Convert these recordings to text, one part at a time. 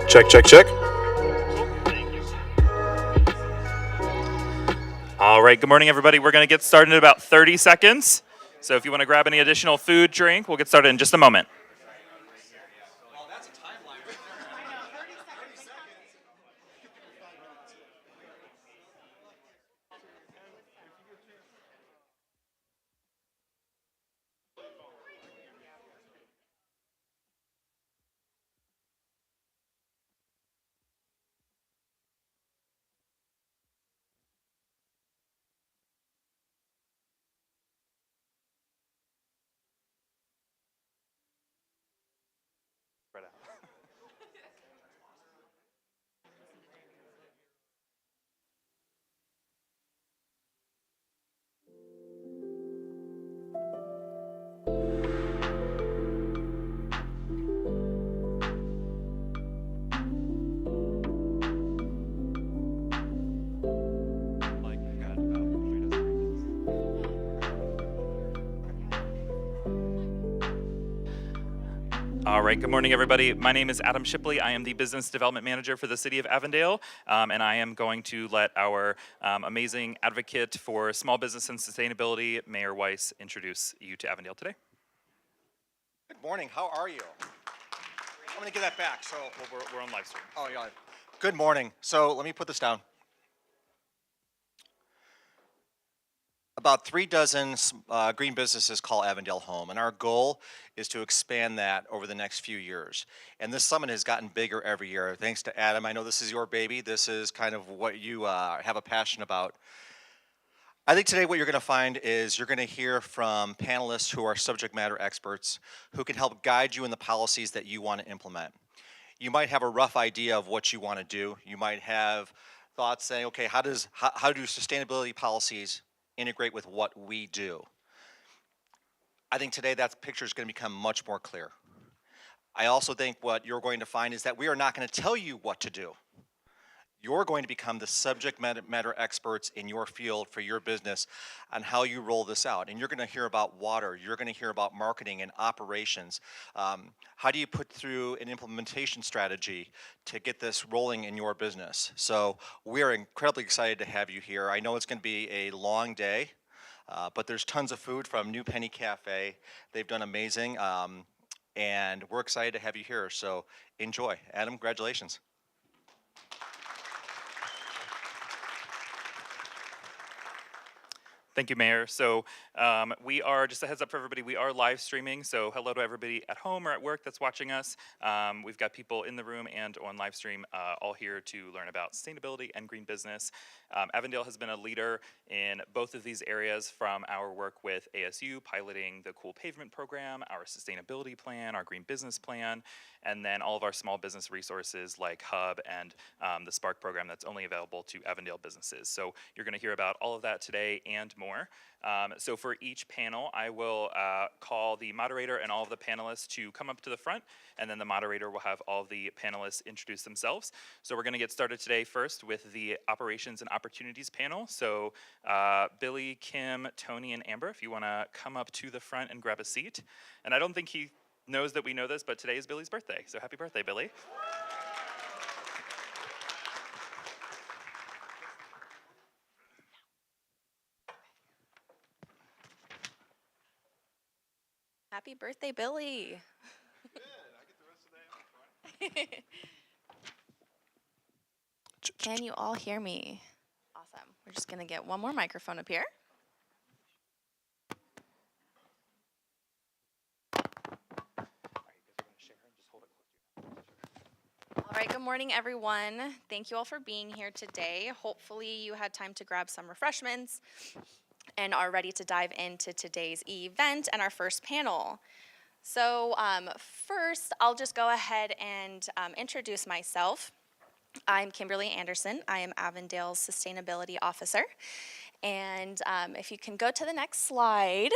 Check, check, check. All right, good morning, everybody. We're going to get started in about 30 seconds. So if you want to grab any additional food, drink, we'll get started in just a moment. Spread out. All right, good morning, everybody. My name is Adam Shipley. I am the Business Development Manager for the City of Avondale, and I am going to let our amazing advocate for small business and sustainability, Mayor Weiss, introduce you to Avondale today. Good morning. How are you? I'm going to give that back. So We're on live stream. Oh, yeah. Good morning. So let me put this down. about 3 dozen green businesses call Avondale home, and our goal is to expand that over the next few years. And this summit has gotten bigger every year. Thanks to Adam. I know this is your baby. This is kind of what you have a passion about. I think today what you're going to find is you're going to hear from panelists who are subject matter experts who can help guide you in the policies that you want to implement. You might have a rough idea of what you want to do. You might have thoughts saying, okay, how do sustainability policies integrate with what we do? I think today that picture is going to become much more clear. I also think what you're going to find is that we are not going to tell you what to do. You're going to become the subject matter experts in your field for your business on how you roll this out. And you're going to hear about water. You're going to hear about marketing and operations. How do you put through an implementation strategy to get this rolling in your business? So we're incredibly excited to have you here. I know it's going to be a long day, but there's tons of food from New Penny Cafe. They've done amazing, and we're excited to have you here. So enjoy. Adam, congratulations. Thank you, Mayor. So we are, just a heads up for everybody, we are live streaming. So hello to everybody at home or at work that's watching us. We've got people in the room and on live stream all here to learn about sustainability and green business. Avondale has been a leader in both of these areas from our work with ASU, piloting the Cool Pavement program, our sustainability plan, our green business plan, and then all of our small business resources like Hub and the Spark program that's only available to Avondale businesses. So you're going to hear about all of that today and more. So for each panel, I will call the moderator and all of the panelists to come up to the front, and then the moderator will have all of the panelists introduce themselves. So we're going to get started today first with the Operations and Opportunities panel. So Billy, Kim, Tony, and Amber, if you want to come up to the front and grab a seat. And I don't think he knows that we know this, but today is Billy's birthday. So happy birthday, Billy. Happy birthday, Billy. Good. I get the rest of the day on the front. Can you all hear me? Awesome. We're just going to get one more microphone up here. All right, good morning, everyone. Thank you all for being here today. Hopefully you had time to grab some refreshments and are ready to dive into today's event and our first panel. So first, I'll just go ahead and introduce myself. I'm Kimberly Anderson. I am Avondale's Sustainability Officer. And if you can go to the next slide,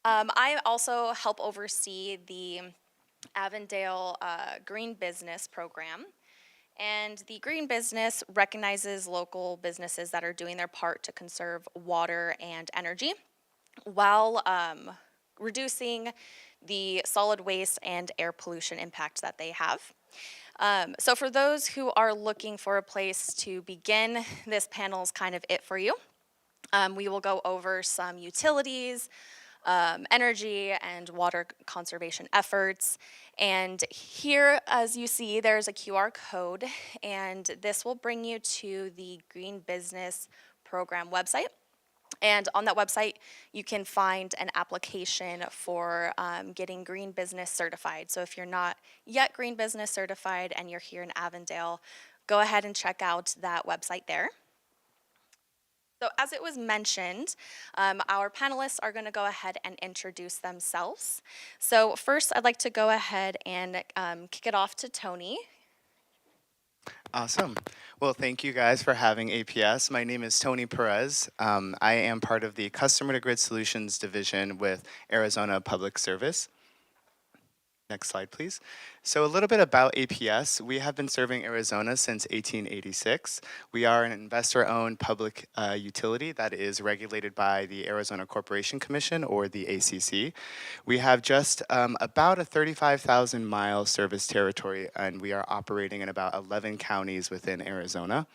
I also help oversee the Avondale Green Business Program. And the Green Business recognizes local businesses that are doing their part to conserve water and energy while reducing the solid waste and air pollution impacts that they have. So for those who are looking for a place to begin, this panel is kind of it for you. We will go over some utilities, energy and water conservation efforts. And here, as you see, there's a QR code, and this will bring you to the Green Business Program website. And on that website, you can find an application for getting Green Business certified. So if you're not yet Green Business certified and you're here in Avondale, go ahead and check out that website there. So as it was mentioned, our panelists are going to go ahead and introduce themselves. So first, I'd like to go ahead and kick it off to Tony. Awesome. Well, thank you guys for having APS. My name is Tony Perez. I am part of the Customer to Grid Solutions Division with Arizona Public Service. Next slide, please. So a little bit about APS. We have been serving Arizona since 1886. We are an investor-owned public utility that is regulated by the Arizona Corporation Commission, or the ACC. We have just about a 35,000-mile service territory, and we are operating in about 11 counties within Arizona.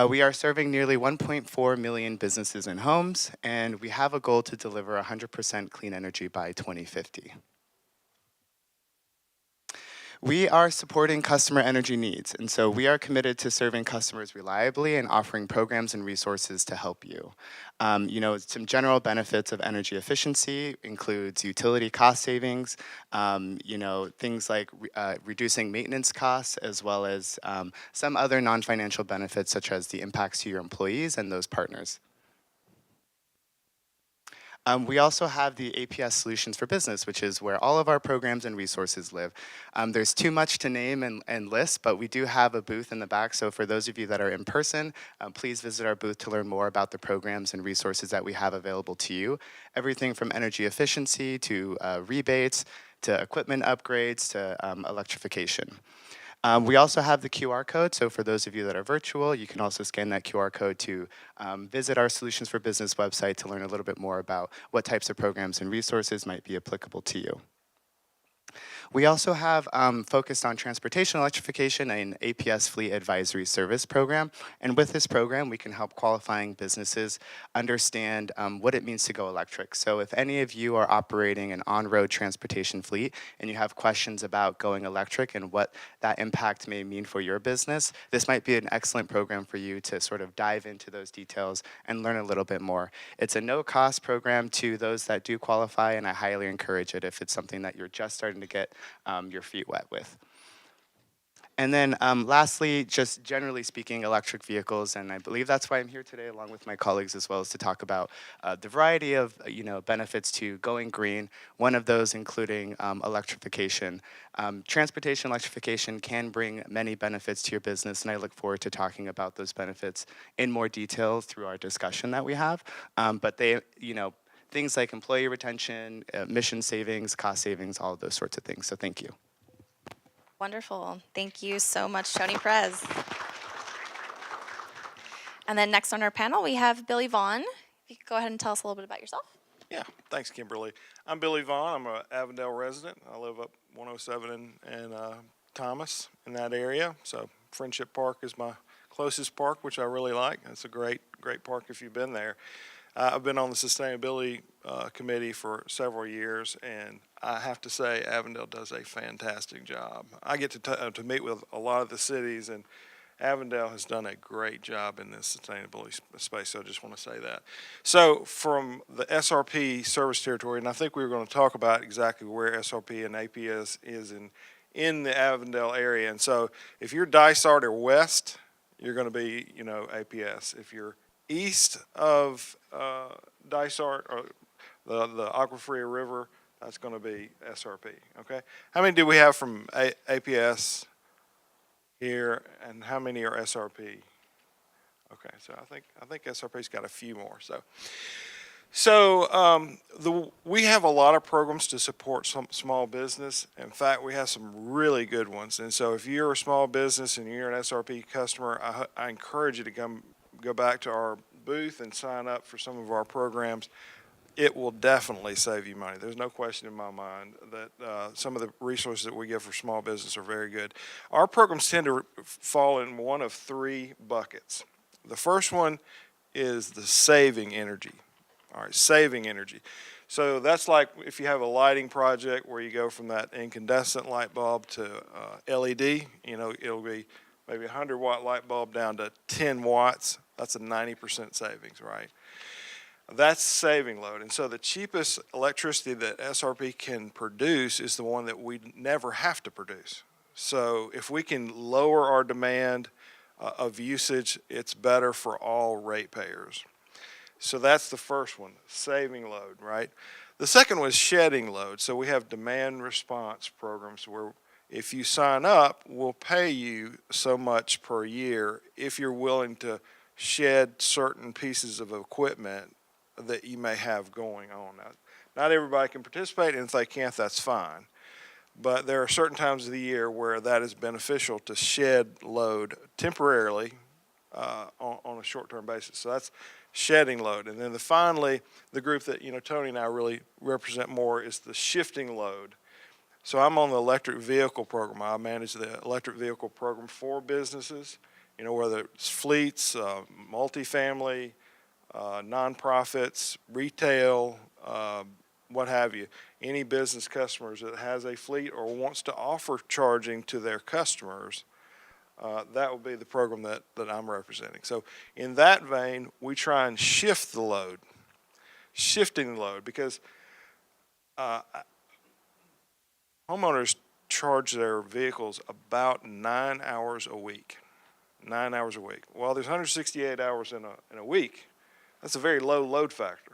We are serving nearly 1.4 million businesses and homes, and we have a goal to deliver 100% clean energy by 2050. We are supporting customer energy needs, and so we are committed to serving customers reliably and offering programs and resources to help you. Some general benefits of energy efficiency includes utility cost savings, things like reducing maintenance costs, as well as some other non-financial benefits such as the impacts to your employees and those partners. We also have the APS Solutions for Business, which is where all of our programs and resources live. There's too much to name and list, but we do have a booth in the back. So for those of you that are in person, please visit our booth to learn more about the programs and resources that we have available to you. Everything from energy efficiency to rebates to equipment upgrades to electrification. We also have the QR code, so for those of you that are virtual, you can also scan that QR code to visit our Solutions for Business website to learn a little bit more about what types of programs and resources might be applicable to you. We also have focused on transportation electrification and APS Fleet Advisory Service program. And with this program, we can help qualifying businesses understand what it means to go electric. So if any of you are operating an on-road transportation fleet and you have questions about going electric and what that impact may mean for your business, this might be an excellent program for you to sort of dive into those details and learn a little bit more. It's a no-cost program to those that do qualify, and I highly encourage it if it's something that you're just starting to get your feet wet with. And then lastly, just generally speaking, electric vehicles, and I believe that's why I'm here today along with my colleagues as well, as to talk about the variety of benefits to going green, one of those including electrification. Transportation electrification can bring many benefits to your business, and I look forward to talking about those benefits in more detail through our discussion that we have. But they, things like employee retention, emission savings, cost savings, all of those sorts of things. So thank you. Wonderful. Thank you so much, Tony Perez. And then next on our panel, we have Billy Vaughn. If you could go ahead and tell us a little bit about yourself. Yeah, thanks, Kimberly. I'm Billy Vaughn. I'm an Avondale resident. I live up 107 and Thomas in that area. So Friendship Park is my closest park, which I really like. It's a great park if you've been there. I've been on the sustainability committee for several years, and I have to say Avondale does a fantastic job. I get to meet with a lot of the cities, and Avondale has done a great job in this sustainability space, so I just want to say that. So from the SRP service territory, and I think we were going to talk about exactly where SRP and APS is in the Avondale area. And so if you're Dysart or west, you're going to be, APS. If you're east of Dysart or the Aquafria River, that's going to be SRP. Okay. How many do we have from APS here, and how many are SRP? Okay, so I think SRP's got a few more. We have a lot of programs to support some small business. In fact, we have some really good ones. And so if you're a small business and you're an SRP customer, I encourage you to go back to our booth and sign up for some of our programs. It will definitely save you money. There's no question in my mind that some of the resources that we give for small business are very good. Our programs tend to fall in one of three buckets. The first one is the saving energy. All right, saving energy. So that's like if you have a lighting project where you go from that incandescent light bulb to LED, it'll be maybe a 100-watt light bulb down to 10 watts. That's a 90% savings, right? That's saving load. And so the cheapest electricity that SRP can produce is the one that we never have to produce. So if we can lower our demand of usage, it's better for all ratepayers. So that's the first one, saving load, right? The second one is shedding load. So we have demand response programs where if you sign up, we'll pay you so much per year if you're willing to shed certain pieces of equipment that you may have going on. Now, not everybody can participate, and if they can't, that's fine. But there are certain times of the year where that is beneficial to shed load temporarily on a short-term basis. So that's shedding load. And then finally, the group that Tony and I really represent more is the shifting load. So I'm on the electric vehicle program. I manage the electric vehicle program for businesses, whether it's fleets, multifamily, nonprofits, retail, what have you. Any business customers that has a fleet or wants to offer charging to their customers, that will be the program that I'm representing. So in that vein, we try and shift the load, shifting the load, because homeowners charge their vehicles about 9 hours a week. 9 hours a week. Well, there's 168 hours in a week. That's a very low load factor.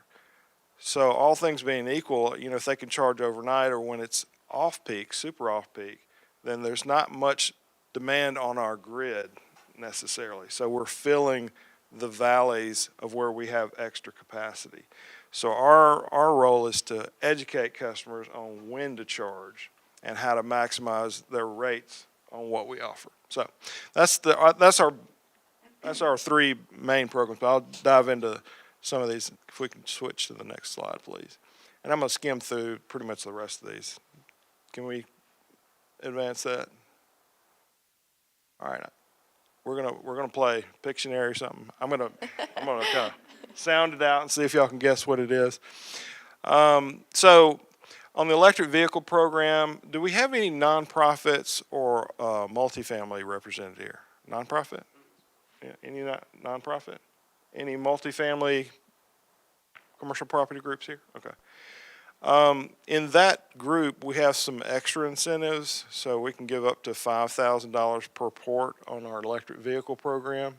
So all things being equal, you know, if they can charge overnight or when it's off peak, super off peak, then there's not much demand on our grid necessarily. So we're filling the valleys of where we have extra capacity. So our role is to educate customers on when to charge and how to maximize their rates on what we offer. So that's our three main programs. But I'll dive into some of these if we can switch to the next slide, please. And I'm going to skim through pretty much the rest of these. Can we advance that? All right. We're gonna play Pictionary or something. I'm gonna kind of sound it out and see if y'all can guess what it is. So on the electric vehicle program, do we have any nonprofits or multifamily represented here? Nonprofit? Yeah, any nonprofit? Any multifamily commercial property groups here? Okay. In that group, we have some extra incentives, so we can give up to $5,000 per port on our electric vehicle program.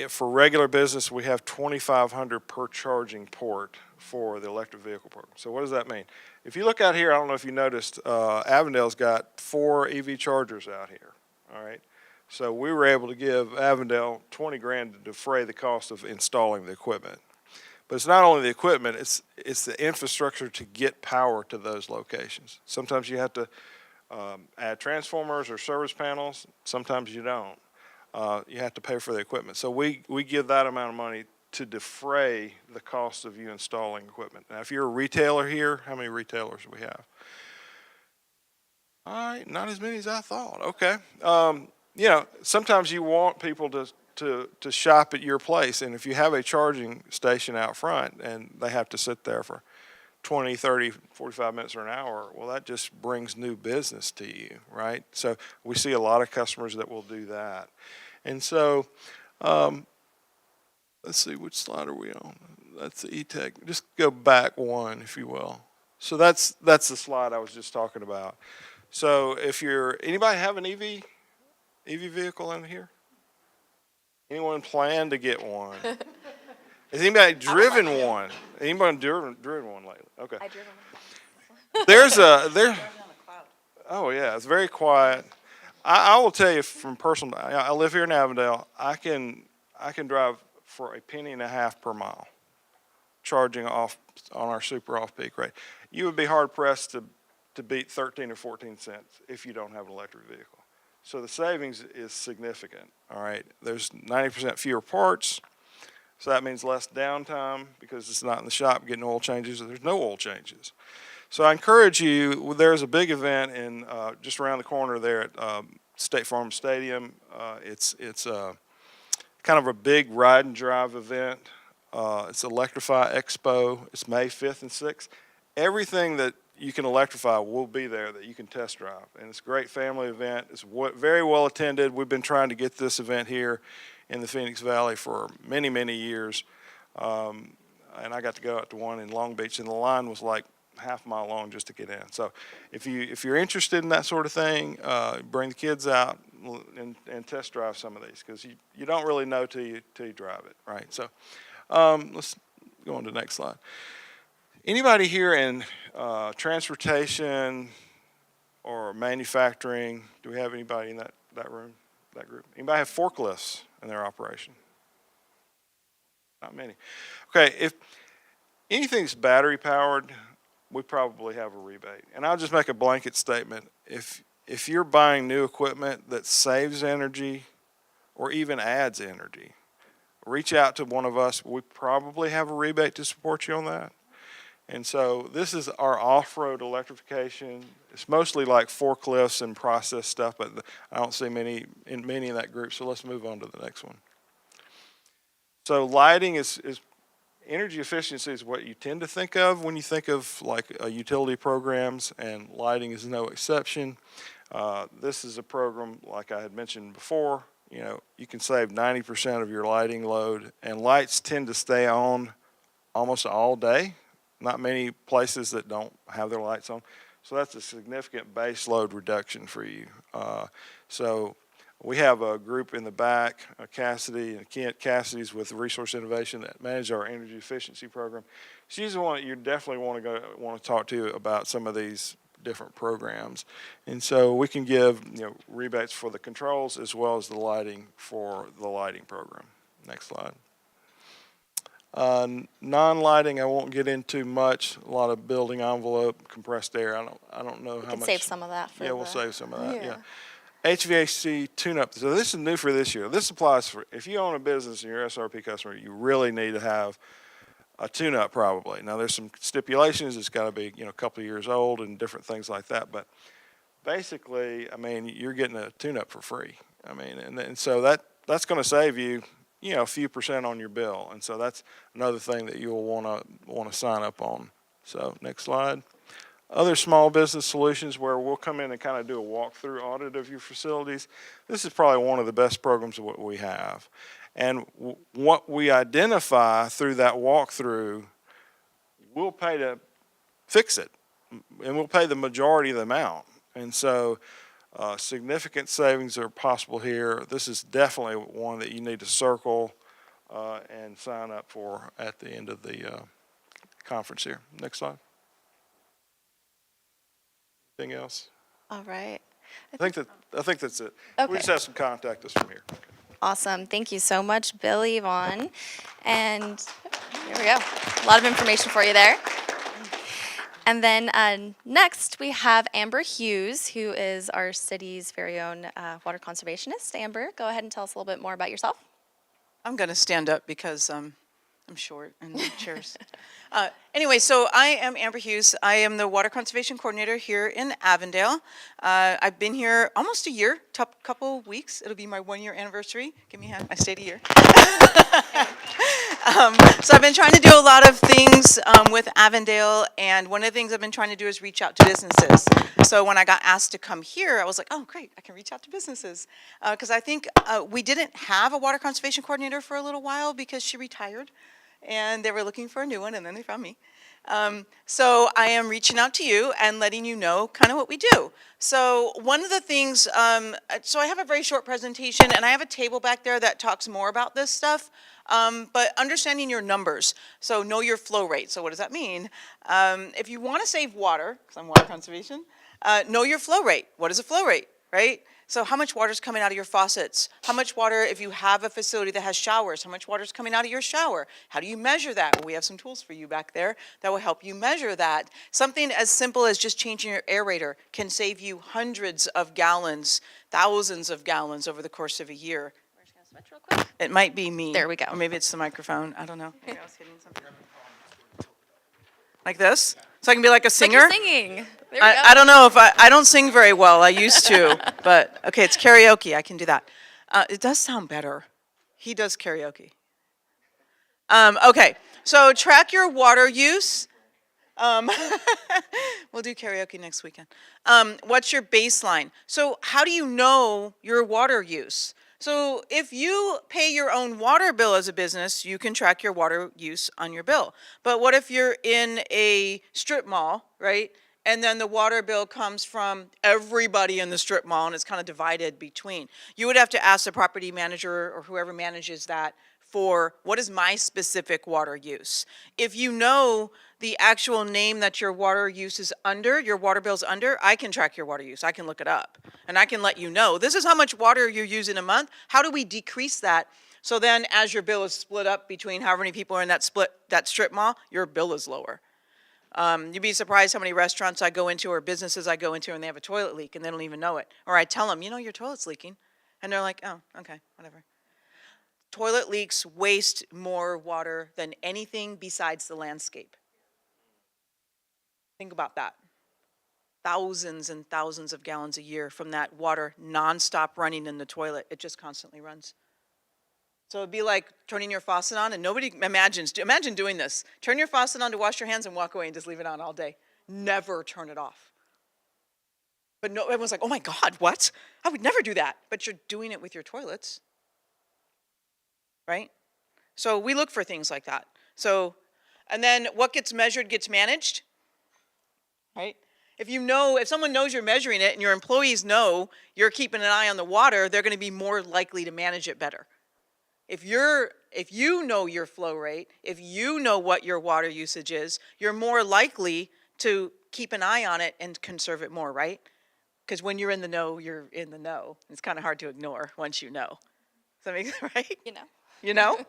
For regular business, we have $2,500 per charging port for the electric vehicle program. So what does that mean? If you look out here, I don't know if you noticed, Avondale's got 4 EV chargers out here. All right. So we were able to give Avondale 20 grand to defray the cost of installing the equipment. But it's not only the equipment, it's the infrastructure to get power to those locations. Sometimes you have to add transformers or service panels. Sometimes you don't. You have to pay for the equipment. So we give that amount of money to defray the cost of you installing equipment. Now, if you're a retailer here, how many retailers do we have? All right, not as many as I thought. Okay. You know, sometimes you want people to shop at your place, and if you have a charging station out front and they have to sit there for 20, 30, 45 minutes or an hour, well, that just brings new business to you, right? So we see a lot of customers that will do that. And so, let's see, which slide are we on? That's the E-Tech. Just go back one, if you will. So that's the slide I was just talking about. So if anybody have an EV vehicle in here? Anyone plan to get one? Has anybody driven one? Anybody driven one lately? Okay. I driven Oh yeah, it's very quiet. I will tell you from personal. I live here in Avondale. I can drive for $0.015 per mile, charging off on our super off peak rate. You would be hard pressed to beat 13 or 14 cents if you don't have an electric vehicle. So the savings is significant, all right? There's 90% fewer parts, so that means less downtime because it's not in the shop getting oil changes, or there's no oil changes. So I encourage you, there's a big event in just around the corner there at State Farm Stadium. It's kind of a big ride and drive event. It's Electrify Expo. It's May 5th and 6th. Everything that you can electrify will be there that you can test drive. And it's a great family event. It's very well attended. We've been trying to get this event here in the Phoenix Valley for many, many years. And I got to go out to one in Long Beach, and the line was like half a mile long just to get in. So if you're interested in that sort of thing, bring the kids out and test drive some of these, because you don't really know till you drive it, right? So let's go on to the next slide. Anybody here in transportation or manufacturing? Do we have anybody in that room, that group? Anybody have forklifts in their operation? Not many. Okay, if anything's battery powered, we probably have a rebate. And I'll just make a blanket statement. If you're buying new equipment that saves energy or even adds energy, reach out to one of us. We probably have a rebate to support you on that. And so this is our off-road electrification. It's mostly like forklifts and process stuff, but I don't see many in that group. So let's move on to the next one. So lighting is energy efficiency is what you tend to think of when you think of like utility programs, and lighting is no exception. This is a program, like I had mentioned before, you know, you can save 90% of your lighting load, and lights tend to stay on almost all day. Not many places that don't have their lights on. So that's a significant base load reduction for you. So we have a group in the back, Cassidy and Kent. Cassidy's with Resource Innovation that manage our energy efficiency program. She's the one that you definitely want to talk to about some of these different programs. And so we can give, you know, rebates for the controls as well as the lighting for the lighting program. Next slide. Non-lighting, I won't get into much. A lot of building envelope, compressed air. I don't know how Can much. save some of that for We'll save some of that. Yeah. Yeah. HVAC tune-up. So this is new for this year. This applies for if you own a business and you're an SRP customer, you really need to have a tune-up probably. Now there's some stipulations. It's got to be, you know, a couple of years old and different things like that. But basically, I mean, you're getting a tune-up for free. I mean, and so that's going to save you, you know, a few percent on your bill. And so that's another thing that you'll want to sign up on. So next slide. Other small business solutions where we'll come in and kind of do a walkthrough audit of your facilities. This is probably one of the best programs of what we have. And what we identify through that walkthrough, we'll pay to fix it. And we'll pay the majority of the amount. And so significant savings are possible here. This is definitely one that you need to circle and sign up for at the end of the conference here. Next slide. Anything else? All right. I think that's it. Okay. We just have some contact us from here. Awesome. Thank you so much, Bill, Yvonne. And here we go. A lot of information for you there. And then next we have Amber Hughes, who is our city's very own water conservationist. Amber, go ahead and tell us a little bit more about yourself. I'm going to stand up because I'm short and chairs. Anyway, so I am Amber Hughes. I am the Water Conservation Coordinator here in Avondale. I've been here almost a year, couple weeks. It'll be my 1-year anniversary. Give me a hand. I stayed a year. So I've been trying to do a lot of things with Avondale, and one of the things I've been trying to do is reach out to businesses. So when I got asked to come here, I was like, oh, great, I can reach out to businesses. Because I think we didn't have a Water Conservation Coordinator for a little while because she retired, and they were looking for a new one, and then they found me. So I am reaching out to you and letting you know kind of what we do. So one of the things, so I have a very short presentation, and I have a table back there that talks more about this stuff. But understanding your numbers, so know your flow rate. So what does that mean? If you want to save water, because I'm water conservation, know your flow rate. What is a flow rate, right? So how much water is coming out of your faucets? How much water, if you have a facility that has showers, how much water is coming out of your shower? How do you measure that? Well, we have some tools for you back there that will help you measure that. Something as simple as just changing your aerator can save you hundreds of gallons, thousands of gallons over the course of a year. Switch real quick. It might be me. There we go. Or maybe it's the microphone. I don't know. Maybe I was hitting something. Like this? So I can be like a singer? Like you're singing. There we go. I don't know if I don't sing very well. I used to. But, okay, it's karaoke. I can do that. It does sound better. He does karaoke. Okay, so track your water use. We'll do karaoke next weekend. What's your baseline? So how do you know your water use? So if you pay your own water bill as a business, you can track your water use on your bill. But what if you're in a strip mall, right? And then the water bill comes from everybody in the strip mall and it's kind of divided between. You would have to ask the property manager or whoever manages that for what is my specific water use. If you know the actual name that your water use is under, your water bill's under, I can track your water use. I can look it up. And I can let you know, this is how much water you use in a month. How do we decrease that? So then as your bill is split up between however many people are in that strip mall, your bill is lower. You'd be surprised how many restaurants I go into or businesses I go into and they have a toilet leak and they don't even know it. Or I tell them, you know, your toilet's leaking. And they're like, oh, okay, whatever. Toilet leaks waste more water than anything besides the landscape. Think about that. Thousands and thousands of gallons a year from that water nonstop running in the toilet. It just constantly runs. So it'd be like turning your faucet on, and nobody imagine doing this. Turn your faucet on to wash your hands and walk away and just leave it on all day. Never turn it off. But no, everyone's like, oh my God, what? I would never do that. But you're doing it with your toilets, right? So we look for things like that. So, and then what gets measured gets managed, right? If someone knows you're measuring it and your employees know you're keeping an eye on the water, they're going to be more likely to manage it better. If you know your flow rate, if you know what your water usage is, you're more likely to keep an eye on it and conserve it more, right? Because when you're in the know, you're in the know. It's kind of hard to ignore once you know. Does that make sense, right? You know. You know?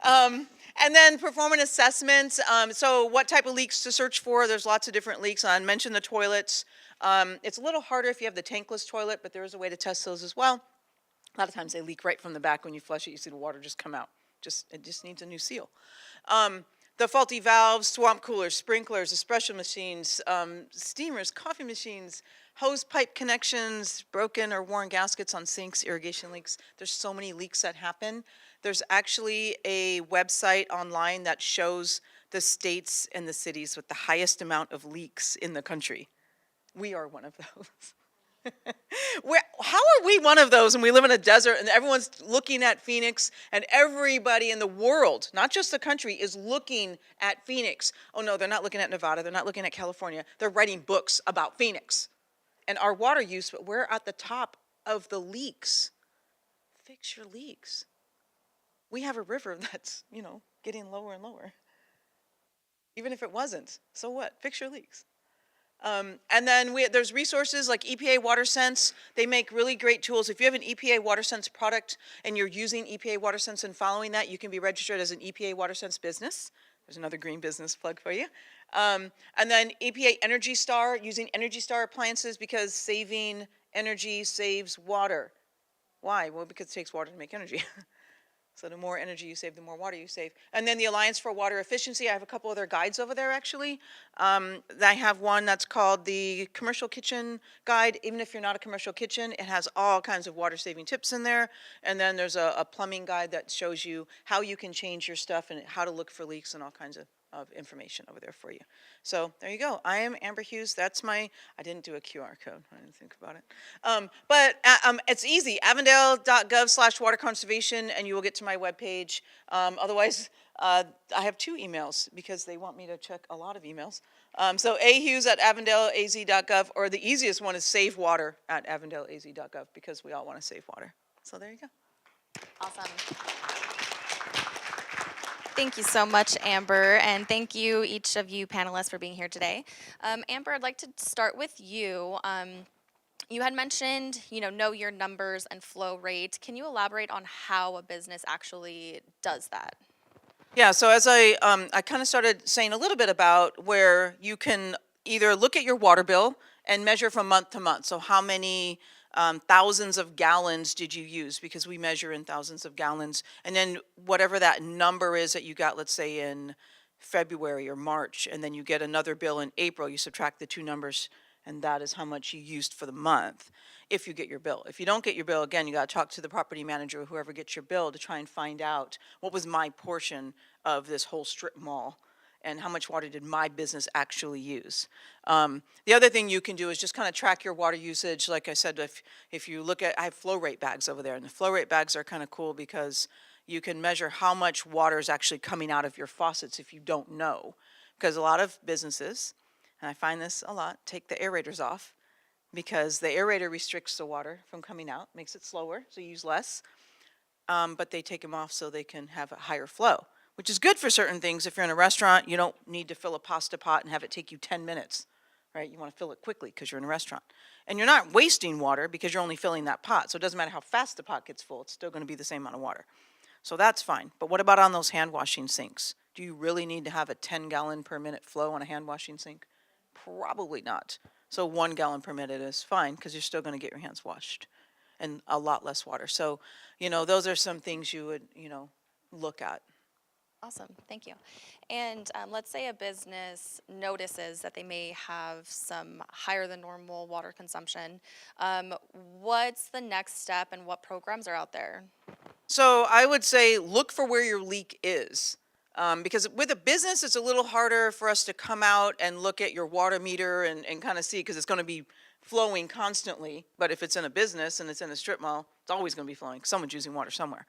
And then performing assessments. So what type of leaks to search for? There's lots of different leaks. I mentioned the toilets. It's a little harder if you have the tankless toilet, but there is a way to test those as well. A lot of times they leak right from the back. When you flush it, you see the water just come out. It just needs a new seal. The faulty valves, swamp coolers, sprinklers, espresso machines, steamers, coffee machines, hose pipe connections, broken or worn gaskets on sinks, irrigation leaks. There's so many leaks that happen. There's actually a website online that shows the states and the cities with the highest amount of leaks in the country. We are one of those. How are we one of those when we live in a desert and everyone's looking at Phoenix and everybody in the world, not just the country, is looking at Phoenix? Oh no, they're not looking at Nevada, they're not looking at California, they're writing books about Phoenix and our water use, but we're at the top of the leaks. Fix your leaks. We have a river that's, getting lower and lower. Even if it wasn't, so what? Fix your leaks. And then there's resources like EPA WaterSense. They make really great tools. If you have an EPA WaterSense product and you're using EPA WaterSense and following that, you can be registered as an EPA WaterSense business. There's another green business plug for you. And then EPA Energy Star, using Energy Star appliances because saving energy saves water. Why? Well, because it takes water to make energy. So the more energy you save, the more water you save. And then the Alliance for Water Efficiency, I have a couple other guides over there actually. I have one that's called the Commercial Kitchen Guide. Even if you're not a commercial kitchen, it has all kinds of water saving tips in there. And then there's a plumbing guide that shows you how you can change your stuff and how to look for leaks and all kinds of information over there for you. So there you go. I am Amber Hughes. That's I didn't do a QR code. I didn't think about it. But it's easy. Avondale.gov/water conservation, and you will get to my webpage. Otherwise, I have 2 emails because they want me to check a lot of emails. So ahughes@avondaleaz.gov, or the easiest one is savewater@avondaleaz.gov because we all want to save water. So there you go. Awesome. Thank you so much, Amber, and thank you, each of you panelists, for being here today. Amber, I'd like to start with you. You had mentioned, know your numbers and flow rate. Can you elaborate on how a business actually does that? Yeah, so as I kind of started saying a little bit about where you can either look at your water bill and measure from month to month. So how many thousands of gallons did you use? Because we measure in thousands of gallons. And then whatever that number is that you got, let's say in February or March, and then you get another bill in April, you subtract the 2 numbers, and that is how much you used for the month if you get your bill. If you don't get your bill, again, you got to talk to the property manager or whoever gets your bill to try and find out what was my portion of this whole strip mall and how much water did my business actually use. The other thing you can do is just kind of track your water usage. Like I said, if you look at, I have flow rate bags over there, and the flow rate bags are kind of cool because you can measure how much water is actually coming out of your faucets if you don't know. Because a lot of businesses, and I find this a lot, take the aerators off because the aerator restricts the water from coming out, makes it slower, so you use less. But they take them off so they can have a higher flow, which is good for certain things. If you're in a restaurant, you don't need to fill a pasta pot and have it take you 10 minutes, right? You want to fill it quickly because you're in a restaurant. And you're not wasting water because you're only filling that pot. So it doesn't matter how fast the pot gets full, it's still going to be the same amount of water. So that's fine. But what about on those hand washing sinks? Do you really need to have a 10 gallon per minute flow on a hand washing sink? Probably not. So 1 gallon per minute is fine because you're still going to get your hands washed and a lot less water. So, those are some things you would, look at. Awesome, thank you. And let's say a business notices that they may have some higher than normal water consumption. What's the next step and what programs are out there? So I would say look for where your leak is. Because with a business, it's a little harder for us to come out and look at your water meter and kind of see, because it's going to be flowing constantly. But if it's in a business and it's in a strip mall, it's always going to be flowing. Someone's using water somewhere.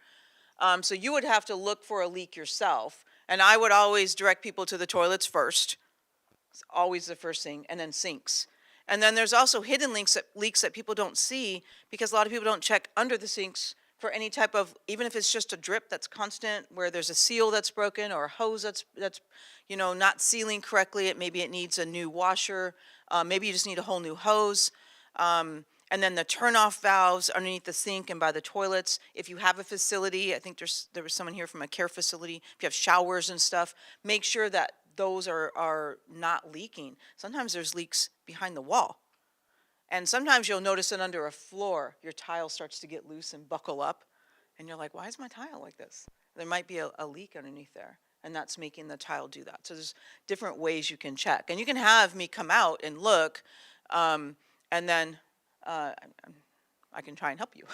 So you would have to look for a leak yourself. And I would always direct people to the toilets first. It's always the first thing, and then sinks. And then there's also hidden leaks that people don't see, because a lot of people don't check under the sinks for any type of, even if it's just a drip that's constant, where there's a seal that's broken or a hose that's not sealing correctly. Maybe it needs a new washer. Maybe you just need a whole new hose. And then the turn-off valves underneath the sink and by the toilets. If you have a facility, I think there was someone here from a care facility. If you have showers and stuff, make sure that those are not leaking. Sometimes there's leaks behind the wall. And sometimes you'll notice it under a floor. Your tile starts to get loose and buckle up. And you're like, why is my tile like this? There might be a leak underneath there. And that's making the tile do that. So there's different ways you can check. And you can have me come out and look, and then I can try and help you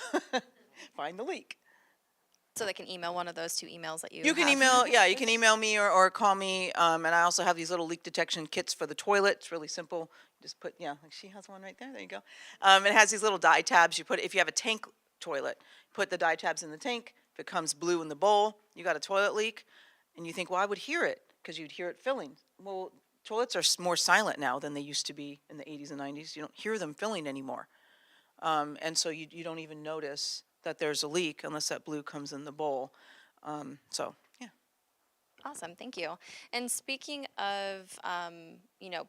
find the leak. So they can email one of those two emails that you You can have. email, yeah, you can email me or call me. And I also have these little leak detection kits for the toilet. It's really simple. Just put, yeah, like she has one right there. There you go. It has these little dye tabs. You put, if you have a tank toilet, put the dye tabs in the tank. If it comes blue in the bowl, you got a toilet leak. And you think, well, I would hear it, because you'd hear it filling. Well, toilets are more silent now than they used to be in the 80s and 90s. You don't hear them filling anymore. And so you don't even notice that there's a leak unless that blue comes in the bowl. So, yeah. Awesome, thank you. And speaking of,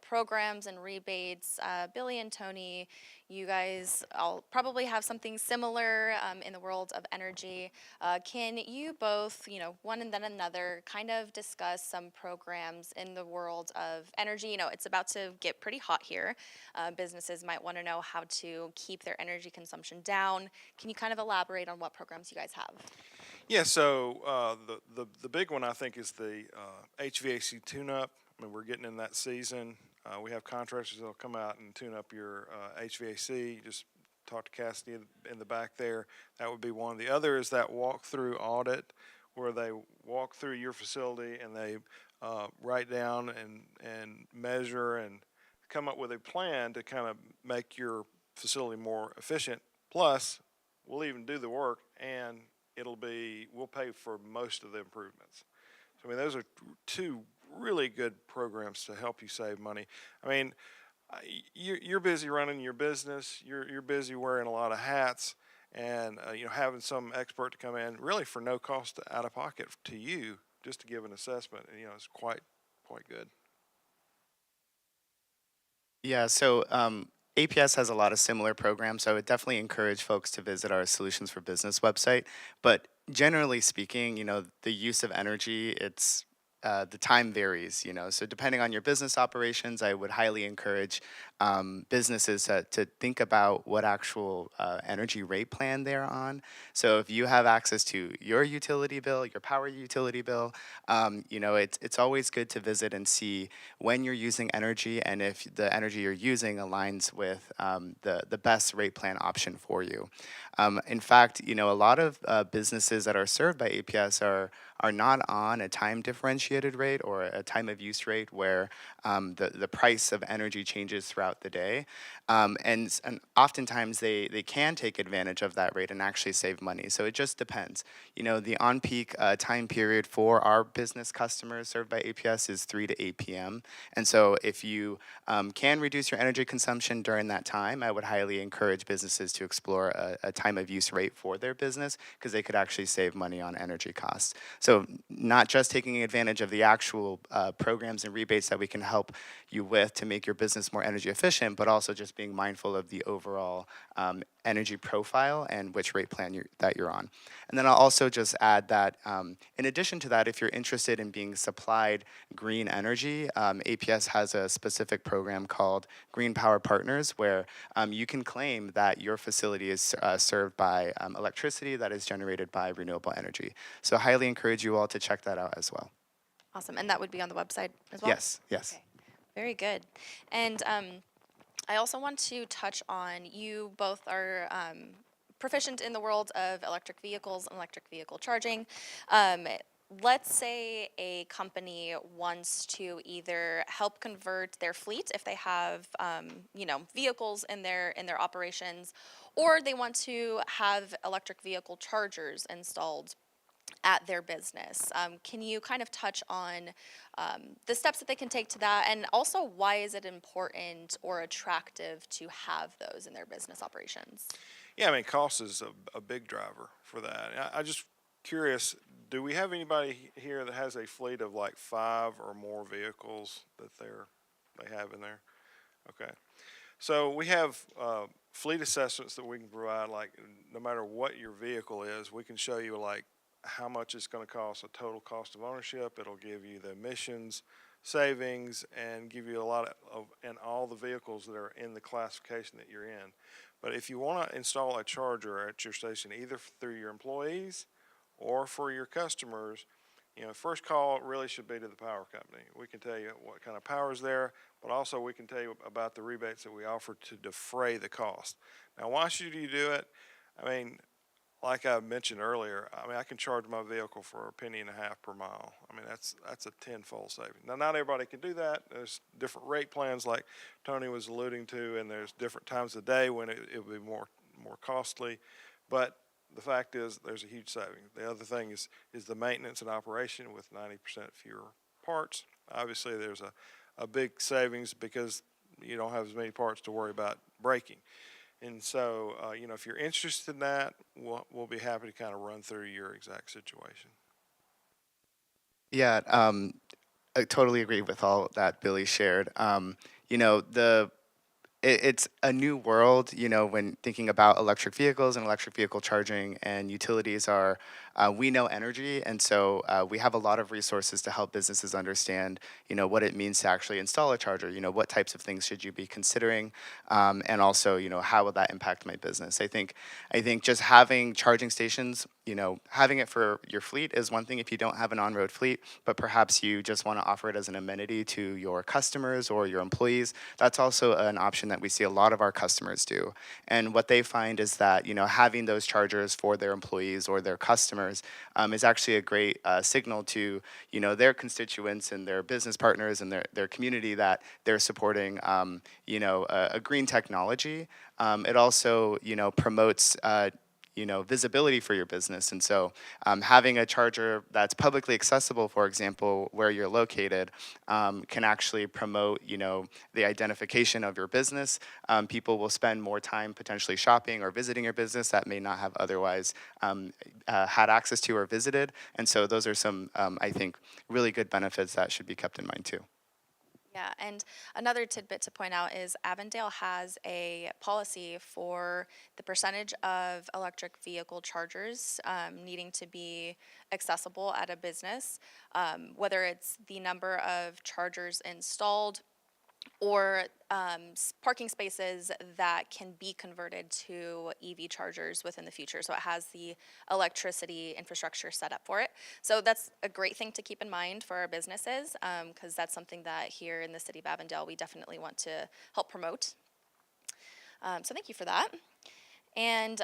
programs and rebates, Billy and Tony, you guys all probably have something similar in the world of energy. Can you both, one and then another, kind of discuss some programs in the world of energy? It's about to get pretty hot here. Businesses might want to know how to keep their energy consumption down. Can you kind of elaborate on what programs you guys have? Yeah, so the big one I think is the HVAC tune-up. I mean, we're getting in that season. We have contractors that'll come out and tune up your HVAC. Just talk to Cassidy in the back there. That would be one. The other is that walk-through audit, where they walk through your facility and they write down and measure and come up with a plan to kind of make your facility more efficient. Plus, we'll even do the work, and we'll pay for most of the improvements. So, I mean, those are two really good programs to help you save money. I mean, you're busy running your business. You're busy wearing a lot of hats, and having some expert to come in really for no cost out of pocket to you, just to give an assessment, is quite good. Yeah, so APS has a lot of similar programs, so I would definitely encourage folks to visit our Solutions for Business website. But generally speaking, the use of energy, the time varies, So depending on your business operations, I would highly encourage businesses to think about what actual energy rate plan they're on. So if you have access to your utility bill, your power utility bill, it's always good to visit and see when you're using energy and if the energy you're using aligns with the best rate plan option for you. In fact, a lot of businesses that are served by APS are not on a time differentiated rate or a time of use rate where the price of energy changes throughout the day. And oftentimes they can take advantage of that rate and actually save money. So it just depends. The on-peak time period for our business customers served by APS is 3 to 8 p.m. And so if you can reduce your energy consumption during that time, I would highly encourage businesses to explore a time of use rate for their business, because they could actually save money on energy costs. So not just taking advantage of the actual programs and rebates that we can help help you with to make your business more energy efficient, but also just being mindful of the overall energy profile and which rate plan that you're on. And then I'll also just add that in addition to that, if you're interested in being supplied green energy, APS has a specific program called Green Power Partners, where you can claim that your facility is served by electricity that is generated by renewable energy. So I highly encourage you all to check that out as well. Awesome. And that would be on the website as well? Yes, yes. Okay. Very good. And I also want to touch on, you both are proficient in the world of electric vehicles and electric vehicle charging. Let's say a company wants to either help convert their fleet if they have, vehicles in their operations, or they want to have electric vehicle chargers installed at their business. Can you kind of touch on the steps that they can take to that, and also why is it important or attractive to have those in their business operations? Yeah, I mean, cost is a big driver for that. I just curious, do we have anybody here that has a fleet of like 5 or more vehicles that they have in there? Okay. So we have fleet assessments that we can provide, like no matter what your vehicle is, we can show you like how much it's going to cost, a total cost of ownership. It'll give you the emissions savings and give you a lot of and all the vehicles that are in the classification that you're in. But if you want to install a charger at your station, either through your employees or for your customers, first call really should be to the power company. We can tell you what kind of power is there, but also we can tell you about the rebates that we offer to defray the cost. Now, why should you do it? I mean, like I mentioned earlier, I can charge my vehicle for $0.015 per mile. I mean, that's a tenfold saving. Now, not everybody can do that. There's different rate plans, like Tony was alluding to, and there's different times of day when it would be more costly. But the fact is, there's a huge saving. The other thing is the maintenance and operation with 90% fewer parts. Obviously, there's a big savings because you don't have as many parts to worry about breaking. And so, if you're interested in that, we'll be happy to kind of run through your exact situation. Yeah, I totally agree with all that Billy shared. It's a new world, when thinking about electric vehicles and electric vehicle charging, and utilities are, we know energy, and so we have a lot of resources to help businesses understand, what it means to actually install a charger, what types of things should you be considering, and also, how will that impact my business? I think just having charging stations, having it for your fleet is one thing if you don't have an on-road fleet, but perhaps you just want to offer it as an amenity to your customers or your employees. That's also an option that we see a lot of our customers do. And what they find is that, having those chargers for their employees or their customers is actually a great signal to, their constituents and their business partners and their community that they're supporting, a green technology. It also, promotes visibility for your business. And so having a charger that's publicly accessible, for example, where you're located, can actually promote, the identification of your business. People will spend more time potentially shopping or visiting your business that may not have otherwise had access to or visited. And so those are some, I think, really good benefits that should be kept in mind too. Yeah, and another tidbit to point out is Avondale has a policy for the percentage of electric vehicle chargers needing to be accessible at a business, whether it's the number of chargers installed or parking spaces that can be converted to EV chargers within the future. So it has the electricity infrastructure set up for it. So that's a great thing to keep in mind for our businesses, because that's something that here in the city of Avondale we definitely want to help promote. So thank you for that. And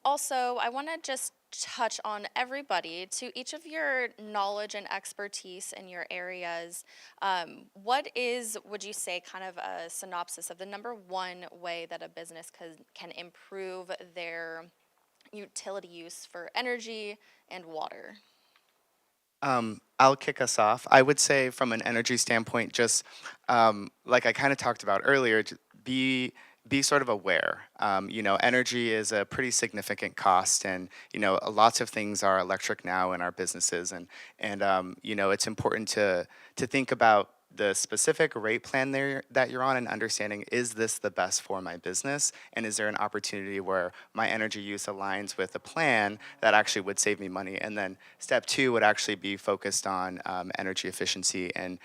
also, I want to just touch on everybody, to each of your knowledge and expertise in your areas. What is, would you say, kind of a synopsis of the number one way that a business can improve their utility use for energy and water? I'll kick us off. I would say from an energy standpoint, just like I kind of talked about earlier, be sort of aware. Energy is a pretty significant cost, and lots of things are electric now in our businesses, and it's important to think about the specific rate plan there that you're on and understanding, is this the best for my business? And is there an opportunity where my energy use aligns with a plan that actually would save me money? And then step two would actually be focused on energy efficiency and,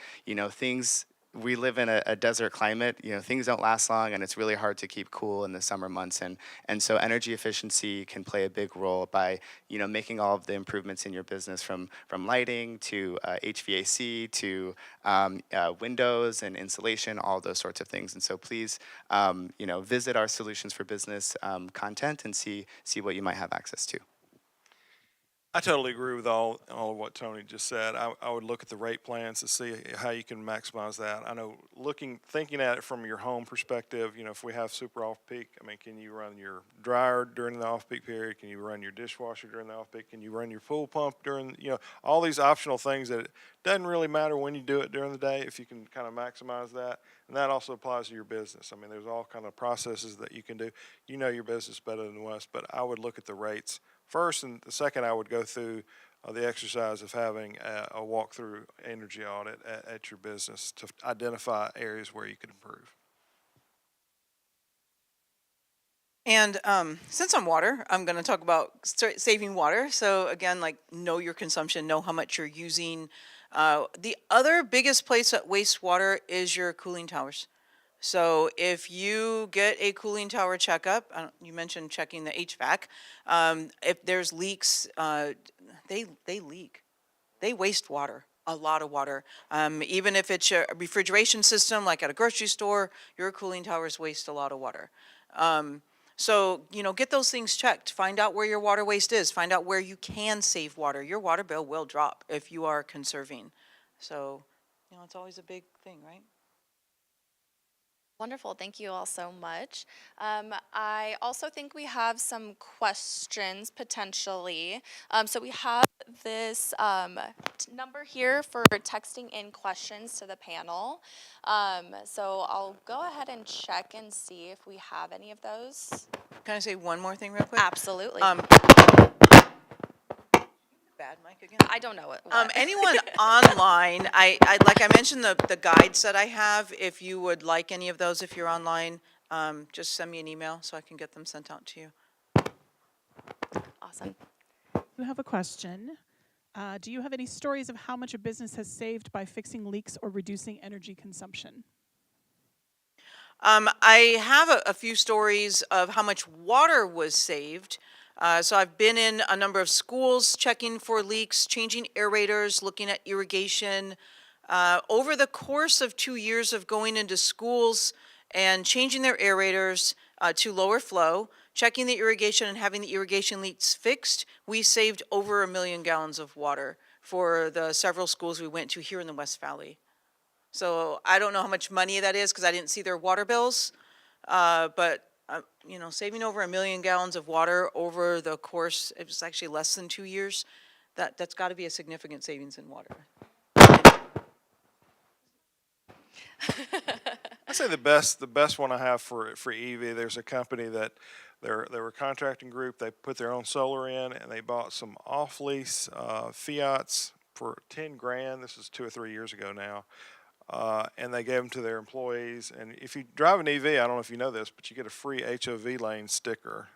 things. We live in a desert climate. Things don't last long, and it's really hard to keep cool in the summer months. And so energy efficiency can play a big role by making all of the improvements in your business, from lighting to HVAC to windows and insulation, all those sorts of things. And so please visit our Solutions for Business content and see what you might have access to. I totally agree with all of what Tony just said. I would look at the rate plans to see how you can maximize that. I know thinking at it from your home perspective, if we have super off-peak, can you run your dryer during the off-peak period? Can you run your dishwasher during the off-peak? Can you run your pool pump during, all these optional things that it doesn't really matter when you do it during the day if you can kind of maximize that. And that also applies to your business. There's all kind of processes that you can do. You know your business better than us, but I would look at the rates first, and the second, I would go through the exercise of having a walkthrough energy audit at your business to identify areas where you could improve. And since I'm water, I'm going to talk about saving water. So again, know your consumption, know how much you're using. The other biggest place that wastes water is your cooling towers. So if you get a cooling tower checkup, you mentioned checking the HVAC. If there's leaks, they leak. They waste water, a lot of water. Even if it's a refrigeration system, like at a grocery store, your cooling towers waste a lot of water. So, get those things checked. Find out where your water waste is. Find out where you can save water. Your water bill will drop if you are conserving. So, it's always a big thing, right? Wonderful. Thank you all so much. I also think we have some questions potentially. So we have this number here for texting in questions to the panel. So I'll go ahead and check and see if we have any of those. Can I say one more thing real quick? Absolutely. Bad mic again. I don't know it. Anyone online, like I mentioned the guides that I have. If you would like any of those, if you're online, just send me an email so I can get them sent out to you. Awesome. You have a question. Do you have any stories of how much a business has saved by fixing leaks or reducing energy consumption? I have a few stories of how much water was saved. So I've been in a number of schools checking for leaks, changing aerators, looking at irrigation. Over the course of 2 years of going into schools and changing their aerators to lower flow, checking the irrigation and having the irrigation leaks fixed, we saved over 1 million gallons of water for the several schools we went to here in the West Valley. So I don't know how much money that is because I didn't see their water bills, but saving over 1 million gallons of water over the course, it was actually less than 2 years, that's got to be a significant savings in water. I'd say the best one I have for EV, there's a company that they were a contracting group. They put their own solar in, and they bought some off-lease Fiats for $10,000. This is 2 or 3 years ago now. And they gave them to their employees. And if you drive an EV, I don't know if you know this, but you get a free HOV lane sticker.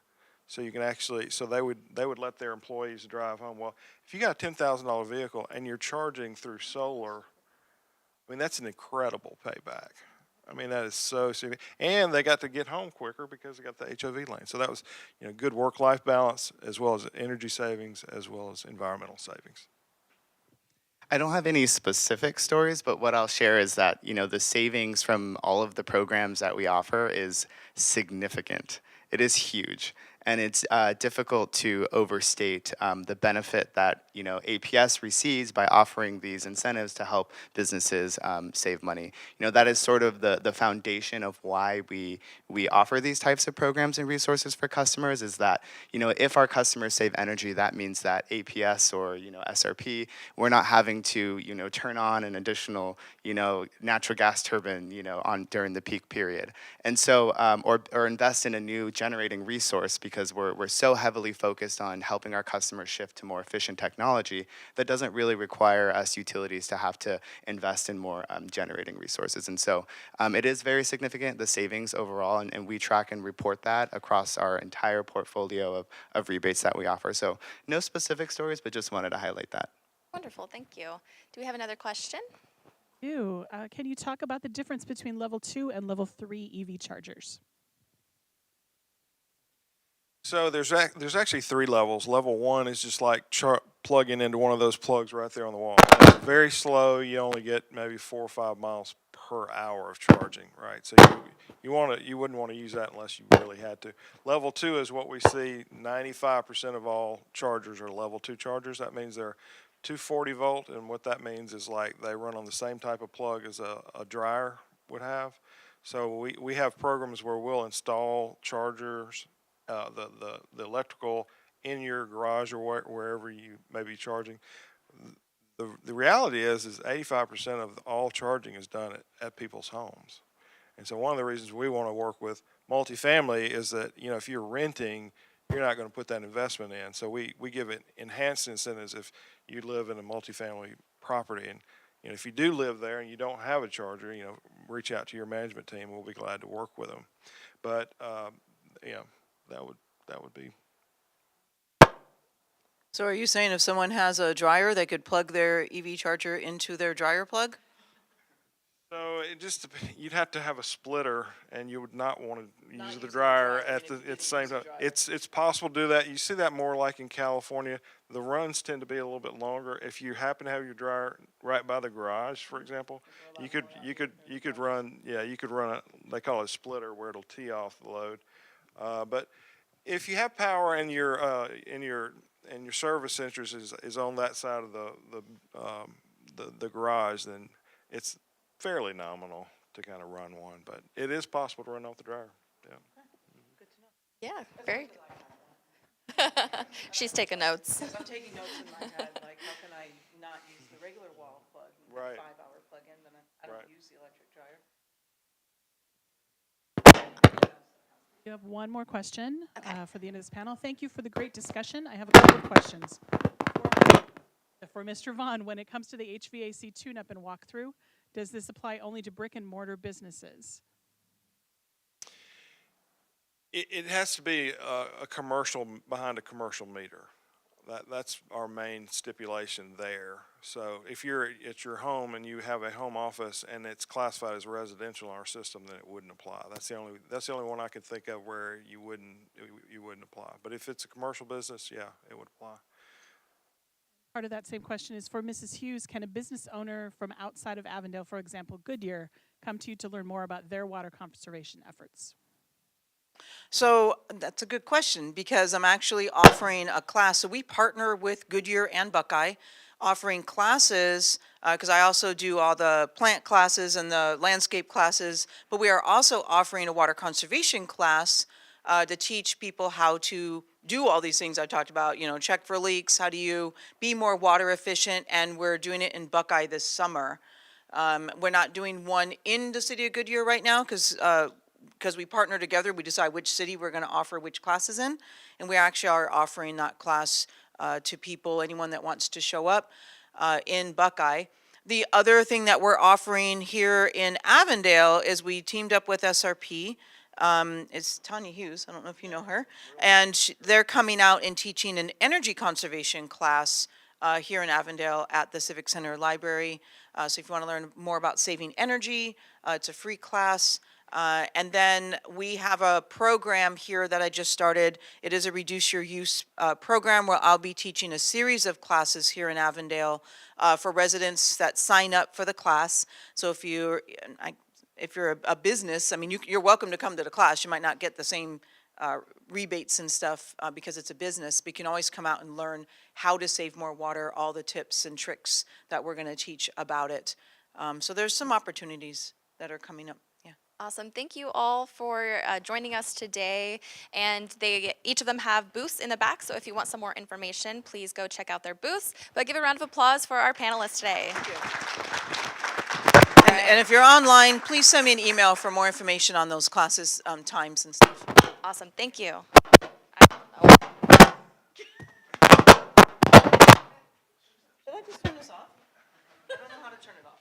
So you can actually, so they would let their employees drive home. Well, if you got a $10,000 vehicle and you're charging through solar, that's an incredible payback. That is so significant. And they got to get home quicker because they got the HOV lane. So that was, good work-life balance, as well as energy savings, as well as environmental savings. I don't have any specific stories, but what I'll share is that, the savings from all of the programs that we offer is significant. It is huge. And it's difficult to overstate the benefit that APS receives by offering these incentives to help businesses save money. That is sort of the foundation of why we offer these types of programs and resources for customers. Is that if our customers save energy, that means that APS or SRP, we're not having to turn on an additional natural gas turbine on during the peak period, and so or invest in a new generating resource because because we're so heavily focused on helping our customers shift to more efficient technology that doesn't really require us utilities to have to invest in more generating resources. And so it is very significant, the savings overall, and we track and report that across our entire portfolio of rebates that we offer. So no specific stories, but just wanted to highlight that. Wonderful, thank you. Do we have another question? Can you talk about the difference between level 2 and level 3 EV chargers? So there's actually 3 levels. Level 1 is just like plugging into one of those plugs right there on the wall. It's very slow. You only get maybe 4 or 5 miles per hour of charging, right? So you wouldn't want to use that unless you really had to. Level 2 is what we see. 95% of all chargers are level 2 chargers. That means they're 240 volt, and what that means is like they run on the same type of plug as a dryer would have. So we have programs where we'll install chargers, the electrical in your garage or wherever you may be charging. The reality is 85% of all charging is done at people's homes. And so one of the reasons we want to work with multifamily is that, if you're renting, you're not going to put that investment in. So we give it enhanced incentives if you live in a multifamily property. And if you do live there and you don't have a charger, reach out to your management team. We'll be glad to work with them. But that would be. So are you saying if someone has a dryer, they could plug their EV charger into their dryer plug? So you'd have to have a splitter, and you would not want to use the use the dryer dryer at if the you didn't same use the time. dryer. It's possible to do that. You see that more like in California. The runs tend to be a little bit longer. If you happen to have your dryer right by the garage, for example, you could run they call it a splitter, where it'll tee off the load. But if you have power and your service center is on that side of the garage, then it's fairly nominal to kind of run one, but it is possible to run off the dryer. Yeah. Yeah, very good. She's taking notes. I'm taking notes in my head, like how can I not use the regular wall plug, Right. 5-hour plug-in, then I don't Right. use the electric dryer. You have one more question for the end of this panel. Thank you for the great discussion. I have a couple of questions. For Mr. Vaughn, when it comes to the HVAC tune-up and walkthrough, does this apply only to brick and mortar businesses? It has to be a commercial behind a commercial meter. That's our main stipulation there. So if you're at your home and you have a home office and it's classified as residential in our system, then it wouldn't apply. That's the only one I could think of where you wouldn't apply. But if it's a commercial business, yeah, it would apply. Part of that same question is for Mrs. Hughes. Can a business owner from outside of Avondale, for example, Goodyear, come to you to learn more about their water conservation efforts? So that's a good question, because I'm actually offering a class. So we partner with Goodyear and Buckeye, offering classes, because I also do all the plant classes and the landscape classes, but we are also offering a water conservation class to teach people how to do all these things I talked about, check for leaks, how do you be more water efficient, and we're doing it in Buckeye this summer. We're not doing one in the city of Goodyear right now because we partner together. We decide which city we're going to offer which classes in, and we actually are offering that class to people, anyone that wants to show up in Buckeye. The other thing that we're offering here in Avondale is we teamed up with SRP. It's Tanya Hughes, I don't know if you know her, and they're coming out and teaching an energy conservation class here in Avondale at the Civic Center Library. So if you want to learn more about saving energy, it's a free class. And then we have a program here that I just started. It is a Reduce Your Use program where I'll be teaching a series of classes here in Avondale for residents that sign up for the class. So if you're a business, you're welcome to come to the class. You might not get the same rebates and stuff because it's a business, but you can always come out and learn how to save more water, all the tips and tricks that we're going to teach about it. So there's some opportunities that are coming up. Yeah. Awesome. Thank you all for joining us today. And each of them have booths in the back, so if you want some more information, please go check out their booths. But give a round of applause for our panelists today. Thank you. And if you're online, please send me an email for more information on those classes, times and stuff. Awesome. Thank you. just turn this off? I don't know how to turn it off.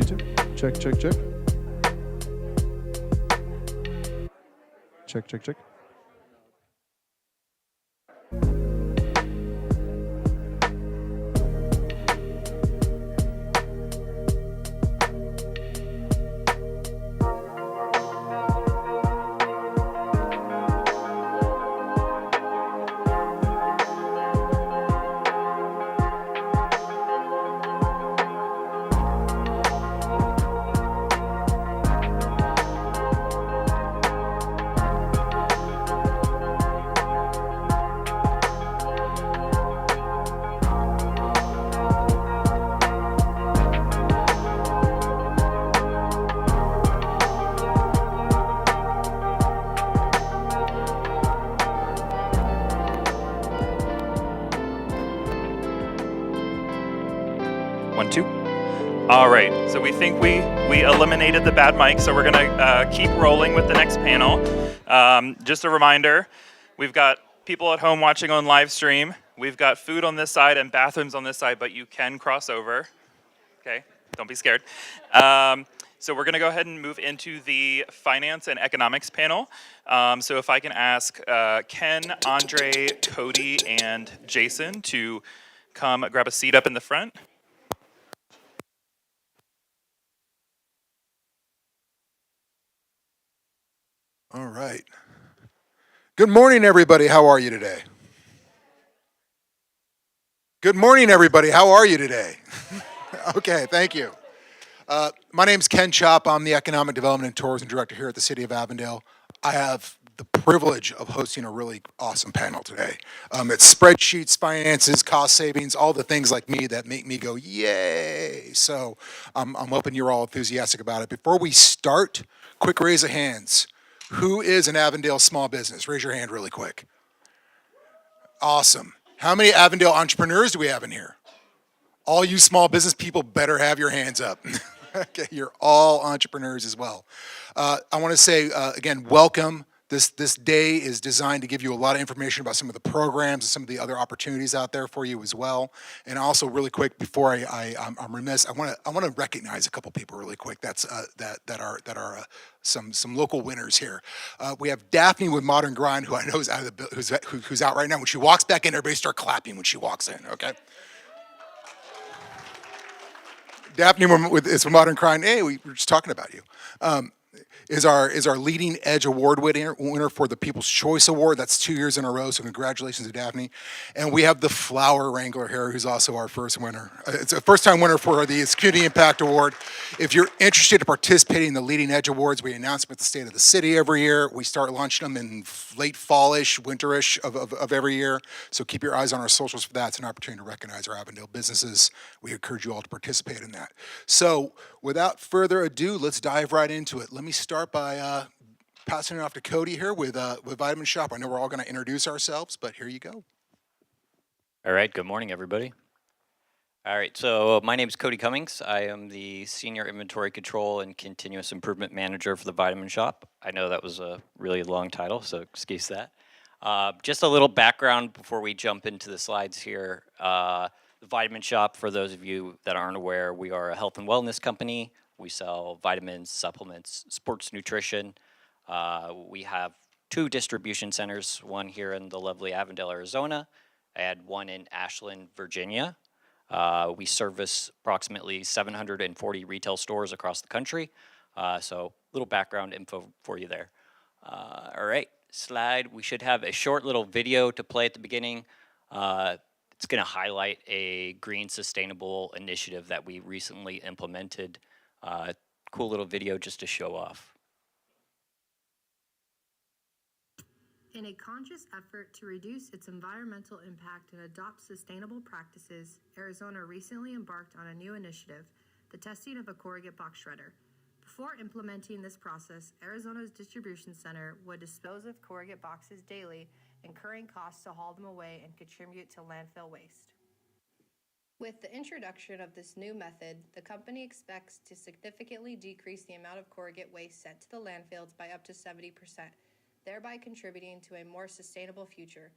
2. Check, check, check. Check, check, check. One, two. All right, so we think we eliminated the bad mic, so we're gonna keep rolling with the next panel. Just a reminder, we've got people at home watching on live stream. We've got food on this side and bathrooms on this side, but you can cross over. Okay, don't be scared. So we're gonna go ahead and move into the finance and economics panel. So if I can ask Ken, Andre, Cody, and Jason to come grab a seat up in the front. All right. Good morning, everybody. How are you today? Good morning, everybody. How are you today? Okay, thank you. My name's Ken Chop. I'm the Economic Development and Tourism Director here at the City of Avondale. I have the privilege of hosting a really awesome panel today. It's spreadsheets, finances, cost savings, all the things like me that make me go, yay. So I'm hoping you're all enthusiastic about it. Before we start, quick raise of hands. Who is an Avondale small business? Raise your hand really quick. Awesome. How many Avondale entrepreneurs do we have in here? All you small business people better have your hands up. Okay, you're all entrepreneurs as well. I want to say, again, welcome. This day is designed to give you a lot of information about some of the programs and some of the other opportunities out there for you as well. And also, really quick, before I'm remiss, I want to recognize a couple people really quick. That are some local winners here. We have Daphne with Modern Grind, who I know is who's out right now. When she walks back in, everybody start clapping when she walks in. Okay. Daphne is from Modern Crime. Hey, we were just talking about you. Is our leading edge award winner for the People's Choice Award. That's 2 years in a row, so congratulations to Daphne. And we have the Flower Wrangler here, who's also our first winner. It's a first-time winner for the Community Impact Award. If you're interested in participating in the Leading Edge Awards, we announce them at the State of the City every year. We start launching them in late fallish, winterish of every year. So keep your eyes on our socials for that. It's an opportunity to recognize our Avondale businesses. We encourage you all to participate in that. So without further ado, let's dive right into it. Let me start by passing it off to Cody here with Vitamin Shop. I know we're all going to introduce ourselves, but here you go. All right, good morning, everybody. All right, so my name is Cody Cummings. I am the Senior Inventory Control and Continuous Improvement Manager for the Vitamin Shop. I know that was a really long title, so excuse that. Just a little background before we jump into the slides here. The Vitamin Shop, for those of you that aren't aware, we are a health and wellness company. We sell vitamins, supplements, sports nutrition. We have 2 distribution centers, one here in the lovely Avondale, Arizona, and one in Ashland, Virginia. We service approximately 740 retail stores across the country. So little background info for you there. All right, slide. We should have a short little video to play at the beginning. It's going to highlight a green sustainable initiative that we recently implemented. Cool little video just to show off. In a conscious effort to reduce its environmental impact and adopt sustainable practices, Arizona recently embarked on a new initiative, the testing of a corrugate box shredder. Before implementing this process, Arizona's distribution center would dispose of corrugate boxes daily, incurring costs to haul them away and contribute to landfill waste. With the introduction of this new method, the company expects to significantly decrease the amount of corrugate waste sent to the landfills by up to 70%, thereby contributing to a more sustainable future.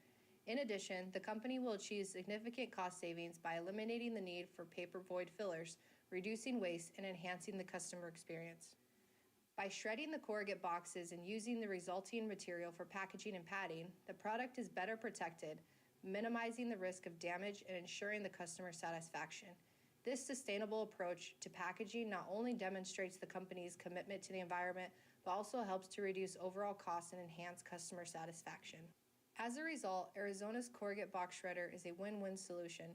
In addition, the company will achieve significant cost savings by eliminating the need for paper void fillers, reducing waste, and enhancing the customer experience. By shredding the corrugate boxes and using the resulting material for packaging and padding, the product is better protected, minimizing the risk of damage and ensuring the customer satisfaction. This sustainable approach to packaging not only demonstrates the company's commitment to the environment, but also helps to reduce overall costs and enhance customer satisfaction. As a result, Arizona's corrugate box shredder is a win-win solution,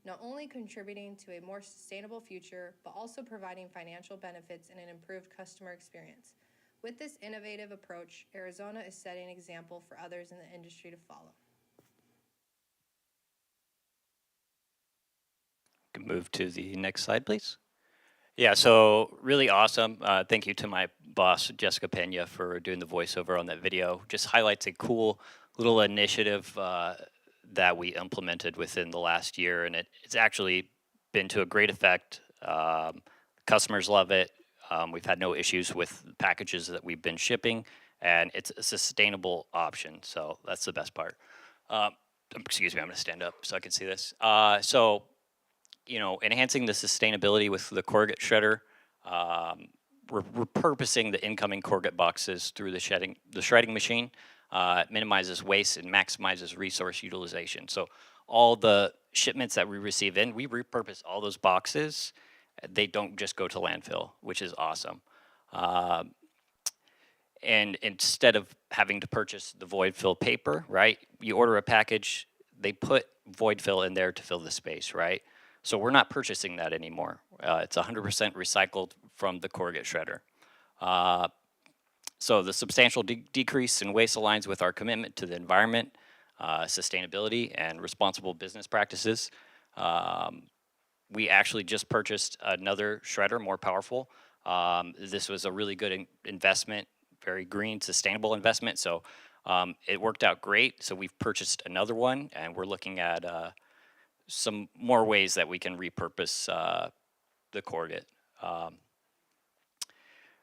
not only contributing to a more sustainable future, but also providing financial benefits and an improved customer experience. With this innovative approach, Arizona is setting an example for others in the industry to follow. Can move to the next slide, please. Yeah, so really awesome. Thank you to my boss, Jessica Pena, for doing the voiceover on that video. Just highlights a cool little initiative that we implemented within the last year, and it's actually been to a great effect. Customers love it. We've had no issues with the packages that we've been shipping, and it's a sustainable option, so that's the best part. Excuse me, I'm gonna stand up so I can see this. So, you know, enhancing the sustainability with the corrugate shredder, we're repurposing the incoming corrugate boxes through the shredding machine. It minimizes waste and maximizes resource utilization. So all the shipments that we receive in, we repurpose all those boxes. They don't just go to landfill, which is awesome. And instead of having to purchase the void fill paper, right? You order a package, they put void fill in there to fill the space, right? So we're not purchasing that anymore. It's 100% recycled from the corrugate shredder. So the substantial decrease in waste aligns with our commitment to the environment, sustainability, and responsible business practices. We actually just purchased another shredder, more powerful. This was a really good investment, very green, sustainable investment. So it worked out great. So we've purchased another one, and we're looking at some more ways that we can repurpose the corrugate.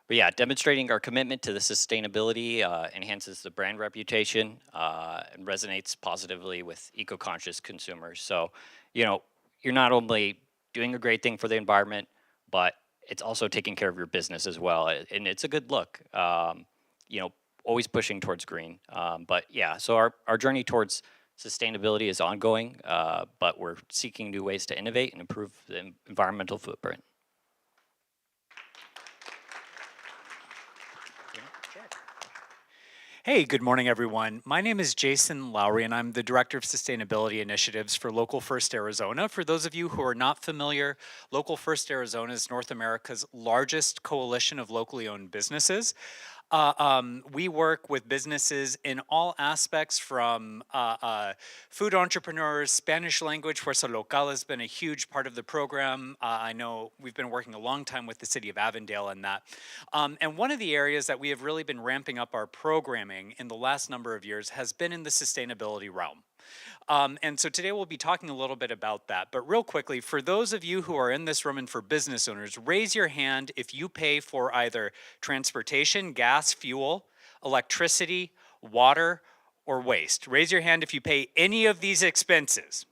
But yeah, demonstrating our commitment to the sustainability enhances the brand reputation and resonates positively with eco-conscious consumers. So, you know, you're not only doing a great thing for the environment, but it's also taking care of your business as well. And it's a good look, you know, always pushing towards green. But yeah, so our journey towards sustainability is ongoing, but we're seeking new ways to innovate and improve the environmental footprint. Hey, good morning, everyone. My name is Jason Lowry, and I'm the Director of Sustainability Initiatives for Local First Arizona. For those of you who are not familiar, Local First Arizona is North America's largest coalition of locally owned businesses. We work with businesses in all aspects, from food entrepreneurs, Spanish language. Fuerza Local has been a huge part of the program. I know we've been working a long time with the city of Avondale in that. And one of the areas that we have really been ramping up our programming in the last number of years has been in the sustainability realm. And so today we'll be talking a little bit about that. But real quickly, for those of you who are in this room and for business owners, raise your hand if you pay for either transportation, gas, fuel, electricity, water, or waste. Raise your hand if you pay any of these expenses.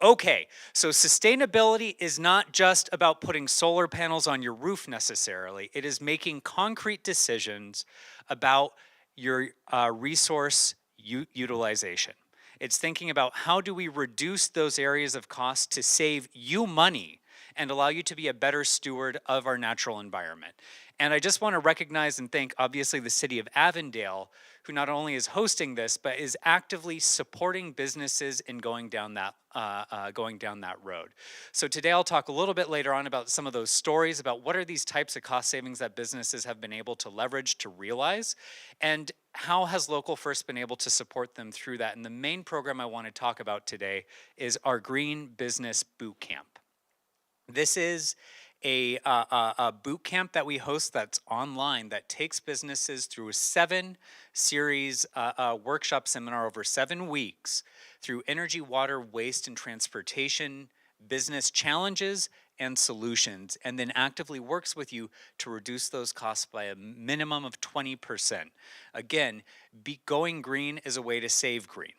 Okay, so sustainability is not just about putting solar panels on your roof necessarily. It is making concrete decisions about your resource utilization. It's thinking about how do we reduce those areas of cost to save you money and allow you to be a better steward of our natural environment. And I just want to recognize and thank, obviously, the city of Avondale, who not only is hosting this, but is actively supporting businesses in going down that road. So today I'll talk a little bit later on about some of those stories about what are these types of cost savings that businesses have been able to leverage to realize, and how has Local First been able to support them through that. And the main program I want to talk about today is our Green Business Boot Camp. This is a boot camp that we host that's online that takes businesses through a 7-series workshop seminar over 7 weeks through energy, water, waste, and transportation, business challenges and solutions, and then actively works with you to reduce those costs by a minimum of 20%. Again, going green is a way to save green.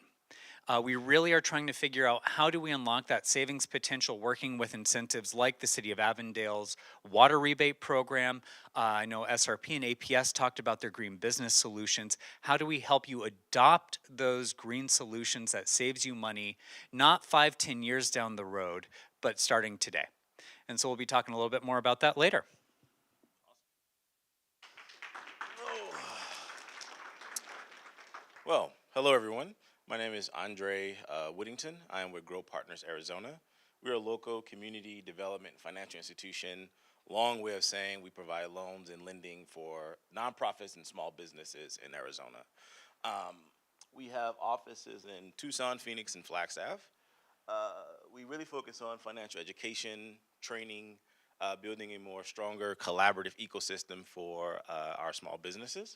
We really are trying to figure out how do we unlock that savings potential working with incentives like the City of Avondale's water rebate program. I know SRP and APS talked about their green business solutions. How do we help you adopt those green solutions that saves you money, not 5, 10 years down the road, but starting today? And so we'll be talking a little bit more about that later. Well, hello everyone. My name is Andre Whittington. I am with Grow Partners Arizona. We're a local community development and financial institution. Long way of saying we provide loans and lending for nonprofits and small businesses in Arizona. We have offices in Tucson, Phoenix, and Flagstaff. We really focus on financial education, training, building a more stronger collaborative ecosystem for our small businesses.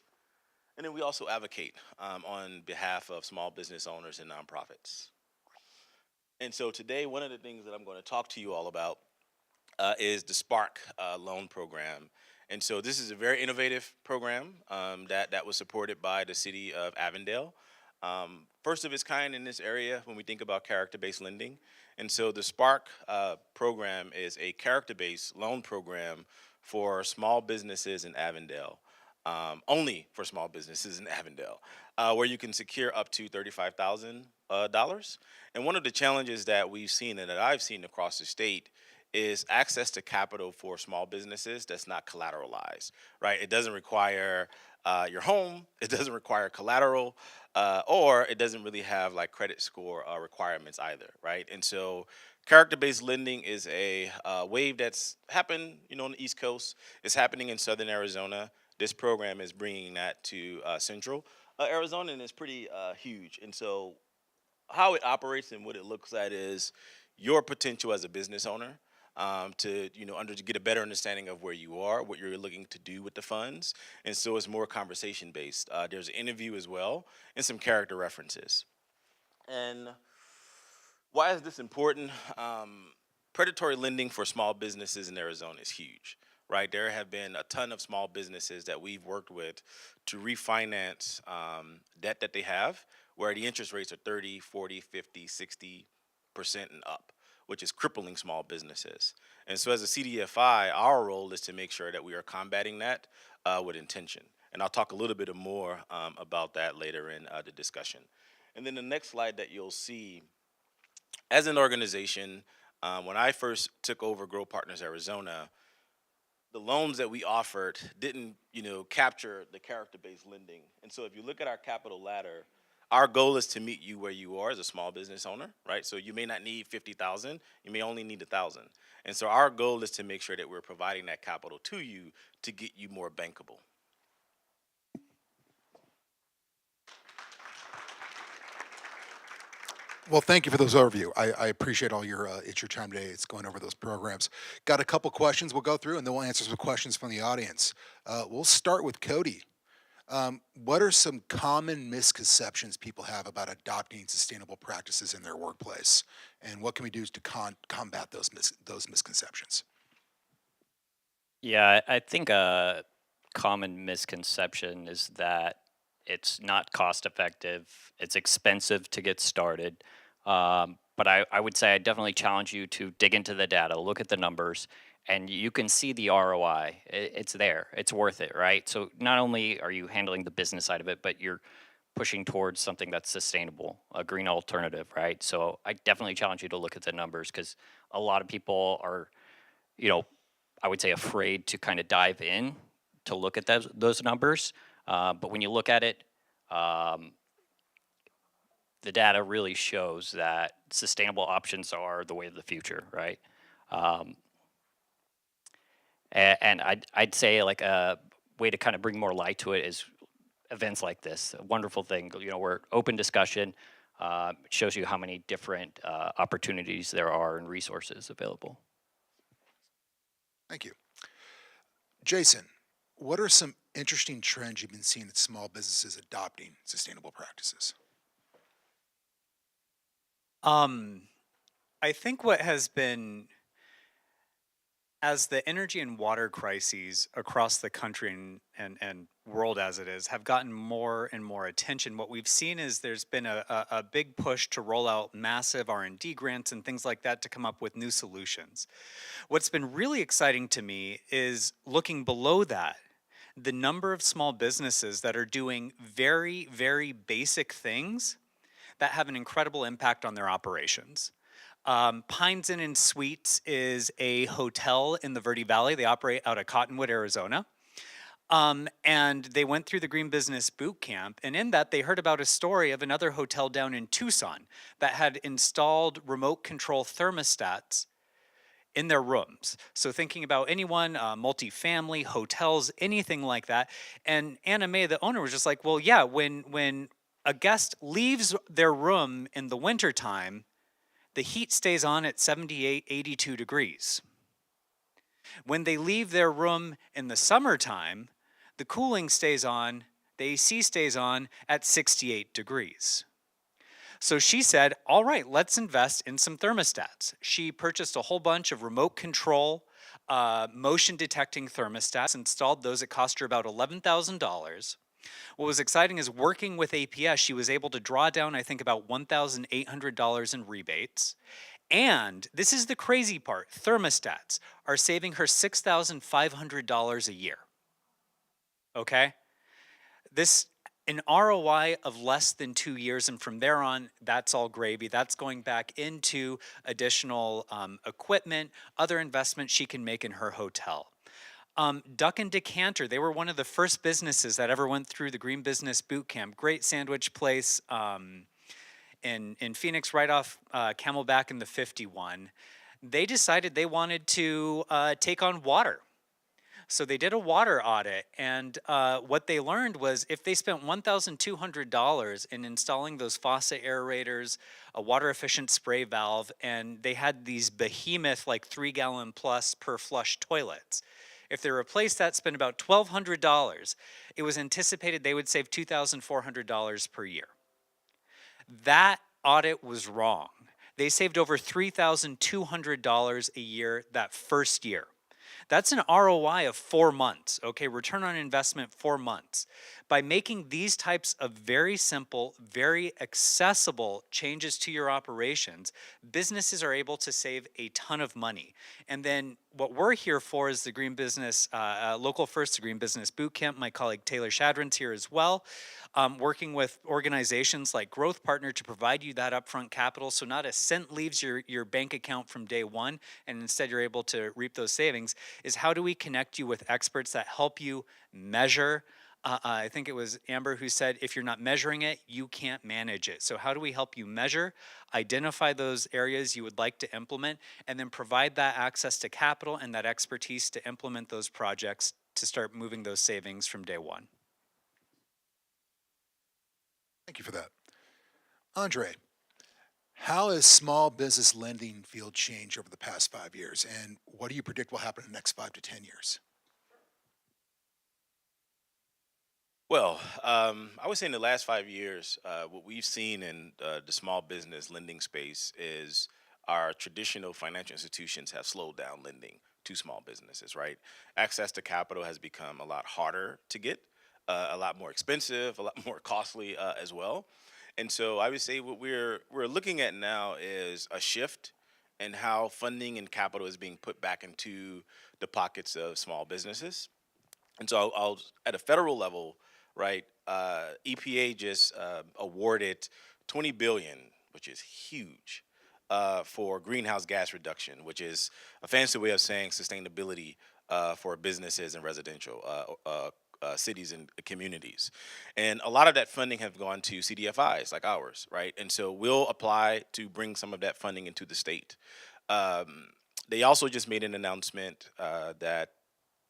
And then we also advocate on behalf of small business owners and nonprofits. And so today, one of the things that I'm going to talk to you all about is the Spark loan program. And so this is a very innovative program that was supported by the city of Avondale. First of its kind in this area when we think about character-based lending. And so the Spark program is a character-based loan program for small businesses in Avondale. Only for small businesses in Avondale, where you can secure up to $35,000. And one of the challenges that we've seen and that I've seen across the state is access to capital for small businesses that's not collateralized, right? It doesn't require your home, it doesn't require collateral, or it doesn't really have like credit score requirements either, right? And so character-based lending is a wave that's happened, on the East Coast. It's happening in Southern Arizona. This program is bringing that to Central Arizona, and it's pretty huge. And so how it operates and what it looks at is your potential as a business owner to get a better understanding of where you are, what you're looking to do with the funds. And so it's more conversation based. There's an interview as well and some character references. And why is this important? Predatory lending for small businesses in Arizona is huge, right? There have been a ton of small businesses that we've worked with to refinance debt that they have, where the interest rates are 30, 40, 50, 60% and up, which is crippling small businesses. And so as a CDFI, our role is to make sure that we are combating that with intention. And I'll talk a little bit more about that later in the discussion. And then the next slide that you'll see, as an organization, when I first took over Grow Partners Arizona, the loans that we offered didn't, capture the character-based lending. And so if you look at our capital ladder, our goal is to meet you where you are as a small business owner, right? So you may not need 50,000, you may only need 1,000. And so our goal is to make sure that we're providing that capital to you to get you more bankable. Well, thank you for those overview. I appreciate all your it's your time today. It's going over those programs. Got a couple questions we'll go through, and then we'll answer some questions from the audience. We'll start with Cody. What are some common misconceptions people have about adopting sustainable practices in their workplace, and what can we do to combat those misconceptions? Yeah, I think a common misconception is that it's not cost effective, it's expensive to get started. But I would say I definitely challenge you to dig into the data, look at the numbers, and you can see the ROI. It's there, it's worth it, right? So not only are you handling the business side of it, but you're pushing towards something that's sustainable, a green alternative, right? So I definitely challenge you to look at the numbers because a lot of people are, I would say afraid to kind of dive in to look at those numbers. But when you look at it, the data really shows that sustainable options are the way of the future, right? And I'd say like a way to kind of bring more light to it is events like this. A wonderful thing, we're open discussion. It shows you how many different opportunities there are and resources available. Thank you. Jason, what are some interesting trends you've been seeing in small businesses adopting sustainable practices? I think what has been as the energy and water crises across the country and world as it is have gotten more and more attention, what we've seen is there's been a big push to roll out massive R&D grants and things like that to come up with new solutions. What's been really exciting to me is looking below that, the number of small businesses that are doing very, very basic things that have an incredible impact on their operations. Pines Inn and Suites is a hotel in the Verde Valley. They operate out of Cottonwood, Arizona. And they went through the Green Business Boot Camp, and in that they heard about a story of another hotel down in Tucson that had installed remote control thermostats in their rooms. So thinking about anyone, multifamily, hotels, anything like that. And Anna Mae, the owner, was just like, well, yeah, when a guest leaves their room in the wintertime, the heat stays on at 78, 82 degrees. When they leave their room in the summertime, the cooling stays on, the AC stays on at 68 degrees. So she said, all right, let's invest in some thermostats. She purchased a whole bunch of remote control, motion detecting thermostats, installed those. It cost her about $11,000. What was exciting is working with APS, she was able to draw down, I think, about $1,800 in rebates. And this is the crazy part, thermostats are saving her $6,500 a year. Okay? This, an ROI of less than 2 years, and from there on, that's all gravy. That's going back into additional equipment, other investments she can make in her hotel. Duck and Decanter, they were one of the first businesses that ever went through the Green Business Boot Camp. Great sandwich place in Phoenix, right off Camelback in the 51. They decided they wanted to take on water. So they did a water audit, and what they learned was if they spent $1,200 in installing those faucet aerators, a water efficient spray valve, and they had these behemoth like 3-gallon plus per flush toilets. If they replaced that, spent about $1,200, it was anticipated they would save $2,400 per year. That audit was wrong. They saved over $3,200 a year that first year. That's an ROI of 4 months, okay? Return on investment, 4 months. By making these types of very simple, very accessible changes to your operations, businesses are able to save a ton of money. And then what we're here for is the Green Business, Local First, the Green Business Boot Camp. My colleague Taylor Shadron's here as well, working with organizations like Growth Partner to provide you that upfront capital so not a cent leaves your bank account from day one, and instead you're able to reap those savings, is how do we connect you with experts that help you measure. I think it was Amber who said, if you're not measuring it, you can't manage it. So how do we help you measure, identify those areas you would like to implement, and then provide that access to capital and that expertise to implement those projects to start moving those savings from day one. Thank you for that. Andre, how has small business lending field changed over the past 5 years, and what do you predict will happen in the next 5 to 10 years? Well, I would say in the last 5 years, what we've seen in the small business lending space is our traditional financial institutions have slowed down lending to small businesses, right? Access to capital has become a lot harder to get, a lot more expensive, a lot more costly as well. And so I would say what we're looking at now is a shift in how funding and capital is being put back into the pockets of small businesses. And so I'll at a federal level, right? EPA just awarded 20 billion, which is huge, for greenhouse gas reduction, which is a fancy way of saying sustainability for businesses and residential cities and communities. And a lot of that funding have gone to CDFIs like ours, right? And so we'll apply to bring some of that funding into the state. They also just made an announcement that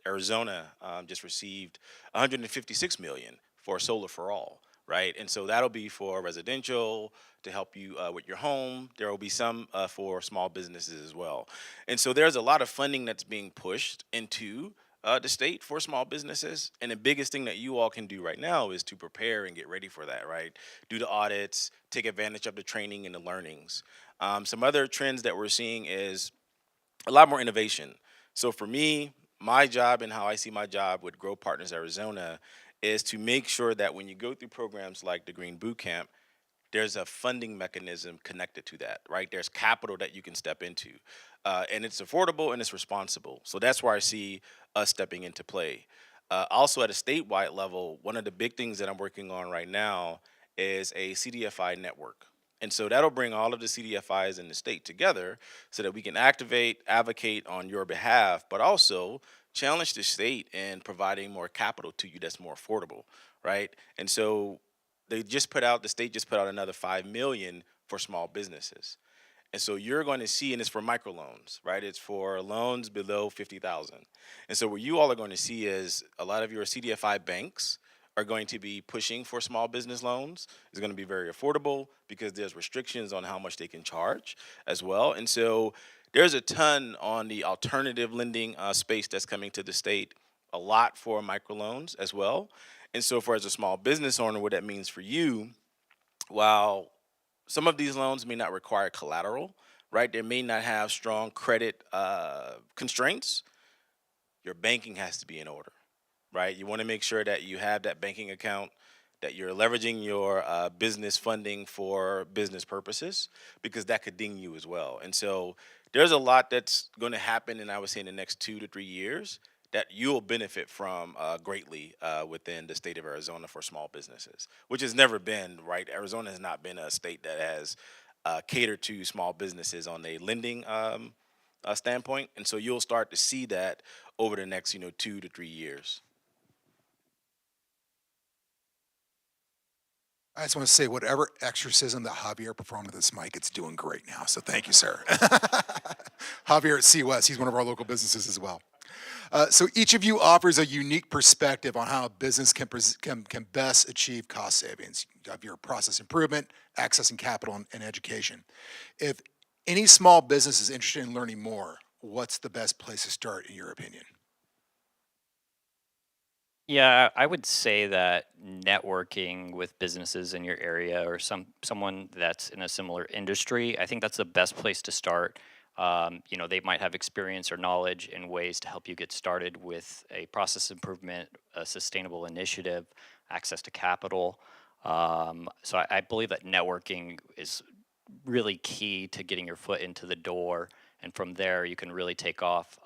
Arizona just received 156 million for solar for all, right? And so that'll be for residential to help you with your home. There will be some for small businesses as well. And so there's a lot of funding that's being pushed into the state for small businesses. And the biggest thing that you all can do right now is to prepare and get ready for that, right? Do the audits, take advantage of the training and the learnings. Some other trends that we're seeing is a lot more innovation. So for me, my job and how I see my job with Grow Partners Arizona is to make sure that when you go through programs like the Green Boot Camp, there's a funding mechanism connected to that, right? There's capital that you can step into, and it's affordable and it's responsible. So that's where I see us stepping into play. Also, at a statewide level, one of the big things that I'm working on right now is a CDFI network. And so that'll bring all of the CDFIs in the state together so that we can activate, advocate on your behalf, but also challenge the state in providing more capital to you that's more affordable, right? And so the state just put out another 5 million for small businesses. And so you're going to see, and it's for microloans, right? It's for loans below 50,000. And so what you all are going to see is a lot of your CDFI banks are going to be pushing for small business loans. It's going to be very affordable because there's restrictions on how much they can charge as well. And so there's a ton on the alternative lending space that's coming to the state, a lot for microloans as well. And so for as a small business owner, what that means for you, while some of these loans may not require collateral, right? They may not have strong credit constraints. Your banking has to be in order, right? You want to make sure that you have that banking account, that you're leveraging your business funding for business purposes, because that could ding you as well. And so there's a lot that's going to happen, and I would say in the next 2 to 3 years, that you'll benefit from greatly within the state of Arizona for small businesses, which has never been, right? Arizona has not been a state that has catered to small businesses on a lending standpoint. And so you'll start to see that over the next, 2 to 3 years. I just want to say, whatever exorcism that Javier performed with this mic, it's doing great now. So thank you, sir. Javier at CWS, he's one of our local businesses as well. So each of you offers a unique perspective on how a business can best achieve cost savings. You have your process improvement, accessing capital, and education. If any small business is interested in learning more, what's the best place to start, in your opinion? Yeah, I would say that networking with businesses in your area or someone that's in a similar industry, I think that's the best place to start. They might have experience or knowledge in ways to help you get started with a process improvement, a sustainable initiative, access to capital. So I believe that networking is really key to getting your foot into the door, and from there you can really take off.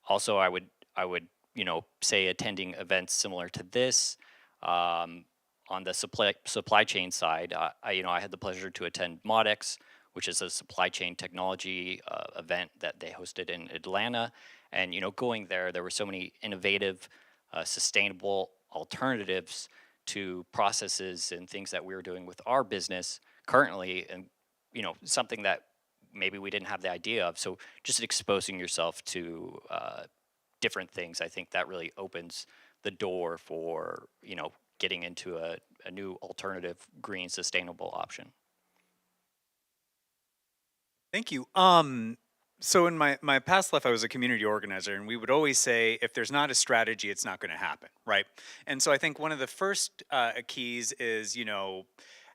Also, I would say attending events similar to this. On the supply chain side, I had the pleasure to attend MODEX, which is a supply chain technology event that they hosted in Atlanta. And going there were so many innovative, sustainable alternatives to processes and things that we were doing with our business currently, and something that maybe we didn't have the idea of. So just exposing yourself to different things, I think that really opens the door for getting into a new alternative, green, sustainable option. Thank you. So in my past life, I was a community organizer, and we would always say, if there's not a strategy, it's not going to happen, right? And so I think one of the first keys is,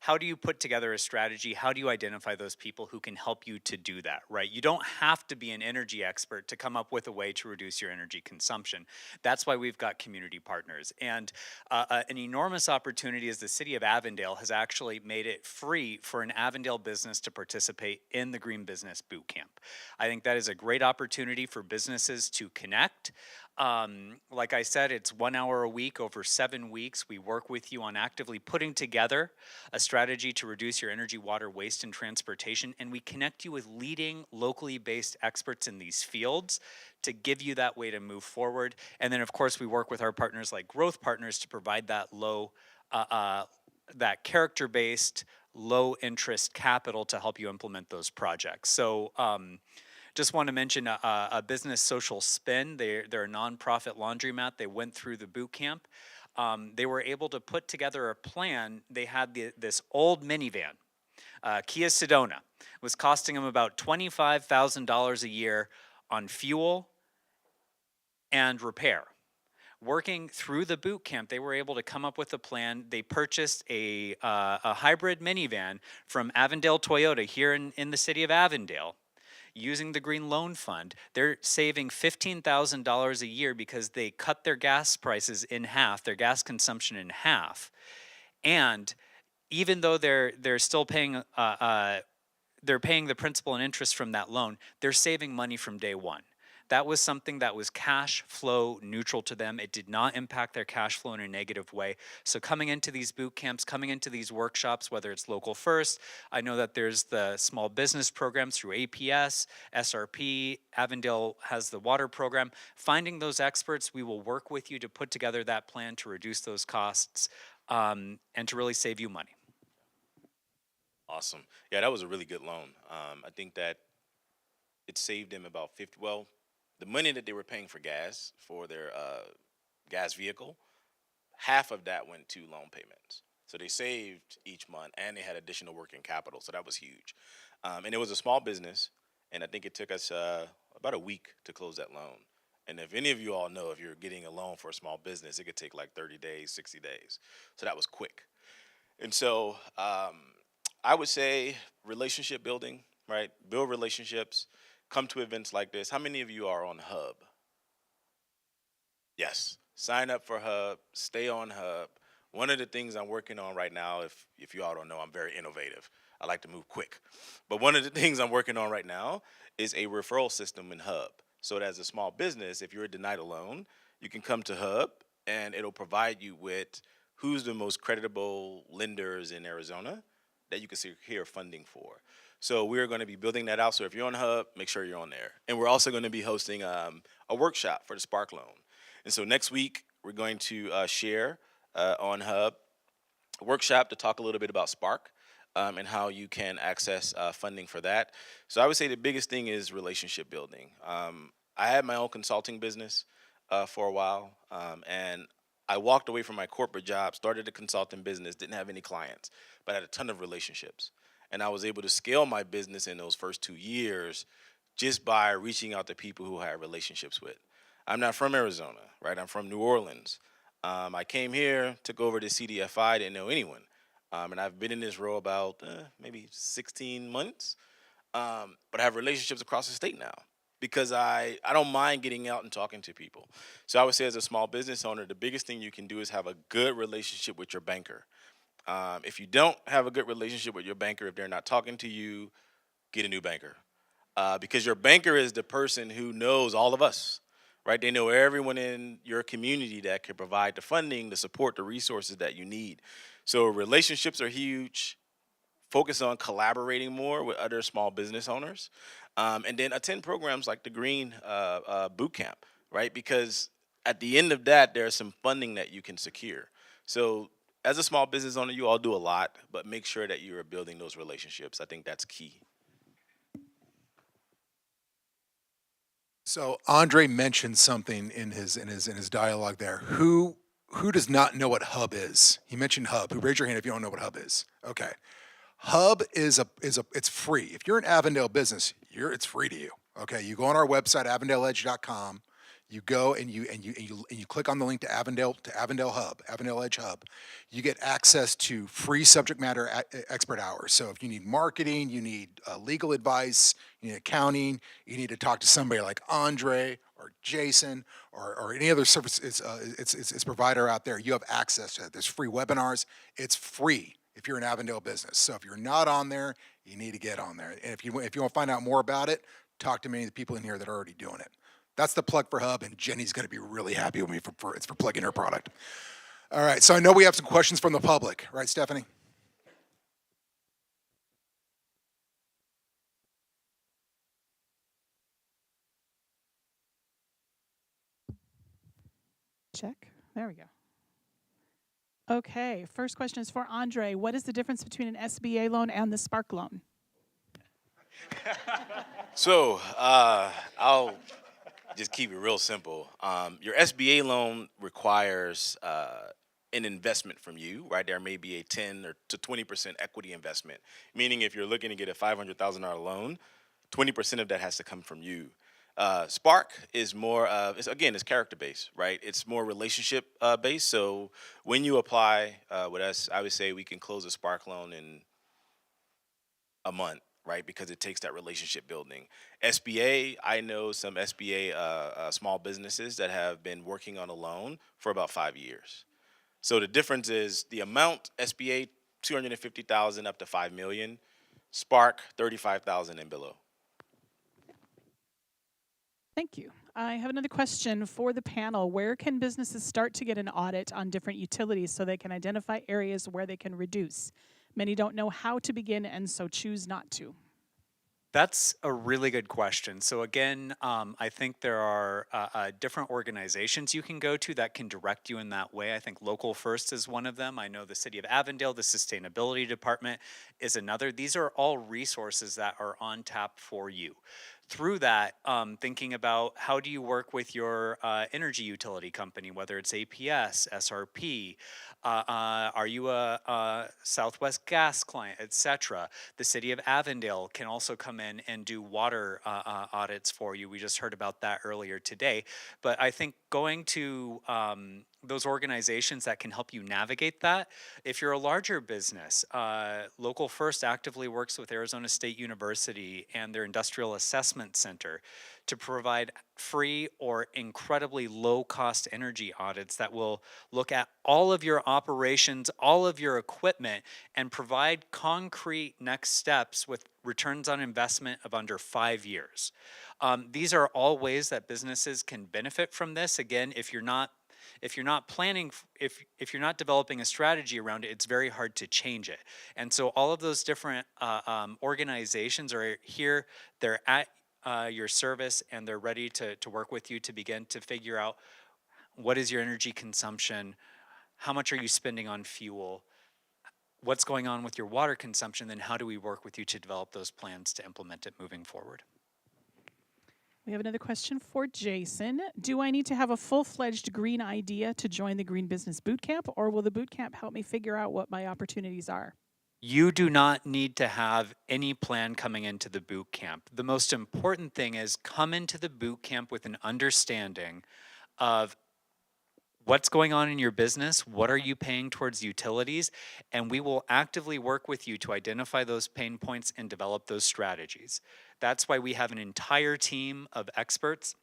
how do you put together a strategy? How do you identify those people who can help you to do that, right? You don't have to be an energy expert to come up with a way to reduce your energy consumption. That's why we've got community partners. And an enormous opportunity is the city of Avondale has actually made it free for an Avondale business to participate in the Green Business Boot Camp. I think that is a great opportunity for businesses to connect. Like I said, it's 1 hour a week over 7 weeks. We work with you on actively putting together a strategy to reduce your energy, water, waste, and transportation. And we connect you with leading locally based experts in these fields to give you that way to move forward. And then, of course, we work with our partners like Growth Partners to provide that that character-based, low-interest capital to help you implement those projects. So, just want to mention a business, Social Spin. They're a nonprofit laundromat. They went through the boot camp. They were able to put together a plan. They had this old minivan, Kia Sedona, was costing them about $25,000 a year on fuel and repair. Working through the boot camp, they were able to come up with a plan. They purchased a hybrid minivan from Avondale Toyota here in the city of Avondale, using the Green Loan Fund, they're saving $15,000 a year because they cut their gas prices in half, their gas consumption in half. And even though they're still paying they're paying the principal and interest from that loan, they're saving money from day one. That was something that was cash flow neutral to them. It did not impact their cash flow in a negative way. So coming into these boot camps, coming into these workshops, whether it's Local First, I know that there's the small business programs through APS, SRP, Avondale has the water program. Finding those experts, we will work with you to put together that plan to reduce those costs and to really save you money. Awesome. Yeah, that was a really good loan. I think that it saved them about 50. Well, the money that they were paying for gas for their gas vehicle, half of that went to loan payments. So they saved each month, and they had additional working capital. So that was huge. And it was a small business, and I think it took us about a week to close that loan. And if any of you all know, if you're getting a loan for a small business, it could take like 30 days, 60 days. So that was quick. And so I would say relationship building, right? Build relationships. Come to events like this. How many of you are on Hub? Yes. Sign up for Hub. Stay on Hub. One of the things I'm working on right now, if you all don't know, I'm very innovative. I like to move quick. But one of the things I'm working on right now is a referral system in Hub. So that as a small business, if you're denied a loan, you can come to Hub, and it'll provide you with who's the most creditable lenders in Arizona that you can secure funding for. So we're going to be building that out. So if you're on Hub, make sure you're on there. And we're also going to be hosting a workshop for the Spark loan. And so next week, we're going to share on Hub a workshop to talk a little bit about Spark and how you can access funding for that. So I would say the biggest thing is relationship building. I had my own consulting business for a while, and I walked away from my corporate job, started a consulting business, didn't have any clients, but had a ton of relationships. And I was able to scale my business in those first 2 years just by reaching out to people who I had relationships with. I'm not from Arizona, right? I'm from New Orleans. I came here, took over the CDFI, didn't know anyone. And I've been in this role about maybe 16 months. But I have relationships across the state now because I don't mind getting out and talking to people. So I would say as a small business owner, the biggest thing you can do is have a good relationship with your banker. If you don't have a good relationship with your banker, if they're not talking to you, get a new banker. Because your banker is the person who knows all of us, right? They know everyone in your community that can provide the funding, the support, the resources that you need. So relationships are huge. Focus on collaborating more with other small business owners. And then attend programs like the Green Boot Camp, right? Because at the end of that, there's some funding that you can secure. So as a small business owner, you all do a lot, but make sure that you are building those relationships. I think that's key. So Andre mentioned something in his dialogue there. Who does not know what Hub is? He mentioned Hub. Who raise your hand if you don't know what Hub is? Okay. Hub is it's free. If you're an Avondale business, it's free to you. Okay. You go on our website, avondaleedge.com. You go and you click on the link to Avondale Hub, Avondale Edge Hub. You get access to free subject matter expert hours. So if you need marketing, you need legal advice, you need accounting, you need to talk to somebody like Andre or Jason or any other service it's provider out there, you have access to that. There's free webinars. It's free if you're an Avondale business. So if you're not on there, you need to get on there. And if you want to find out more about it, talk to many of the people in here that are already doing it. That's the plug for Hub, and Jenny's going to be really happy with me for plugging her product. All right, so I know we have some questions from the public, right, Stephanie? Check. There we go. Okay, first question is for Andre. What is the difference between an SBA loan and the Spark loan? So I'll just keep it real simple. Your SBA loan requires an investment from you, right? There may be a 10 or to 20% equity investment, meaning if you're looking to get a $500,000 loan, 20% of that has to come from you. Spark is more of, it's character based, right? It's more relationship based. So when you apply with us, I would say we can close a Spark loan in a month, right? Because it takes that relationship building. SBA, I know some SBA small businesses that have been working on a loan for about 5 years. So the difference is the amount SBA 250,000 up to 5 million, Spark 35,000 and below. Thank you. I have another question for the panel. Where can businesses start to get an audit on different utilities so they can identify areas where they can reduce? Many don't know how to begin and so choose not to. That's a really good question. So again, I think there are different organizations you can go to that can direct you in that way. I think Local First is one of them. I know the City of Avondale, the Sustainability Department is another. These are all resources that are on tap for you. Through that, thinking about how do you work with your energy utility company, whether it's APS, SRP, are you a Southwest Gas client, etc. The City of Avondale can also come in and do water audits for you. We just heard about that earlier today. But I think going to those organizations that can help you navigate that. If you're a larger business, Local First actively works with Arizona State University and their Industrial Assessment Center to provide free or incredibly low-cost energy audits that will look at all of your operations, all of your equipment, and provide concrete next steps with returns on investment of under 5 years. These are all ways that businesses can benefit from this. Again, if you're not planning, if you're not developing a strategy around it, it's very hard to change it. And so all of those different organizations are here. They're at your service, and they're ready to work with you to begin to figure out what is your energy consumption, how much are you spending on fuel, what's going on with your water consumption, then how do we work with you to develop those plans to implement it moving forward. We have another question for Jason. Do I need to have a full-fledged green idea to join the Green Business Bootcamp, or will the bootcamp help me figure out what my opportunities are? You do not need to have any plan coming into the boot camp. The most important thing is come into the boot camp with an understanding of what's going on in your business, what are you paying towards utilities, and we will actively work with you to identify those pain points and develop those strategies. That's why we have an entire team of experts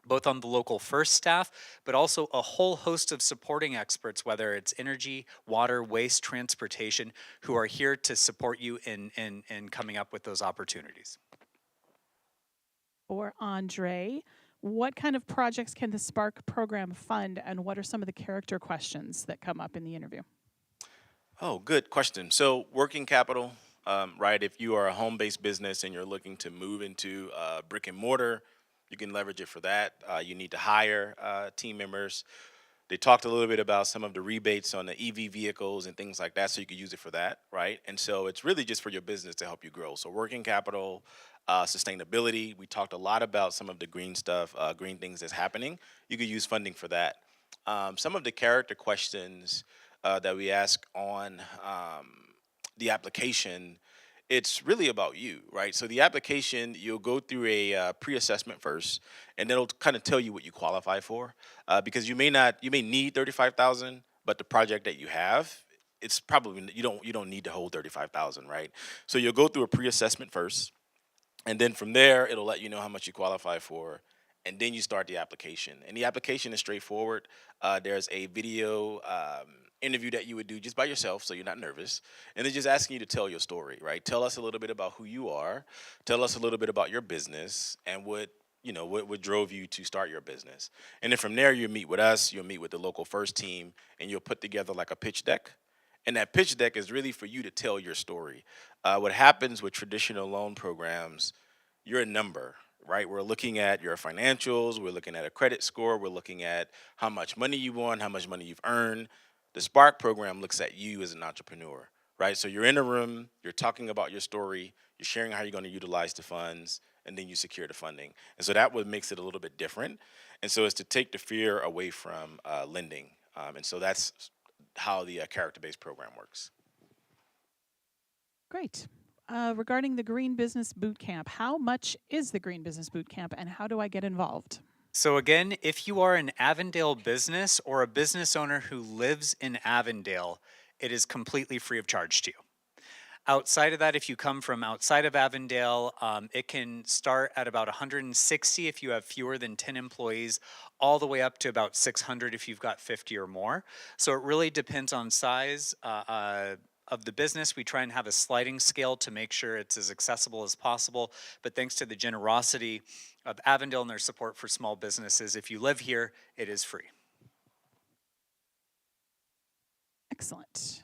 both on the Local First staff, but also a whole host of supporting experts, whether it's energy, water, waste, transportation, who are here to support you in coming up with those opportunities. For Andre, what kind of projects can the Spark program fund, and what are some of the character questions that come up in the interview? Oh, good question. So working capital, right? If you are a home-based business and you're looking to move into brick and mortar, you can leverage it for that. You need to hire team members. They talked a little bit about some of the rebates on the EV vehicles and things like that, so you could use it for that, right? And so it's really just for your business to help you grow. So working capital, sustainability. We talked a lot about some of the green stuff, green things that's happening. You could use funding for that. Some of the character questions that we ask on the application, it's really about you, right? So the application, you'll go through a pre-assessment first, and it'll kind of tell you what you qualify for, because you may need 35,000, but the project that you have, it's probably you don't need the whole 35,000, right? So you'll go through a pre-assessment first, and then from there, it'll let you know how much you qualify for, and then you start the application. And the application is straightforward. There's a video interview that you would do just by yourself, so you're not nervous. And they're just asking you to tell your story, right? Tell us a little bit about who you are. Tell us a little bit about your business and what drove you to start your business. And then from there, you meet with us, you'll meet with the Local First team, and you'll put together like a pitch deck. And that pitch deck is really for you to tell your story. What happens with traditional loan programs, you're a number, right? We're looking at your financials, we're looking at a credit score, we're looking at how much money you won, how much money you've earned. The Spark program looks at you as an entrepreneur, right? So you're in a room, you're talking about your story, you're sharing how you're going to utilize the funds, and then you secure the funding. And so that what makes it a little bit different. And so it's to take the fear away from lending. And so that's how the character-based program works. Great. Regarding the Green Business Bootcamp, how much is the Green Business Bootcamp, and how do I get involved? So again, if you are an Avondale business or a business owner who lives in Avondale, it is completely free of charge to you. Outside of that, if you come from outside of Avondale, it can start at about 160 if you have fewer than 10 employees, all the way up to about 600 if you've got 50 or more. So it really depends on size of the business. We try and have a sliding scale to make sure it's as accessible as possible. But thanks to the generosity of Avondale and their support for small businesses, if you live here, it is free. Excellent.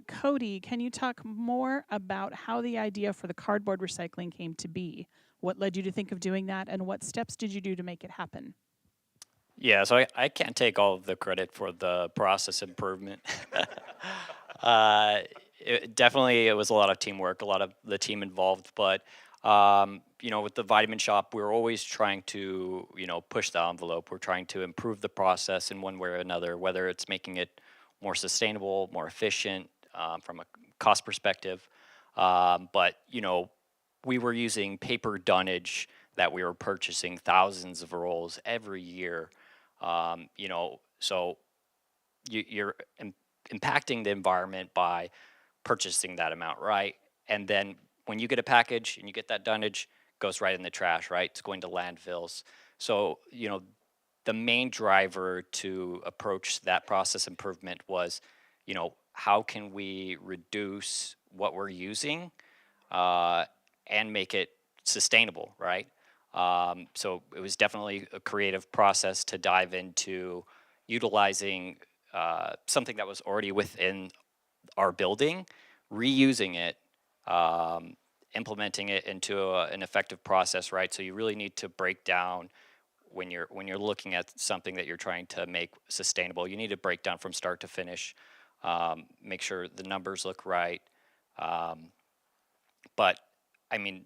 Cody, can you talk more about how the idea for the cardboard recycling came to be? What led you to think of doing that, and what steps did you do to make it happen? Yeah, so I can't take all of the credit for the process improvement. Definitely, it was a lot of teamwork, a lot of the team involved. But with the vitamin shop, we're always trying to, push the envelope. We're trying to improve the process in one way or another, whether it's making it more sustainable, more efficient from a cost perspective. But we were using paper dunnage that we were purchasing thousands of rolls every year. So you're impacting the environment by purchasing that amount, right? And then when you get a package and you get that dunnage, it goes right in the trash, right? It's going to landfills. So, the main driver to approach that process improvement was, how can we reduce what we're using and make it sustainable, right? So it was definitely a creative process to dive into utilizing something that was already within our building, reusing it, implementing it into an effective process, right? So you really need to break down when you're looking at something that you're trying to make sustainable. You need to break down from start to finish, make sure the numbers look right. But I mean,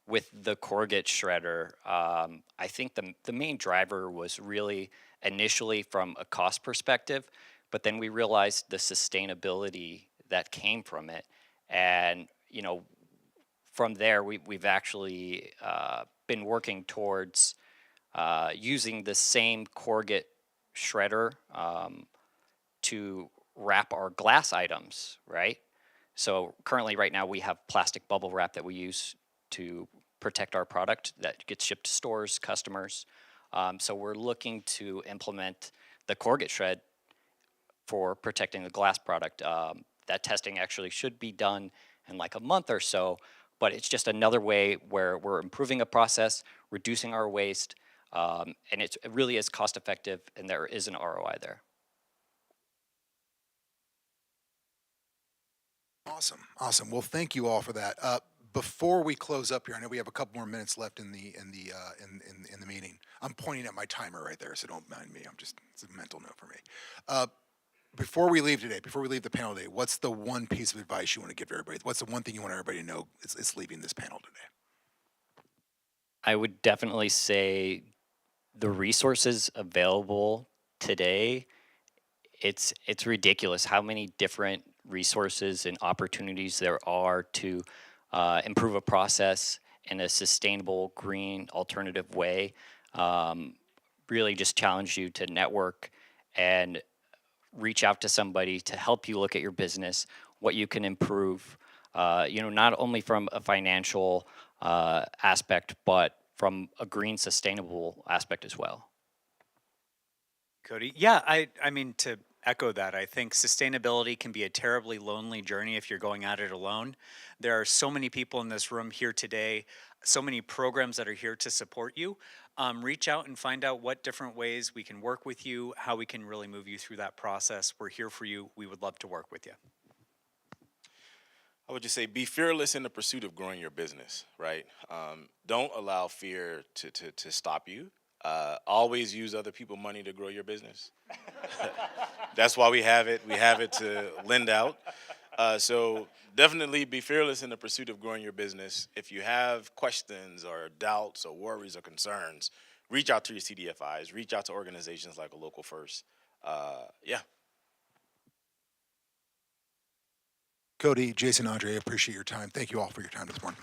with the corrugate shredder, I think the main driver was really initially from a cost perspective, but then we realized the sustainability that came from it. And, from there, we've actually been working towards using the same corrugate shredder to wrap our glass items, right? So currently right now we have plastic bubble wrap that we use to protect our product that gets shipped to stores, customers. So we're looking to implement the corrugate shred for protecting the glass product. That testing actually should be done in like a month or so, but it's just another way where we're improving a process, reducing our waste, and it really is cost effective, and there is an ROI there. Awesome. Well, thank you all for that. Before we close up here, I know we have a couple more minutes left in the meeting. I'm pointing at my timer right there, so don't mind me. It's a mental note for me. Before we leave today, before we leave the panel today, what's the one piece of advice you want to give to everybody? What's the one thing you want everybody to know is leaving this panel today? I would definitely say the resources available today, it's ridiculous how many different resources and opportunities there are to improve a process in a sustainable, green, alternative way. Really just challenge you to network and reach out to somebody to help you look at your business, what you can improve, not only from a financial aspect, but from a green, sustainable aspect as well. Cody? Yeah, I mean, to echo that, I think sustainability can be a terribly lonely journey if you're going at it alone. There are so many people in this room here today, so many programs that are here to support you. Reach out and find out what different ways we can work with you, how we can really move you through that process. We're here for you. We would love to work with you. I would just say be fearless in the pursuit of growing your business, right? Don't allow fear to stop you. Always use other people's money to grow your business. That's why we have it. We have it to lend out. So definitely be fearless in the pursuit of growing your business. If you have questions or doubts or worries or concerns, reach out to your CDFIs. Reach out to organizations like A Local First. Yeah. Cody, Jason, Andre, I appreciate your time. Thank you all for your time this morning.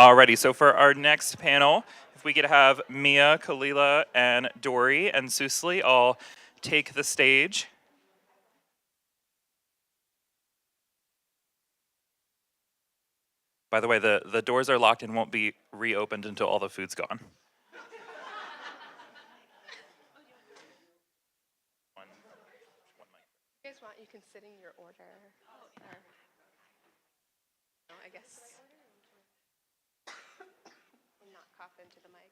Alrighty, so for our next panel, if we could have Mia, Kalila, and Dory and Susli all take the stage. By the way, the doors are locked and won't be reopened until all the food's gone. If you guys want, you can sit in your order. Or, no, I guess. And not cough into the mic.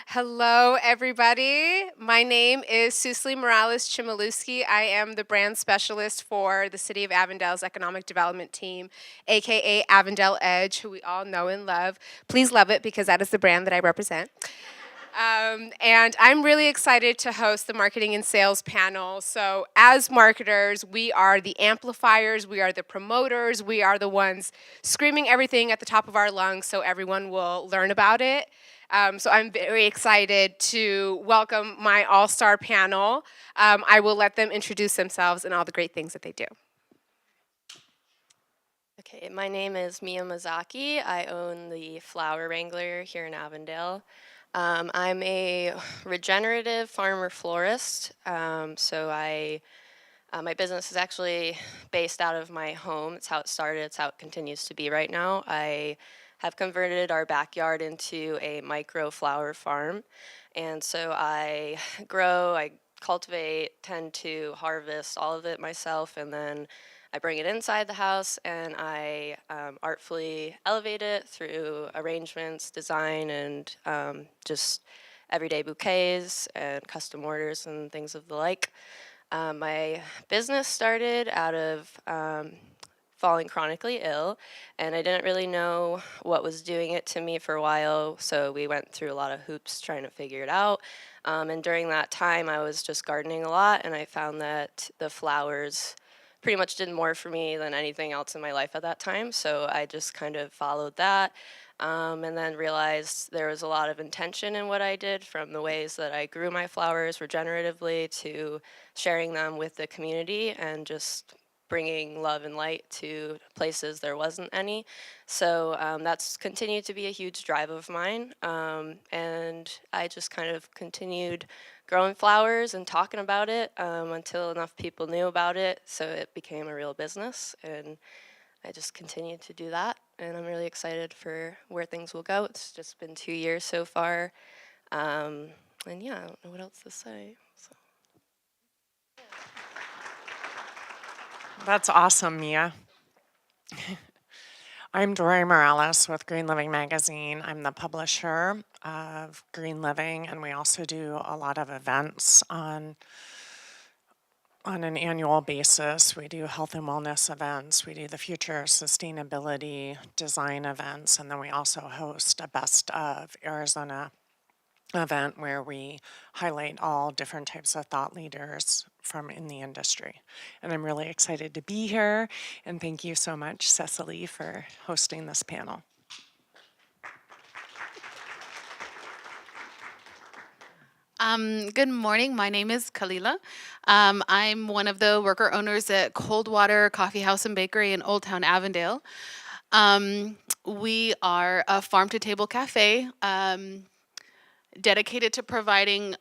Hello, everybody. My name is Susli Morales Chmielewski. I am the brand specialist for the City of Avondale's Economic Development Team, aka Avondale Edge, who we all know and love. Please love it because that is the brand that I represent. And I'm really excited to host the marketing and sales panel. So as marketers, we are the amplifiers, we are the promoters, we are the ones screaming everything at the top of our lungs so everyone will learn about it. So I'm very excited to welcome my all-star panel. I will let them introduce themselves and all the great things that they do. Okay, my name is Mia Mazaki. I own the Flower Wrangler here in Avondale. I'm a regenerative farmer florist. My business is actually based out of my home. It's how it started. It's how it continues to be right now. I have converted our backyard into a micro flower farm. And so I grow, I cultivate, tend to harvest all of it myself, and then I bring it inside the house and I artfully elevate it through arrangements, design, and just everyday bouquets and custom orders and things of the like. My business started out of falling chronically ill, and I didn't really know what was doing it to me for a while, so we went through a lot of hoops trying to figure it out. And during that time, I was just gardening a lot, and I found that the flowers pretty much did more for me than anything else in my life at that time, so I just kind of followed that. And then realized there was a lot of intention in what I did, from the ways that I grew my flowers regeneratively to sharing them with the community and just bringing love and light to places there wasn't any. So that's continued to be a huge drive of mine. And I just kind of continued growing flowers and talking about it until enough people knew about it, so it became a real business. And I just continued to do that, and I'm really excited for where things will go. It's just been 2 years so far, and yeah, I don't know what else to say. So. That's awesome, Mia. I'm Dory Morales with Green Living Magazine. I'm the publisher of Green Living, and we also do a lot of events on an annual basis. We do health and wellness events, we do the future sustainability design events, and then we also host a Best of Arizona event where we highlight all different types of thought leaders from in the industry. And I'm really excited to be here, and thank you so much, Cecily, for hosting this panel. Good morning. My name is Kalila. I'm one of the worker owners at Coldwater Coffee House and Bakery in Old Town Avondale. We are a farm-to-table cafe dedicated to providing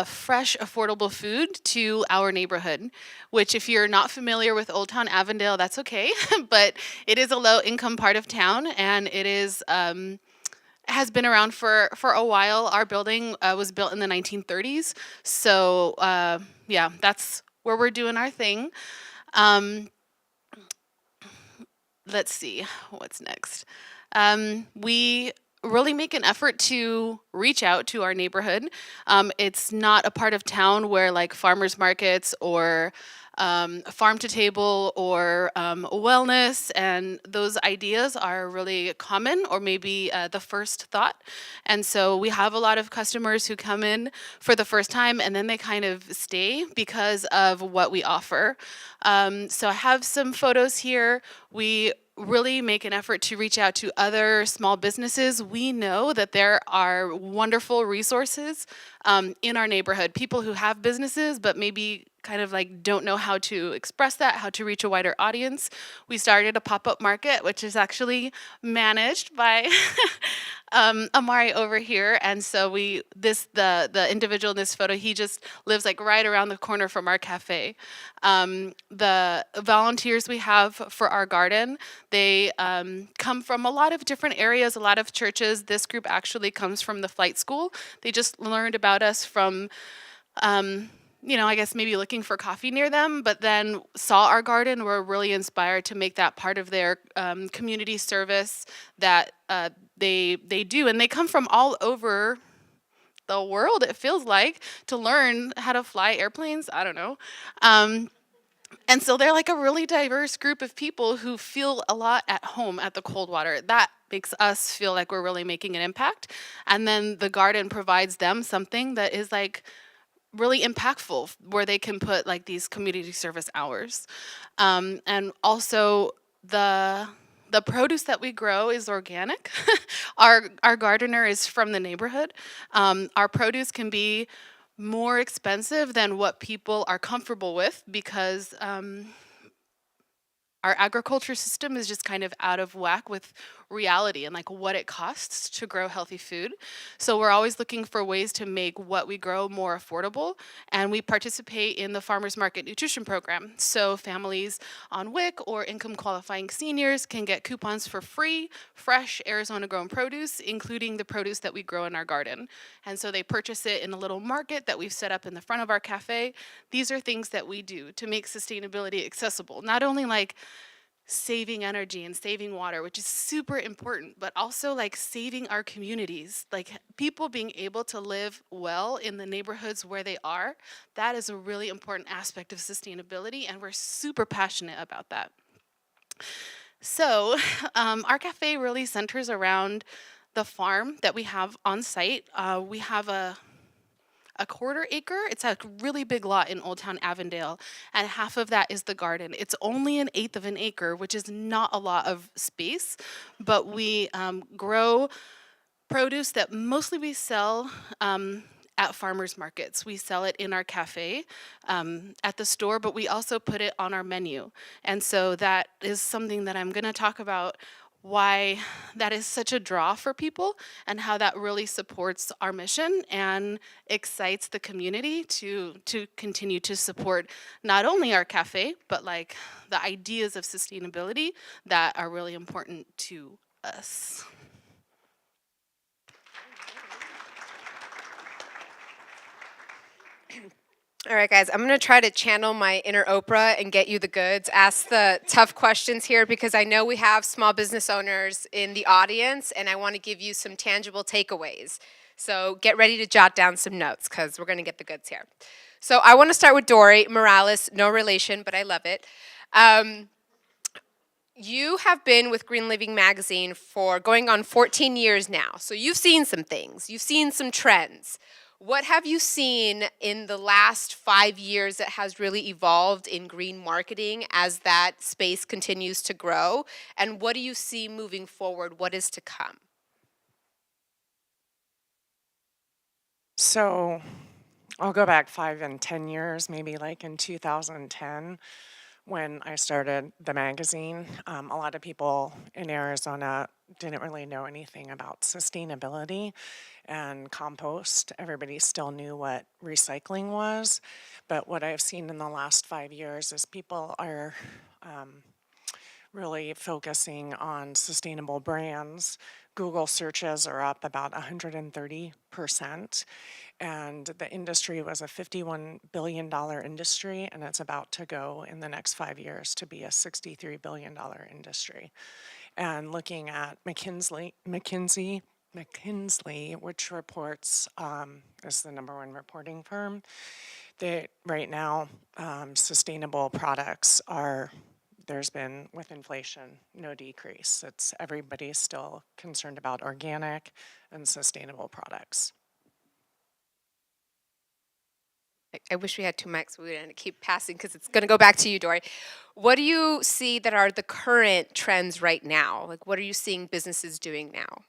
fresh, affordable food to our neighborhood, which if you're not familiar with Old Town Avondale, that's okay, but it is a low-income part of town, and it is has been around for a while. Our building was built in the 1930s, so yeah, that's where we're doing our thing. Let's see, what's next? We really make an effort to reach out to our neighborhood. It's not a part of town where like farmers markets or farm to table or wellness and those ideas are really common, or maybe the first thought. And so we have a lot of customers who come in for the first time and then they kind of stay because of what we offer. So I have some photos here. We really make an effort to reach out to other small businesses. We know that there are wonderful resources in our neighborhood, people who have businesses but maybe kind of like don't know how to express that, how to reach a wider audience, we started a pop-up market, which is actually managed by Amari over here. And so the individual in this photo, he just lives like right around the corner from our cafe. The volunteers we have for our garden, they come from a lot of different areas, a lot of churches. This group actually comes from the flight school. They just learned about us from I guess maybe looking for coffee near them, but then saw our garden, were really inspired to make that part of their community service that they do. And they come from all over the world, it feels like, to learn how to fly airplanes. I don't know. And so they're like a really diverse group of people who feel a lot at home at the Coldwater. That makes us feel like we're really making an impact. And then the garden provides them something that is like really impactful, where they can put like these community service hours. And also the produce that we grow is organic. Our gardener is from the neighborhood. Our produce can be more expensive than what people are comfortable with because our agriculture system is just kind of out of whack with reality and like what it costs to grow healthy food. So we're always looking for ways to make what we grow more affordable, and we participate in the Farmers Market Nutrition Program. So families on WIC or income qualifying seniors can get coupons for free, fresh Arizona grown produce, including the produce that we grow in our garden. And so they purchase it in a little market that we've set up in the front of our cafe. These are things that we do to make sustainability accessible, not only like saving energy and saving water, which is super important, but also like saving our communities, like people being able to live well in the neighborhoods where they are. That is a really important aspect of sustainability, and we're super passionate about that. So our cafe really centers around the farm that we have on site. We have a quarter acre. It's a really big lot in Old Town Avondale, and half of that is the garden. It's only an eighth of an acre, which is not a lot of space, but we grow produce that mostly we sell at farmers markets. We sell it in our cafe at the store, but we also put it on our menu. And so that is something that I'm going to talk about, why that is such a draw for people and how that really supports our mission and excites the community to continue to support not only our cafe, but like the ideas of sustainability that are really important to us. All right, guys, I'm going to try to channel my inner Oprah and get you the goods, ask the tough questions here, because I know we have small business owners in the audience, and I want to give you some tangible takeaways. So get ready to jot down some notes, because we're going to get the goods here. So I want to start with Dory Morales, no relation, but I love it. You have been with Green Living Magazine for going on 14 years now, so you've seen some things, you've seen some trends. What have you seen in the last 5 years that has really evolved in green marketing as that space continues to grow? And what do you see moving forward? What is to come? So I'll go back 5 and 10 years, maybe like in 2010 when I started the magazine. A lot of people in Arizona didn't really know anything about sustainability and compost. Everybody still knew what recycling was. But what I've seen in the last 5 years is people are really focusing on sustainable brands. Google searches are up about 130%, and the industry was a $51 billion industry, and it's about to go in the next 5 years to be a $63 billion industry. And looking at McKinsey, which reports is the #1 reporting firm, they right now sustainable products are, there's been, with inflation, no decrease. It's everybody's still concerned about organic and sustainable products. I wish we had 2 mics, but we're going to keep passing because it's going to go back to you, Dory. What do you see that are the current trends right now? Like, what are you seeing businesses doing now?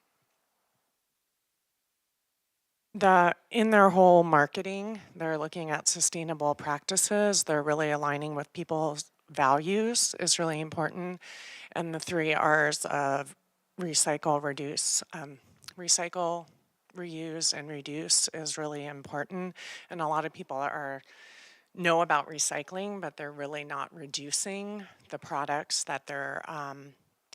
In their whole marketing, they're looking at sustainable practices. They're really aligning with people's values is really important. And the 3 R's of recycle, recycle, reuse, and reduce is really important. And a lot of people know about recycling, but they're really not reducing the products that they're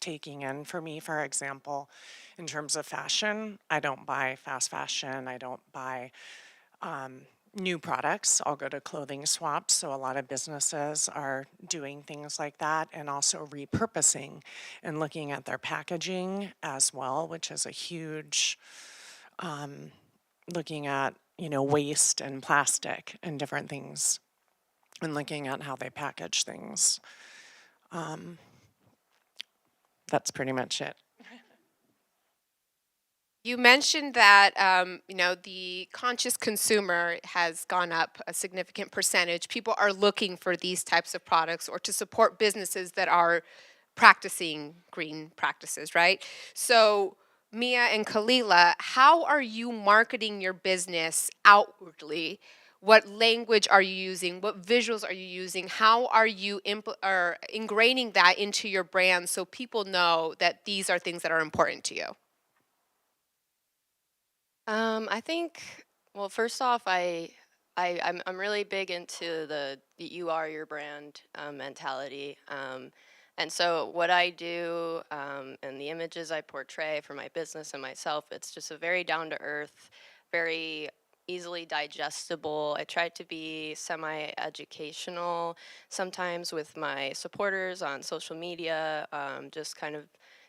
taking in. For me, for example, in terms of fashion, I don't buy fast fashion. I don't buy new products. I'll go to clothing swaps. So a lot of businesses are doing things like that, and also repurposing and looking at their packaging as well, which is a huge, looking at, waste and plastic and different things, and looking at how they package things. That's pretty much it. You mentioned that the conscious consumer has gone up a significant percentage. People are looking for these types of products or to support businesses that are practicing green practices, right? So, Mia and Kalila, how are you marketing your business outwardly? What language are you using? What visuals are you using? How are you ingraining that into your brand so people know that these are things that are important to you? I think, well, first off, I'm really big into the you are your brand mentality. And so what I do and the images I portray for my business and myself, it's just a very down to earth, very easily digestible. I try to be semi-educational sometimes with my supporters on social media, just kind of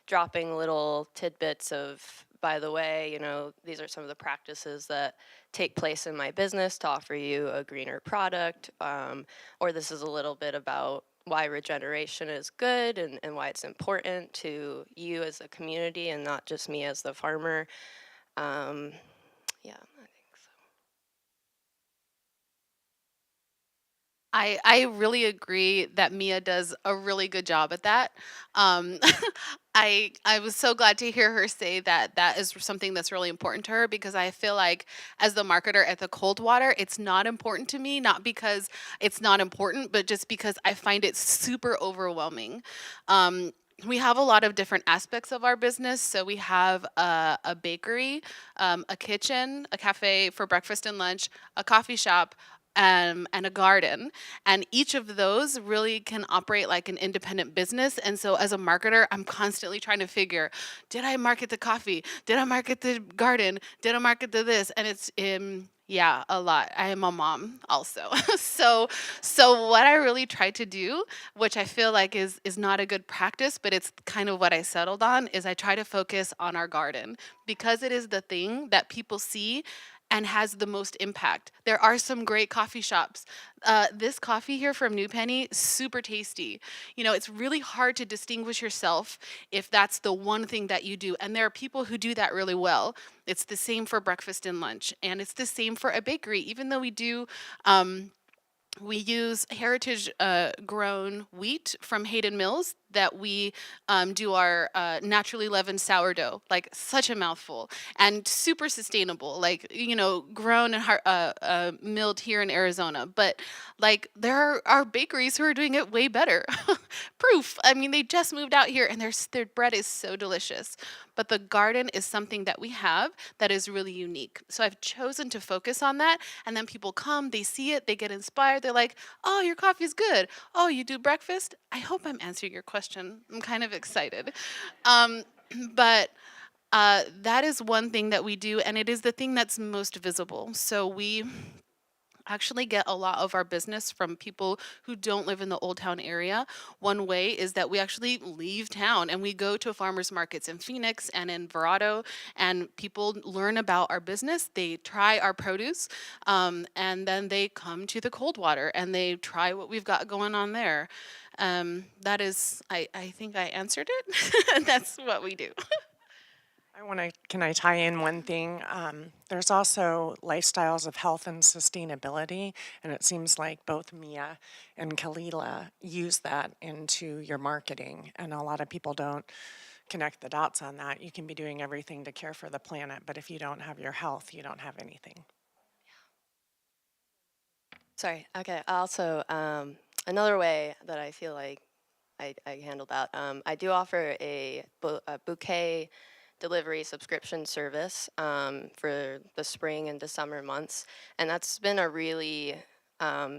dropping little tidbits of, by the way, these are some of the practices that take place in my business to offer you a greener product, or this is a little bit about why regeneration is good and why it's important to you as a community and not just me as the farmer. Yeah, I think so. I really agree that Mia does a really good job at that. Um, I was so glad to hear her say that that is something that's really important to her, because I feel like as the marketer at the cold water, it's not important to me, not because it's not important, but just because I find it super overwhelming. We have a lot of different aspects of our business. So we have a bakery, a kitchen, a cafe for breakfast and lunch, a coffee shop, and a garden. And each of those really can operate like an independent business. And so as a marketer, I'm constantly trying to figure, did I market the coffee? Did I market the garden? Did I market the this? And it's yeah, a lot. I am a mom also. So what I really try to do, which I feel like is not a good practice, but it's kind of what I settled on, is I try to focus on our garden, because it is the thing that people see and has the most impact. There are some great coffee shops. This coffee here from New Penny, super tasty. It's really hard to distinguish yourself if that's the one thing that you do. And there are people who do that really well. It's the same for breakfast and lunch, and it's the same for a bakery, even though we do. We use heritage grown wheat from Hayden Mills that we do our naturally leavened sourdough, like such a mouthful, and super sustainable, like, grown and milled here in Arizona. But like there are bakeries who are doing it way better. Proof. I mean, they just moved out here and their bread is so delicious. But the garden is something that we have that is really unique. So I've chosen to focus on that. And then people come, they see it, they get inspired. They're like, oh, your coffee's good. Oh, you do breakfast? I hope I'm answering your question. I'm kind of excited. Um, but that is one thing that we do, and it is the thing that's most visible. So we actually get a lot of our business from people who don't live in the Old Town area. One way is that we actually leave town and we go to farmers markets in Phoenix and in Verrado, and people learn about our business. They try our produce, and then they come to the Coldwater and they try what we've got going on there. That is, I think I answered it. That's what we do. Can I tie in one thing? There's also lifestyles of health and sustainability, and it seems like both Mia and Kalila use that into your marketing, and a lot of people don't connect the dots on that. You can be doing everything to care for the planet, but if you don't have your health, you don't have anything. Sorry. Okay. Also, another way that I feel like I handle that, I do offer a bouquet delivery subscription service for the spring and the summer months, and that's been a really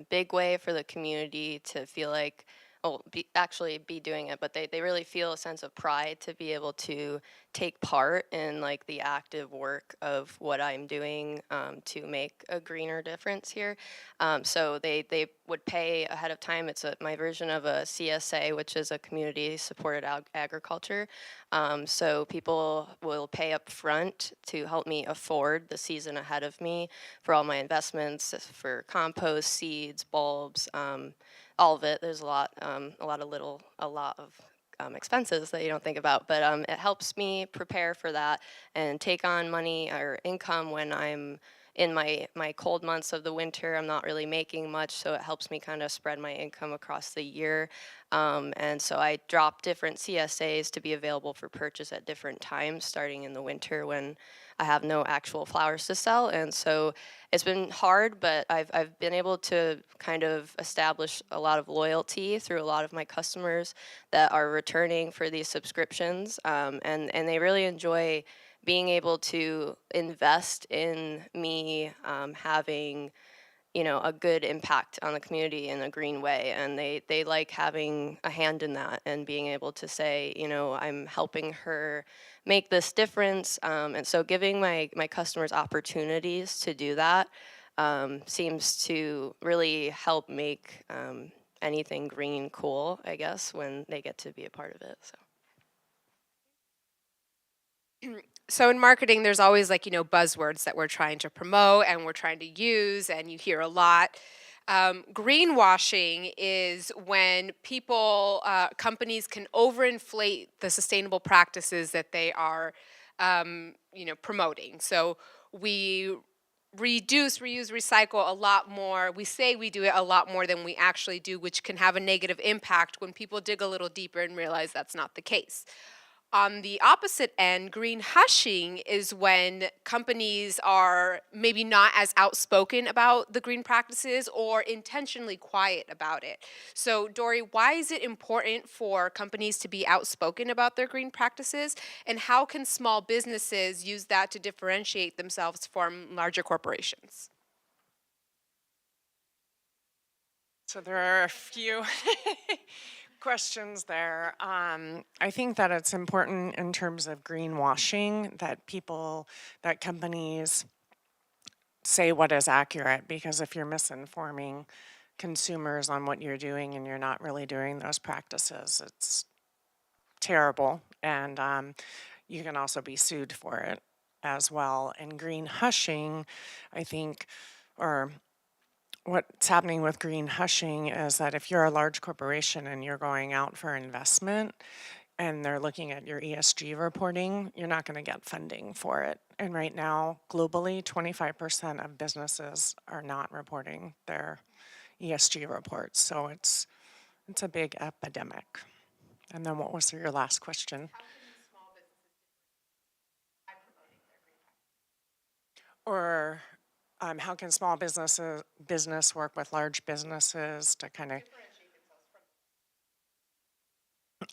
big way for the community to feel like, oh, actually be doing it, but they really feel a sense of pride to be able to take part in like the active work of what I'm doing to make a greener difference here. So they would pay ahead of time. It's my version of a CSA, which is a community supported agriculture. So people will pay up front to help me afford the season ahead of me for all my investments, for compost, seeds, bulbs, all of it. There's a lot of expenses that you don't think about, but it helps me prepare for that and take on money or income when I'm in my cold months of the winter. I'm not really making much, so it helps me kind of spread my income across the year. And so I drop different CSAs to be available for purchase at different times, starting in the winter when I have no actual flowers to sell. And so it's been hard, but I've been able to kind of establish a lot of loyalty through a lot of my customers that are returning for these subscriptions, and they really enjoy being able to invest in me having, you know, a good impact on the community in a green way, and they like having a hand in that and being able to say, you know, I'm helping her make this difference, and so giving my customers opportunities to do that seems to really help make anything green cool, I guess, when they get to be a part of it. So. So in marketing, there's always like, buzzwords that we're trying to promote and we're trying to use, and you hear a lot. Greenwashing is when companies can overinflate the sustainable practices that they are, promoting. So we reduce, reuse, recycle a lot more. We say we do it a lot more than we actually do, which can have a negative impact when people dig a little deeper and realize that's not the case. On the opposite end, green hushing is when companies are maybe not as outspoken about the green practices or intentionally quiet about it. So, Dory, why is it important for companies to be outspoken about their green practices? And how can small businesses use that to differentiate themselves from larger corporations? So there are a few questions there. I think that it's important in terms of greenwashing that companies say what is accurate, because if you're misinforming consumers on what you're doing and you're not really doing those practices, it's terrible. And you can also be sued for it as well. And green hushing, I think, or what's happening with green hushing is that if you're a large corporation and you're going out for investment and they're looking at your ESG reporting, you're not going to get funding for it. And right now, globally, 25% of businesses are not reporting their ESG reports. So it's a big epidemic. And then what was your last question? Or how can small business work with large businesses to kind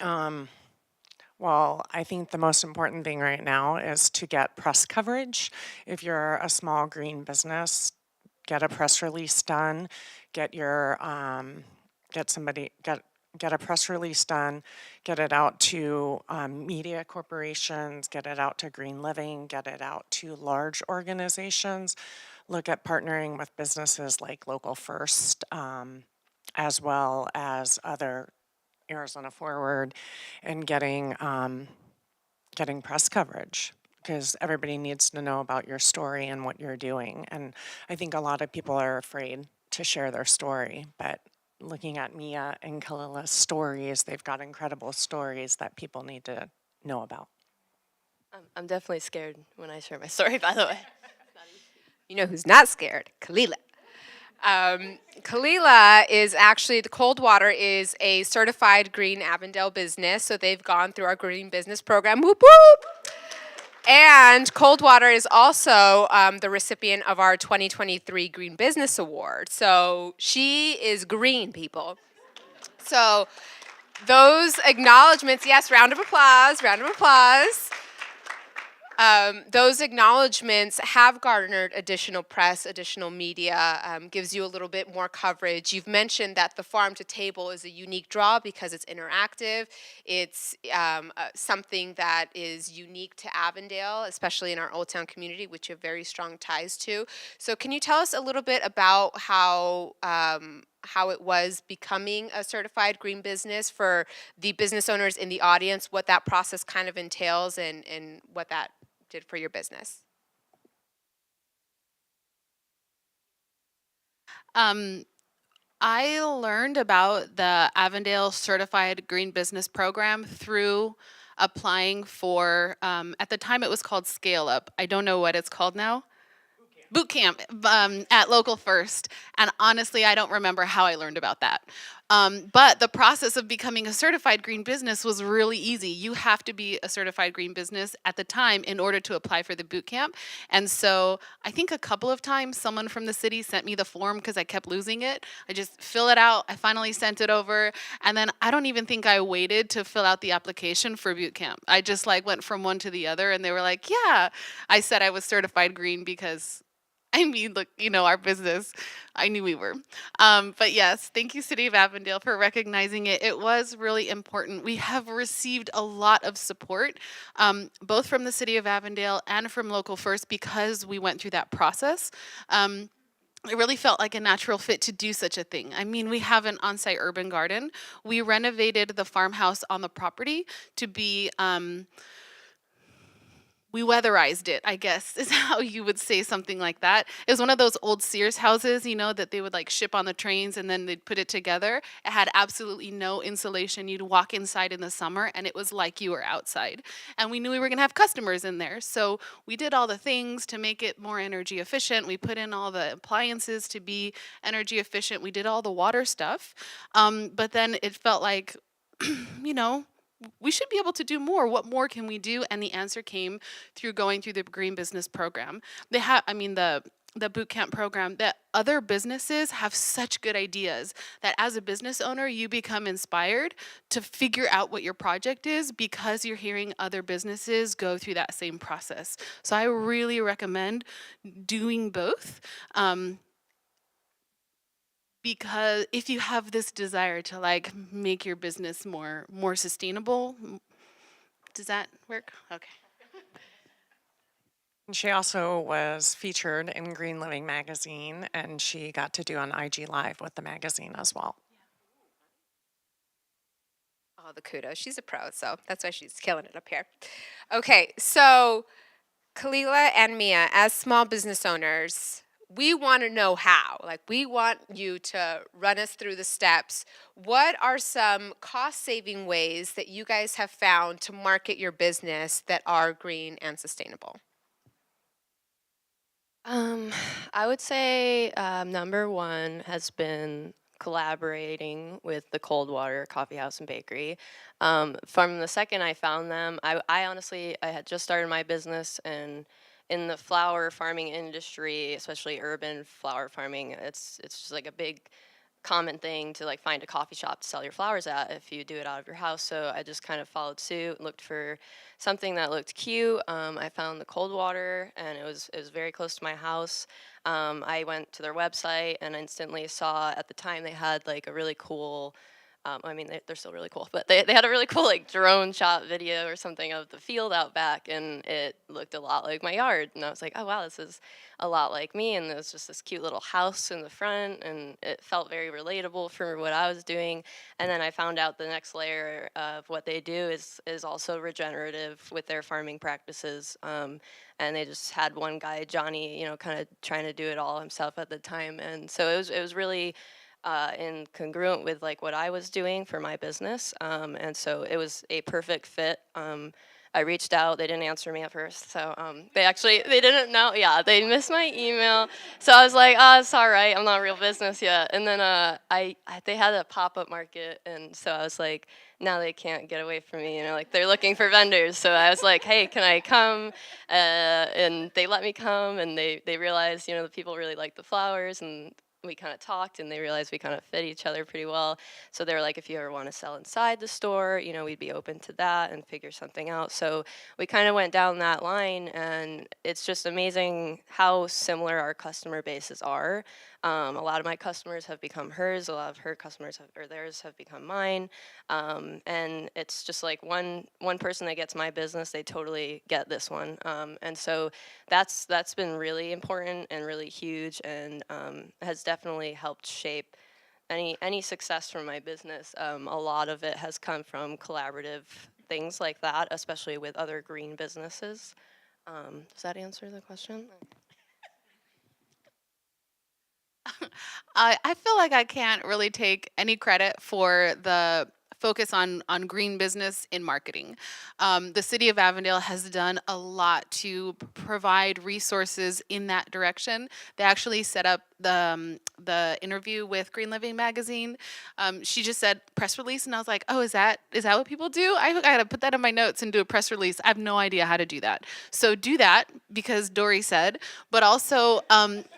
of well, I think the most important thing right now is to get press coverage. If you're a small green business, get a press release done, get a press release done, get it out to media corporations, get it out to Green Living, get it out to large organizations. Look at partnering with businesses like Local First, as well as other Arizona Forward, and getting press coverage, because everybody needs to know about your story and what you're doing. And I think a lot of people are afraid to share their story, but looking at Mia and Kalila's stories, they've got incredible stories that people need to know about. I'm definitely scared when I share my story, by the way. You know who's not scared? Kalila. Kalila is actually, the Coldwater is a certified green Avondale business, so they've gone through our green business program. Whoop whoop! And Coldwater is also the recipient of our 2023 Green Business Award. So she is green, people. So those acknowledgments, yes, round of applause, round of applause. Those acknowledgments have garnered additional press, additional media, gives you a little bit more coverage. You've mentioned that the farm to table is a unique draw because it's interactive. It's something that is unique to Avondale, especially in our Old Town community, which you have very strong ties to. So can you tell us a little bit about how it was becoming a certified green business for the business owners in the audience, what that process kind of entails and what that did for your business? I learned about the Avondale Certified Green Business Program through applying for, at the time it was called Scale Up. I don't know what it's called now. Boot camp at Local First. And honestly, I don't remember how I learned about that. But the process of becoming a certified green business was really easy. You have to be a certified green business at the time in order to apply for the boot camp. And so I think a couple of times someone from the city sent me the form because I kept losing it. I just fill it out. I finally sent it over. And then I don't even think I waited to fill out the application for boot camp. I just like went from one to the other and they were like, yeah. I said I was certified green because I mean, look, our business, I knew we were. But yes, thank you, City of Avondale, for recognizing it. It was really important. We have received a lot of support, both from the City of Avondale and from Local First, because we went through that process. It really felt like a natural fit to do such a thing. I mean, we have an on-site urban garden. We renovated the farmhouse on the property to be we weatherized it, I guess, is how you would say something like that. It was one of those old Sears houses, that they would like ship on the trains and then they'd put it together. It had absolutely no insulation. You'd walk inside in the summer and it was like you were outside. And we knew we were gonna have customers in there. So we did all the things to make it more energy efficient. We put in all the appliances to be energy efficient. We did all the water stuff. But then it felt like, we should be able to do more. What more can we do? And the answer came through going through the Green Business Program. They have, the boot camp program, that other businesses have such good ideas that as a business owner, you become inspired to figure out what your project is because you're hearing other businesses go through that same process. So I really recommend doing both. Because if you have this desire to like make your business more sustainable, does that work? Okay. And she also was featured in Green Living magazine, and she got to do an IG Live with the magazine as well. Oh, the kudos. She's a pro, so that's why she's killing it up here. Okay, so Kalila and Mia, as small business owners, we want to know how. Like, we want you to run us through the steps. What are some cost-saving ways that you guys have found to market your business that are green and sustainable? I would say number one has been collaborating with the Coldwater Coffee House and Bakery. From the second I found them, I honestly, I had just started my business, and in the flower farming industry, especially urban flower farming, it's just like a big common thing to like find a coffee shop to sell your flowers at if you do it out of your house. So I just kind of followed suit, looked for something that looked cute. I found the Coldwater, and it was very close to my house. I went to their website and instantly saw, at the time they had like a really cool, they're still really cool, but they had a really cool like drone shot video or something of the field out back, and it looked a lot like my yard. And I was like, oh wow, this is a lot like me. And there was just this cute little house in the front, and it felt very relatable for what I was doing. And then I found out the next layer of what they do is also regenerative with their farming practices. And they just had one guy, Johnny, kind of trying to do it all himself at the time. And so it was really and congruent with like what I was doing for my business, and so it was a perfect fit. I reached out. They didn't answer me at first. So they didn't know. Yeah, they missed my email. So I was like, oh, it's all right. I'm not a real business yet. And then they had a pop-up market. And so I was like, now they can't get away from me. Like they're looking for vendors. So I was like, hey, can I come? And they let me come. And they realized, the people really like the flowers. And we kind of talked, and they realized we kind of fit each other pretty well. So they were like, if you ever want to sell inside the store, we'd be open to that and figure something out. So we kind of went down that line, and it's just amazing how similar our customer bases are. A lot of my customers have become hers. A lot of her customers or theirs have become mine. And it's just like one person that gets my business, they totally get this one. And so that's been really important and really huge, and has definitely helped shape any success from my business. A lot of it has come from collaborative things like that, especially with other green businesses. Does that answer the question? I feel like I can't really take any credit for the focus on green business in marketing. The city of Avondale has done a lot to provide resources in that direction. They actually set up the interview with Green Living magazine. She just said press release, and I was like, oh, is that what people do? I gotta put that in my notes and do a press release. I have no idea how to do that. So do that because Dory said, but also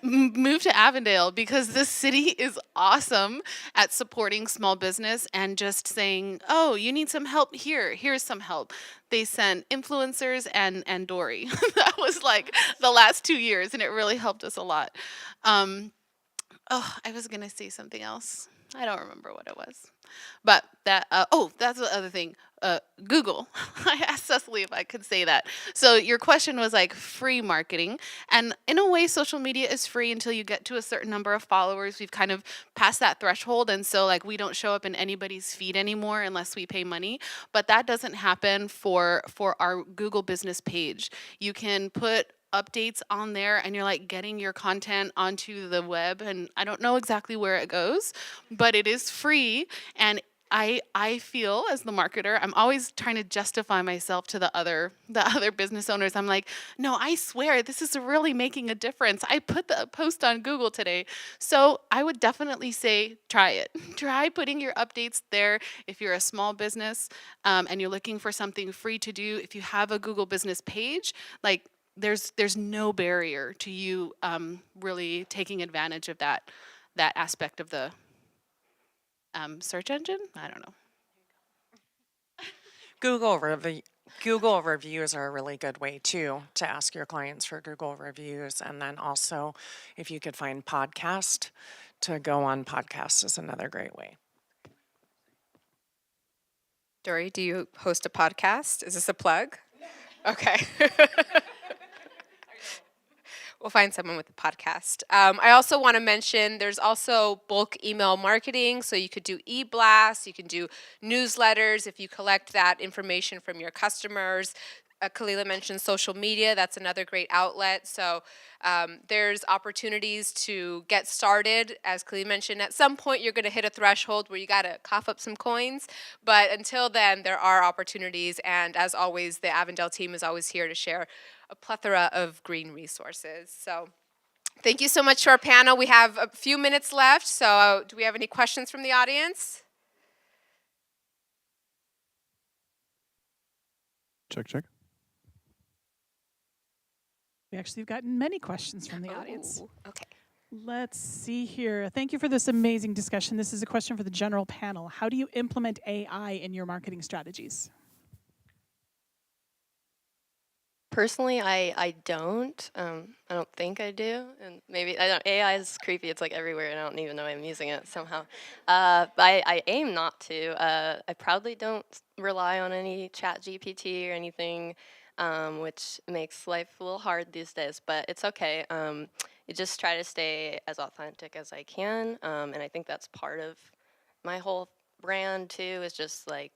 move to Avondale because this city is awesome at supporting small business and just saying, oh, you need some help here. Here's some help. They sent influencers and Dory. That was like the last 2 years, and it really helped us a lot. I was gonna say something else. I don't remember what it was. But that's the other thing. Google. I asked Cecily if I could say that. So your question was like free marketing. And in a way, social media is free until you get to a certain number of followers. We've kind of passed that threshold. And so like we don't show up in anybody's feed anymore unless we pay money. But that doesn't happen for our Google business page. You can put updates on there and you're like getting your content onto the web, and I don't know exactly where it goes, but it is free. And I feel as the marketer, I'm always trying to justify myself to the other business owners. I'm like, no, I swear this is really making a difference. I put the post on Google today. So I would definitely say try it. Try putting your updates there if you're a small business and you're looking for something free to do. If you have a Google business page, like there's no barrier to you really taking advantage of that aspect of the search engine. I don't know. Google reviews are a really good way too to ask your clients for Google reviews, and then also if you could find podcast to go on podcasts is another great way. Dory, do you host a podcast? Is this a plug? Okay. We'll find someone with a podcast. I also want to mention there's also bulk email marketing. So you could do e-blasts, you can do newsletters if you collect that information from your customers. Kalila mentioned social media. That's another great outlet. So there's opportunities to get started. As Kalila mentioned, at some point you're going to hit a threshold where you got to cough up some coins. But until then, there are opportunities. And as always, the Avondale team is always here to share a plethora of green resources. So thank you so much to our panel. We have a few minutes left. So do we have any questions from the audience? Check. We actually have gotten many questions from the audience. Okay. Let's see here. Thank you for this amazing discussion. This is a question for the general panel. How do you implement AI in your marketing strategies? Personally, I don't. I don't think I do, and maybe I don't. AI is creepy. It's like everywhere, and I don't even know I'm using it somehow. But I aim not to. I probably don't rely on any Chat GPT or anything, which makes life a little hard these days. But it's okay. You just try to stay as authentic as I can, and I think that's part of my whole brand too. Is just like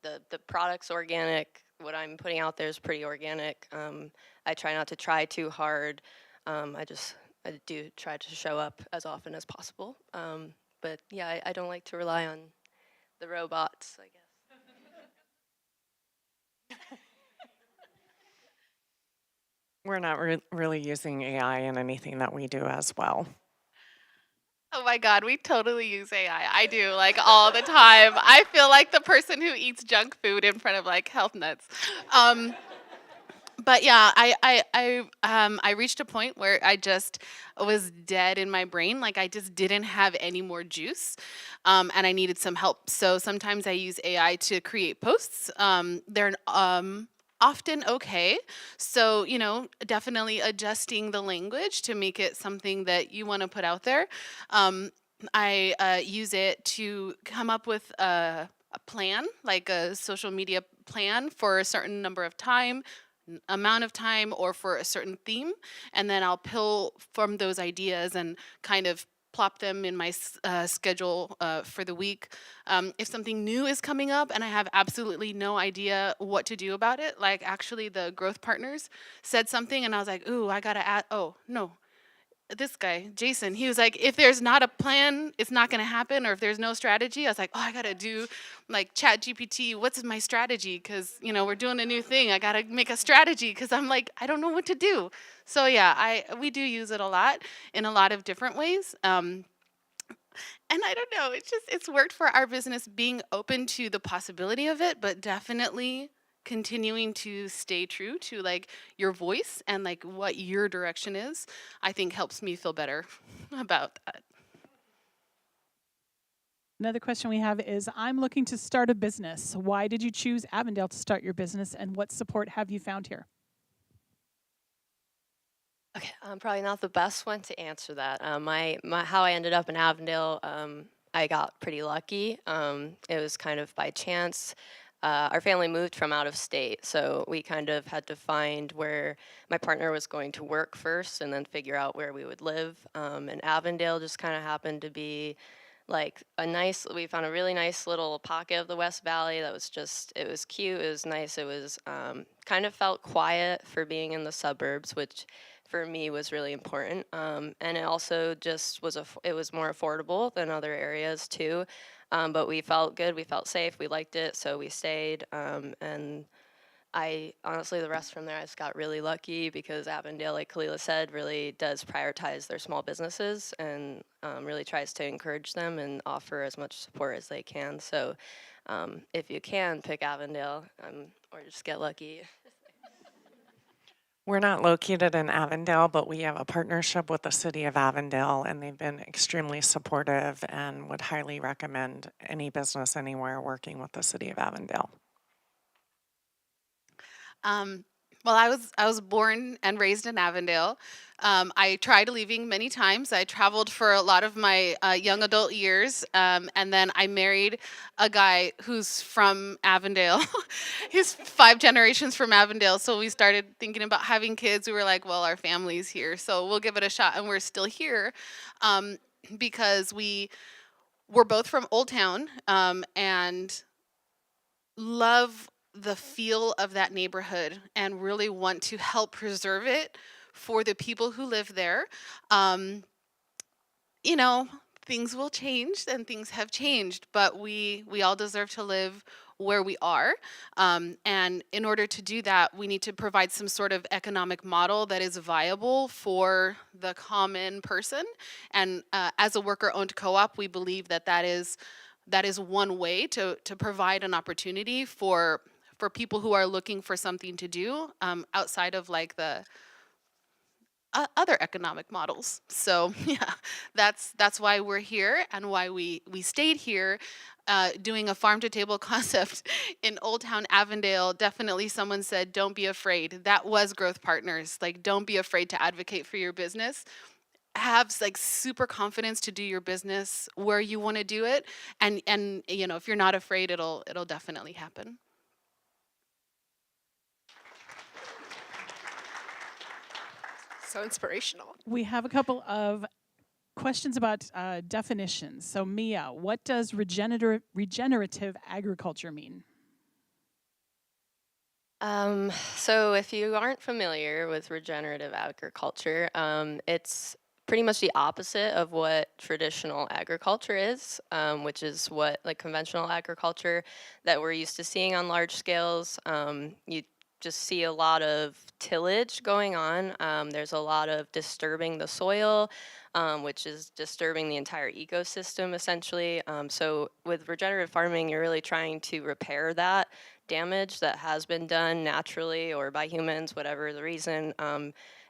the product's organic. What I'm putting out there is pretty organic. I try not to try too hard. I do try to show up as often as possible. But yeah, I don't like to rely on the robots, I guess. We're not really using AI in anything that we do as well. Oh my God, we totally use AI. I do like all the time. I feel like the person who eats junk food in front of like health nuts. Um, but yeah, I reached a point where I just was dead in my brain. Like I just didn't have any more juice, and I needed some help. So sometimes I use AI to create posts. They're often okay. So definitely adjusting the language to make it something that you want to put out there. I use it to come up with a plan, like a social media plan for a certain number of amount of time or for a certain theme, and then I'll pull from those ideas and kind of plop them in my schedule for the week. If something new is coming up and I have absolutely no idea what to do about it, like actually the growth partners said something and I was like, ooh, I gotta add, oh no, this guy, Jason, he was like, if there's not a plan, it's not going to happen. Or if there's no strategy, I was like, oh, I got to do like chat GPT. What's my strategy? Because, we're doing a new thing. I got to make a strategy because I'm like, I don't know what to do. So yeah, we do use it a lot in a lot of different ways. And I don't know, it's worked for our business being open to the possibility of it, but definitely continuing to stay true to like your voice and like what your direction is, I think helps me feel better about that. Another question we have is, I'm looking to start a business. Why did you choose Avondale to start your business, and what support have you found here? Okay, I'm probably not the best one to answer that. My how I ended up in Avondale, I got pretty lucky. It was kind of by chance. Our family moved from out of state, so we kind of had to find where my partner was going to work first, and then figure out where we would live. And Avondale just kind of happened to be like we found a really nice little pocket of the West Valley that was it was cute, it was nice, it was kind of felt quiet for being in the suburbs, which for me was really important. And it also just it was more affordable than other areas too. But we felt good, we felt safe, we liked it, so we stayed. And I honestly, the rest from there, I just got really lucky because Avondale, like Kalila said, really does prioritize their small businesses and really tries to encourage them and offer as much support as they can. So if you can pick Avondale or just get lucky. We're not located in Avondale, but we have a partnership with the city of Avondale, and they've been extremely supportive and would highly recommend any business anywhere working with the city of Avondale. Well, I was born and raised in Avondale. I tried leaving many times. I traveled for a lot of my young adult years, and then I married a guy who's from Avondale. He's 5 generations from Avondale, so we started thinking about having kids. We were like, well, our family's here, so we'll give it a shot, and we're still here because we're both from Old Town and love the feel of that neighborhood and really want to help preserve it for the people who live there. Um, Things will change and things have changed, but we all deserve to live where we are. And in order to do that, we need to provide some sort of economic model that is viable for the common person. And as a worker-owned co-op, we believe that is one way to provide an opportunity for people who are looking for something to do outside of like the other economic models. So yeah, that's why we're here and why we stayed here doing a farm to table concept in Old Town Avondale. Definitely someone said, don't be afraid. That was Growth Partners. Like, don't be afraid to advocate for your business. Have like super confidence to do your business where you want to do it, and if you're not afraid, it'll definitely happen. So inspirational. We have a couple of questions about definitions. So Mia, what does regenerative agriculture mean? So if you aren't familiar with regenerative agriculture, it's pretty much the opposite of what traditional agriculture is, which is what like conventional agriculture that we're used to seeing on large scales. You just see a lot of tillage going on. There's a lot of disturbing the soil, which is disturbing the entire ecosystem essentially. So with regenerative farming, you're really trying to repair that damage that has been done naturally or by humans, whatever the reason.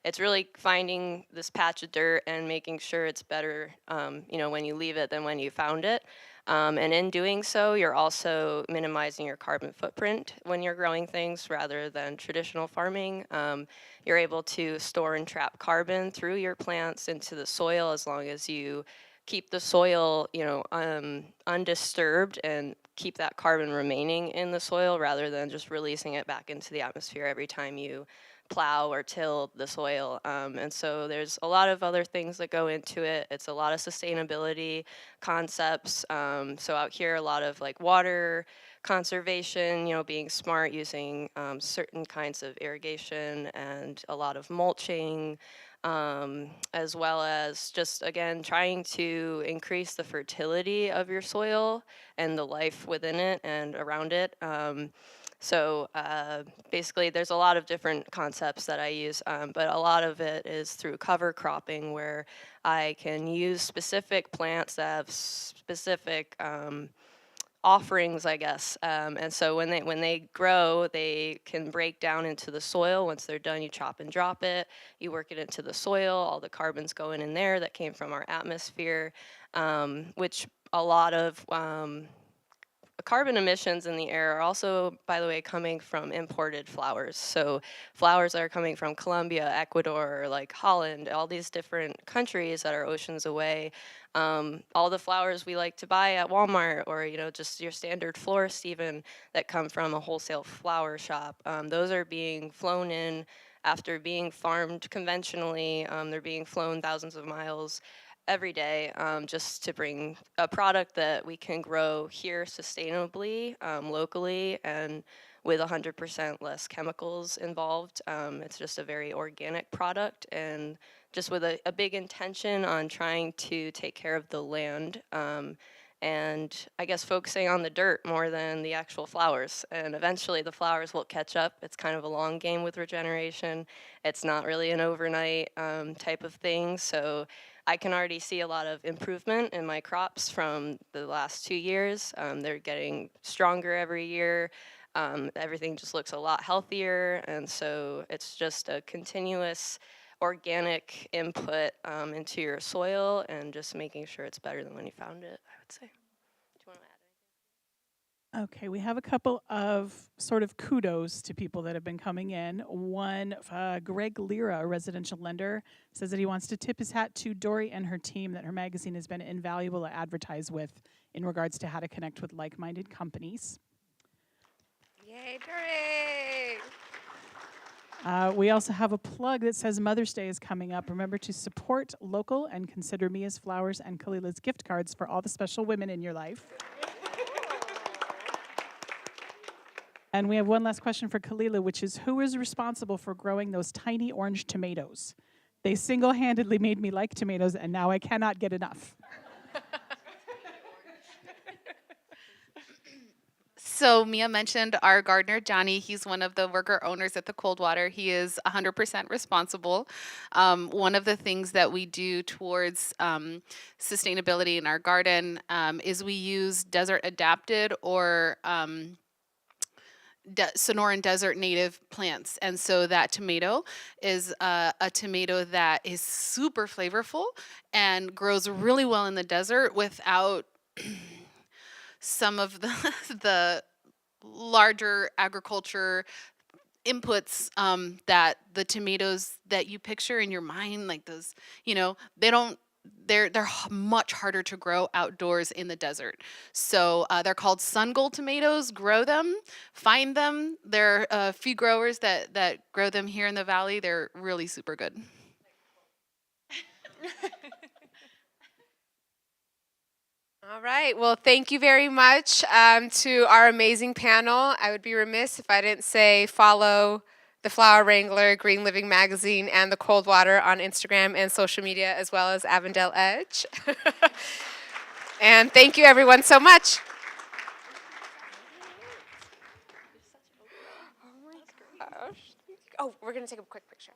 It's really finding this patch of dirt and making sure it's better, when you leave it than when you found it. And in doing so, you're also minimizing your carbon footprint when you're growing things rather than traditional farming. You're able to store and trap carbon through your plants into the soil as long as you keep the soil, undisturbed and keep that carbon remaining in the soil rather than just releasing it back into the atmosphere every time you plow or till the soil. And so there's a lot of other things that go into it. It's a lot of sustainability concepts. So out here, a lot of like water conservation, being smart, using certain kinds of irrigation and a lot of mulching, as well as just, again, trying to increase the fertility of your soil and the life within it and around it. So basically, there's a lot of different concepts that I use, but a lot of it is through cover cropping, where I can use specific plants that have specific offerings, I guess. And so when they grow, they can break down into the soil. Once they're done, you chop and drop it. You work it into the soil. All the carbon's going in there that came from our atmosphere, which a lot of carbon emissions in the air are also, by the way, coming from imported flowers. So flowers that are coming from Colombia, Ecuador, like Holland, all these different countries that are oceans away. All the flowers we like to buy at Walmart, or just your standard florist even, that come from a wholesale flower shop. Those are being flown in after being farmed conventionally. They're being flown thousands of miles every day, just to bring a product that we can grow here sustainably, locally, and with 100% less chemicals involved. It's just a very organic product, and just with a big intention on trying to take care of the land, and I guess focusing on the dirt more than the actual flowers. And eventually the flowers will catch up. It's kind of a long game with regeneration. It's not really an overnight type of thing. So I can already see a lot of improvement in my crops from the last 2 years. They're getting stronger every year. Everything just looks a lot healthier. And so it's just a continuous organic input into your soil, and just making sure it's better than when you found it, I would say. Do you want to add anything? Okay, we have a couple of sort of kudos to people that have been coming in. One, Greg Lira, a residential lender, says that he wants to tip his hat to Dory and her team, that her magazine has been invaluable to advertise with in regards to how to connect with like-minded companies. Yay, Dory! We also have a plug that says Mother's Day is coming up. Remember to support local and consider Mia's Flowers and Kalila's gift cards for all the special women in your life. And we have one last question for Kalila, which is, who is responsible for growing those tiny orange tomatoes? They single-handedly made me like tomatoes, and now I cannot get enough. So Mia mentioned our gardener, Johnny. He's one of the worker owners at the Coldwater. He is 100% responsible. One of the things that we do towards sustainability in our garden is we use desert adapted or Sonoran desert native plants. And so that tomato is a tomato that is super flavorful and grows really well in the desert without some of the larger agriculture inputs that the tomatoes that you picture in your mind, like those, they're much harder to grow outdoors in the desert. So they're called sun gold tomatoes. Grow them, find them. There are a few growers that grow them here in the valley. They're really super good. All right. Well, thank you very much to our amazing panel. I would be remiss if I didn't say follow the Flower Wrangler, Green Living Magazine, and the Coldwater on Instagram and social media, as well as Avondale Edge. And thank you, everyone, so much. Oh my God. Oh, we're going to take a quick picture.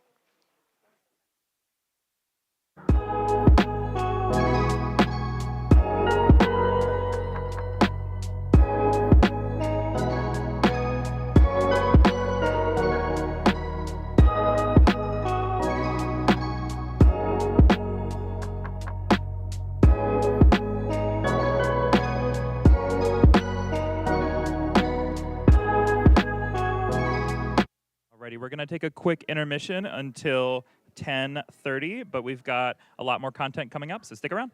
Alrighty, we're gonna take a quick intermission until 10:30, but we've got a lot more content coming up, so stick around.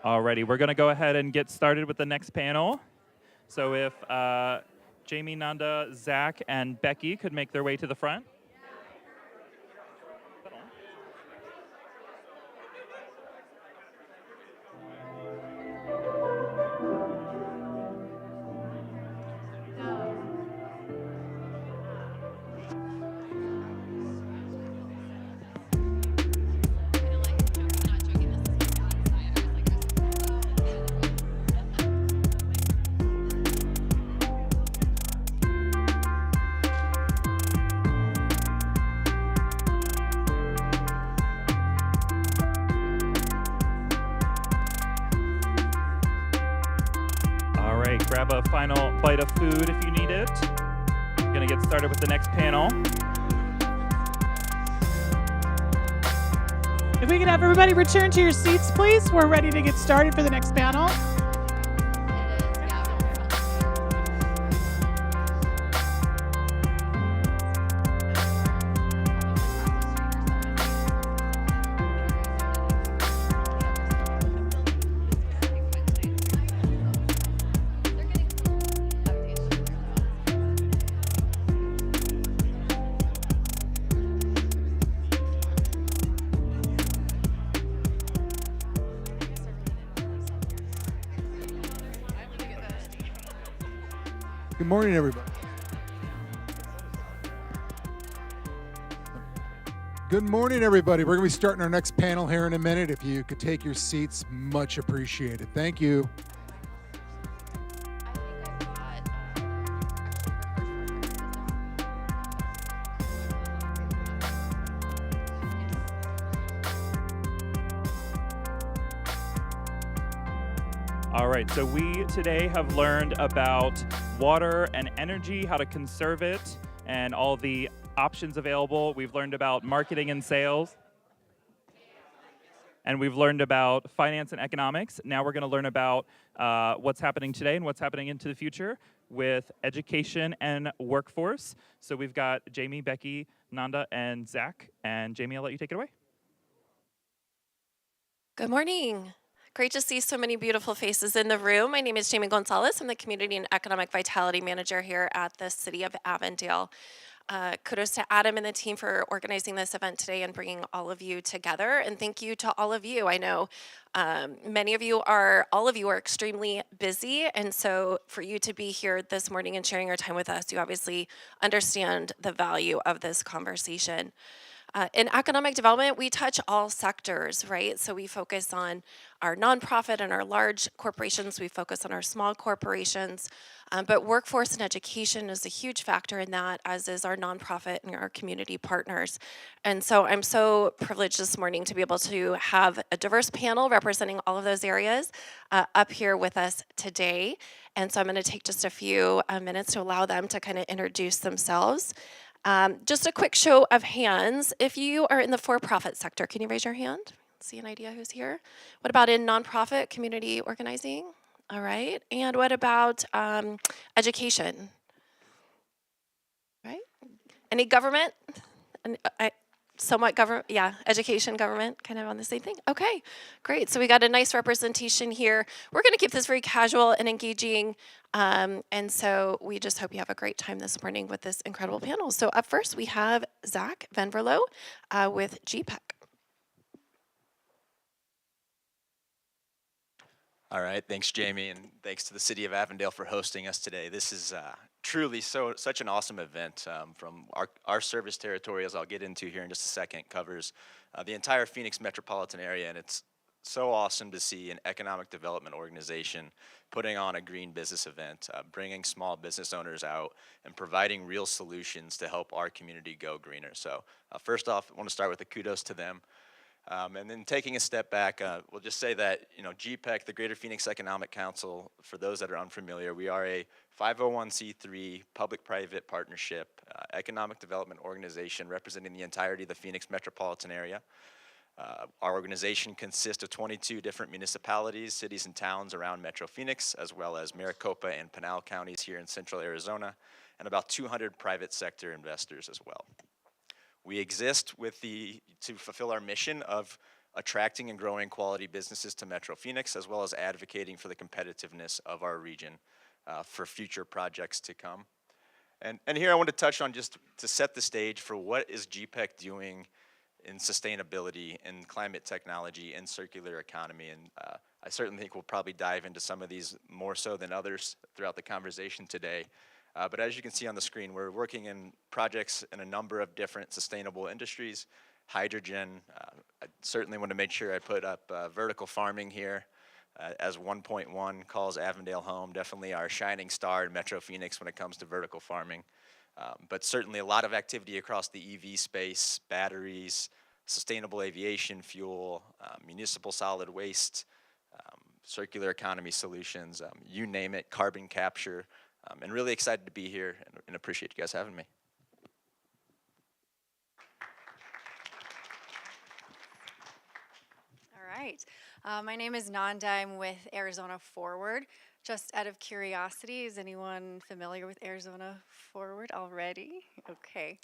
Alrighty, we're going to go ahead and get started with the next panel. So if Jamie, Nanda, Zach, and Becky could make their way to the front. All right, grab a final bite of food if you need it. We're going to get started with the next panel. If we could have everybody return to your seats, please. We're ready to get started for the next panel. Good morning, everybody. Good morning, everybody. We're going to be starting our next panel here in a minute. If you could take your seats, much appreciated. Thank you. All right, so we today have learned about water and energy, how to conserve it, and all the options available. We've learned about marketing and sales. And we've learned about finance and economics. Now we're going to learn about what's happening today and what's happening into the future with education and workforce. So we've got Jamie, Becky, Nanda, and Zach. And Jamie, I'll let you take it away. Good morning. Great to see so many beautiful faces in the room. My name is Jamie Gonzalez. I'm the Community and Economic Vitality Manager here at the City of Avondale. Kudos to Adam and the team for organizing this event today and bringing all of you together. And thank you to all of you. I know all of you are extremely busy. And so for you to be here this morning and sharing your time with us, you obviously understand the value of this conversation. In economic development, we touch all sectors, right? So we focus on our nonprofit and our large corporations. We focus on our small corporations. But workforce and education is a huge factor in that, as is our nonprofit and our community partners. And so I'm so privileged this morning to be able to have a diverse panel representing all of those areas up here with us today. And so I'm going to take just a few minutes to allow them to kind of introduce themselves. Just a quick show of hands. If you are in the for-profit sector, can you raise your hand? See an idea who's here? What about in nonprofit community organizing? All right. And what about education? Right? Any government? And somewhat government, yeah, education, government, kind of on the same thing. Okay, great. So we got a nice representation here. We're going to keep this very casual and engaging. And so we just hope you have a great time this morning with this incredible panel. So up first, we have Zach Venverlo with GPEC. All right, thanks, Jamie, and thanks to the City of Avondale for hosting us today. This is truly such an awesome event from our service territory, as I'll get into here in just a second, covers the entire Phoenix metropolitan area, and it's so awesome to see an economic development organization putting on a green business event, bringing small business owners out and providing real solutions to help our community go greener. So first off, I want to start with a kudos to them. And then taking a step back, we'll just say that, GPEC, the Greater Phoenix Economic Council, for those that are unfamiliar, we are a 501c3 public-private partnership economic development organization representing the entirety of the Phoenix metropolitan area. Our organization consists of 22 different municipalities, cities, and towns around Metro Phoenix, as well as Maricopa and Pinal counties here in central Arizona, and about 200 private sector investors as well. We exist to fulfill our mission of attracting and growing quality businesses to Metro Phoenix, as well as advocating for the competitiveness of our region for future projects to come. And here I want to touch on, just to set the stage for what is GPEC doing in sustainability and climate technology and circular economy. And I certainly think we'll probably dive into some of these more so than others throughout the conversation today. But as you can see on the screen, we're working in projects in a number of different sustainable industries. Hydrogen, I certainly want to make sure I put up vertical farming here as 1.1 calls Avondale home, definitely our shining star in Metro Phoenix when it comes to vertical farming. But certainly a lot of activity across the EV space, batteries, sustainable aviation fuel, municipal solid waste, circular economy solutions, you name it, carbon capture. And really excited to be here and appreciate you guys having me. All right. My name is Nanda. I'm with Arizona Forward. Just out of curiosity, is anyone familiar with Arizona Forward already? Okay.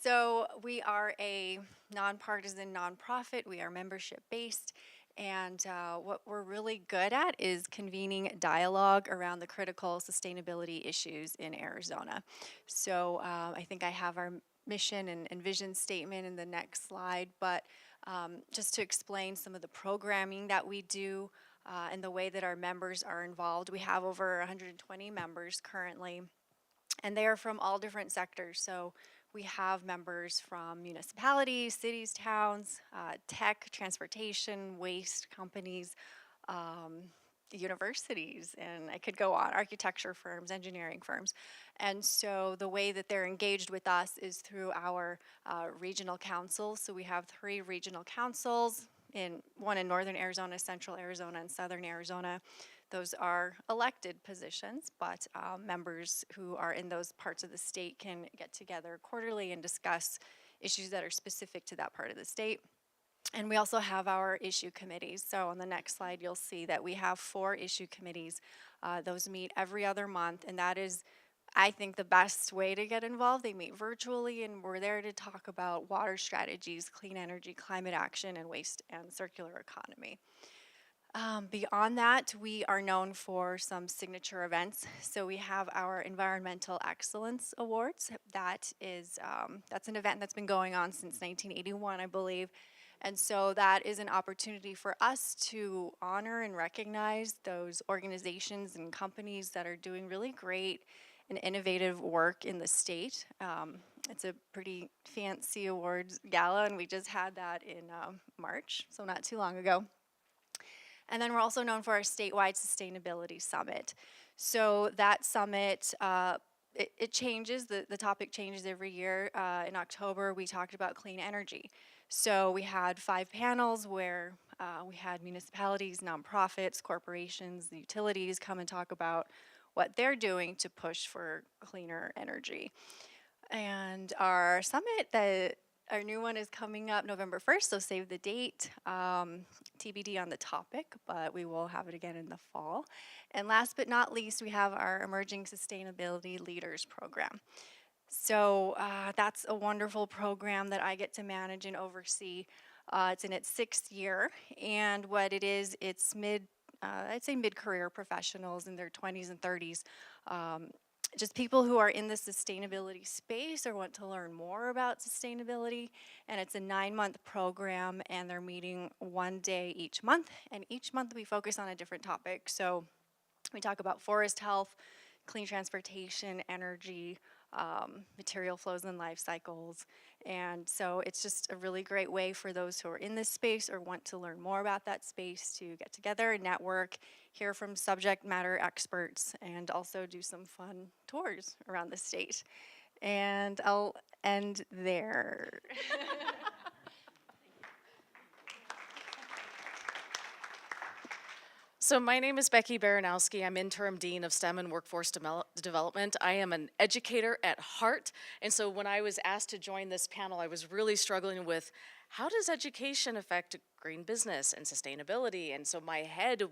So we are a nonpartisan nonprofit. We are membership based. And what we're really good at is convening dialogue around the critical sustainability issues in Arizona. So I think I have our mission and vision statement in the next slide, but just to explain some of the programming that we do and the way that our members are involved. We have over 120 members currently, and they are from all different sectors. So we have members from municipalities, cities, towns, tech, transportation, waste companies, universities, and I could go on, architecture firms, engineering firms. And so the way that they're engaged with us is through our regional councils. So we have 3 regional councils, one in northern Arizona, central Arizona, and southern Arizona. Those are elected positions, but members who are in those parts of the state can get together quarterly and discuss issues that are specific to that part of the state. And we also have our issue committees. So on the next slide, you'll see that we have 4 issue committees. Those meet every other month, and that is, I think, the best way to get involved. They meet virtually, and we're there to talk about water strategies, clean energy, climate action, and waste and circular economy. Beyond that, we are known for some signature events. So we have our Environmental Excellence Awards. That's an event that's been going on since 1981, I believe. And so that is an opportunity for us to honor and recognize those organizations and companies that are doing really great and innovative work in the state. It's a pretty fancy awards gala, and we just had that in March, so not too long ago. And then we're also known for our statewide sustainability summit. So that summit, it changes, the topic changes every year. In October, we talked about clean energy. So we had 5 panels where we had municipalities, nonprofits, corporations, the utilities come and talk about what they're doing to push for cleaner energy. And our summit, our new one is coming up November 1st, so save the date. TBD on the topic, but we will have it again in the fall. And last but not least, we have our Emerging Sustainability Leaders Program. So that's a wonderful program that I get to manage and oversee. It's in its 6th year, and what it is, it's I'd say mid-career professionals in their 20s and 30s. Just people who are in the sustainability space or want to learn more about sustainability. And it's a 9-month program, and they're meeting 1 day each month. And each month we focus on a different topic. So we talk about forest health, clean transportation, energy, material flows and life cycles. And so it's just a really great way for those who are in this space or want to learn more about that space to get together and network, hear from subject matter experts, and also do some fun tours around the state. And I'll end there. So my name is Becky Baranowski. I'm Interim Dean of STEM and Workforce Development. I am an educator at heart. And so when I was asked to join this panel, I was really struggling with how does education affect green business and sustainability? And so my head's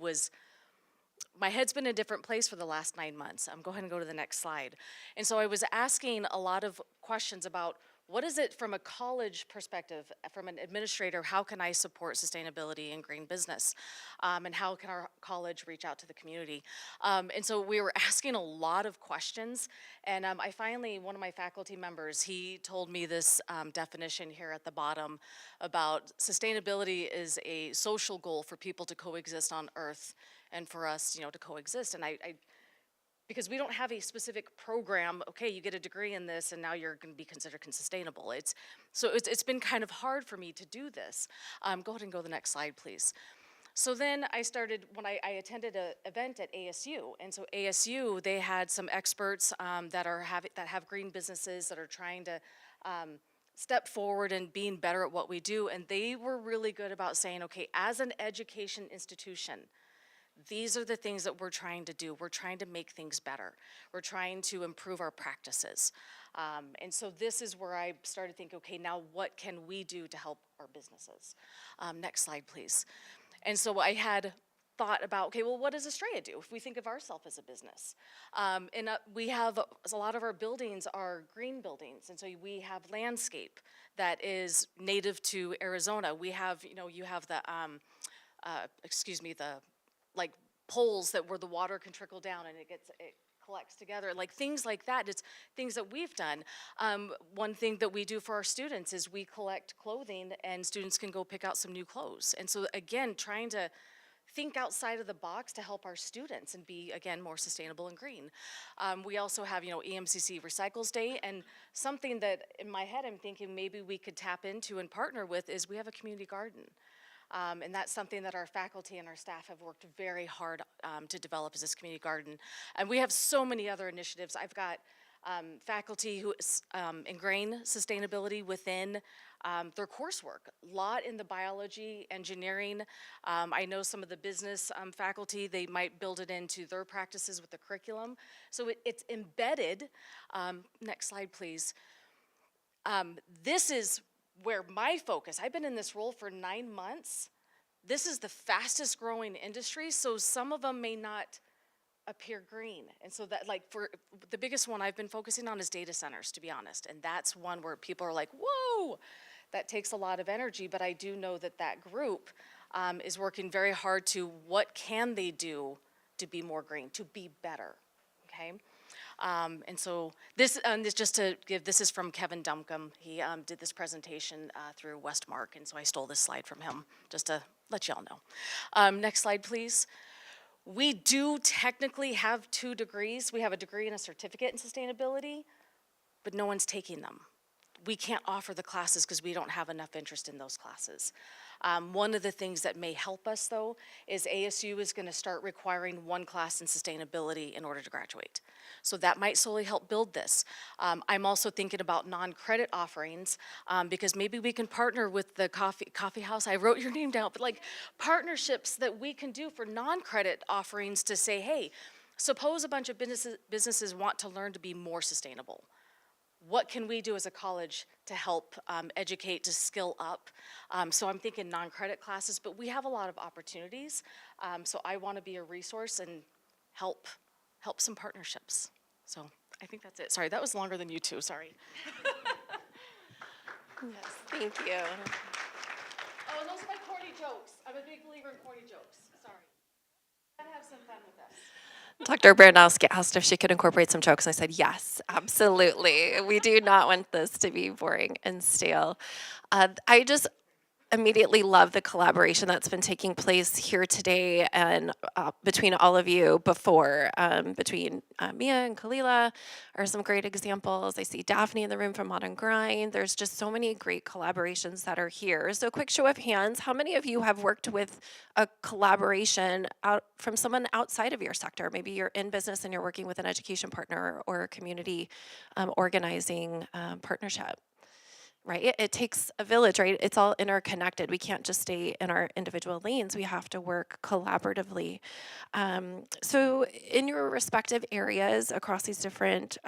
been in a different place for the last 9 months. Go ahead and go to the next slide. And so I was asking a lot of questions about what is it from a college perspective, from an administrator, how can I support sustainability and green business? And how can our college reach out to the community? And so we were asking a lot of questions. And I finally, one of my faculty members, he told me this definition here at the bottom about sustainability is a social goal for people to coexist on Earth and for us, to coexist. And I because we don't have a specific program, okay, you get a degree in this and now you're going to be considered sustainable. It's been kind of hard for me to do this. Go ahead and go to the next slide, please. So then I started, when I attended an event at ASU, and so ASU, they had some experts that have green businesses that are trying to step forward and being better at what we do, and they were really good about saying, okay, as an education institution, these are the things that we're trying to do. We're trying to make things better. We're trying to improve our practices. And so this is where I started thinking, okay, now what can we do to help our businesses? Next slide, please. And so I had thought about, okay, well, what does Estrella do if we think of ourselves as a business? We have, a lot of our buildings are green buildings, and so we have landscape that is native to Arizona. We have, you have the, like poles where the water can trickle down and it collects together, like things like that. It's things that we've done. One thing that we do for our students is we collect clothing and students can go pick out some new clothes. And so again, trying to think outside of the box to help our students and be, again, more sustainable and green. We also have, EMCC Recycles Day, and something that in my head I'm thinking maybe we could tap into and partner with is we have a community garden. And that's something that our faculty and our staff have worked very hard to develop is this community garden. And we have so many other initiatives. I've got faculty who ingrain sustainability within their coursework. A lot in the biology, engineering. I know some of the business faculty, they might build it into their practices with the curriculum. So it's embedded. Next slide, please. This is where my focus, I've been in this role for 9 months. This is the fastest growing industry, so some of them may not appear green. And so that, like, for the biggest one I've been focusing on is data centers, to be honest. And that's one where people are like, whoa, that takes a lot of energy. But I do know that that group is working very hard to what can they do to be more green, to be better, okay? And so this just to give, this is from Kevin Duncombe. He did this presentation through Westmark, and so I stole this slide from him just to let y'all know. Next slide, please. We do technically have 2 degrees. We have a degree and a certificate in sustainability, but no one's taking them. We can't offer the classes because we don't have enough interest in those classes. One of the things that may help us, though, is ASU is going to start requiring 1 class in sustainability in order to graduate. So that might slowly help build this. I'm also thinking about non-credit offerings because maybe we can partner with the coffee house. I wrote your name down, but like partnerships that we can do for non-credit offerings to say, hey, suppose a bunch of businesses want to learn to be more sustainable. What can we do as a college to help educate, to skill up? So I'm thinking non-credit classes, but we have a lot of opportunities. So I want to be a resource and help some partnerships. So I think that's it. Sorry, that was longer than you two, sorry. Yes, thank you. Oh, and those are my corny jokes. I'm a big believer in corny jokes, sorry. Gotta have some fun with this. Dr. Baranowski asked if she could incorporate some jokes, and I said, yes, absolutely. We do not want this to be boring and stale. immediately love the collaboration that's been taking place here today and between all of you before. Between Mia and Kalila are some great examples. I see Daphne in the room from Modern Grind. There's just so many great collaborations that are here. So quick show of hands, how many of you have worked with a collaboration out from someone outside of your sector? Maybe you're in business and you're working with an education partner or a community organizing partnership. Right? It takes a village, right? It's all interconnected. We can't just stay in our individual lanes. We have to work collaboratively. So, in your respective areas across these different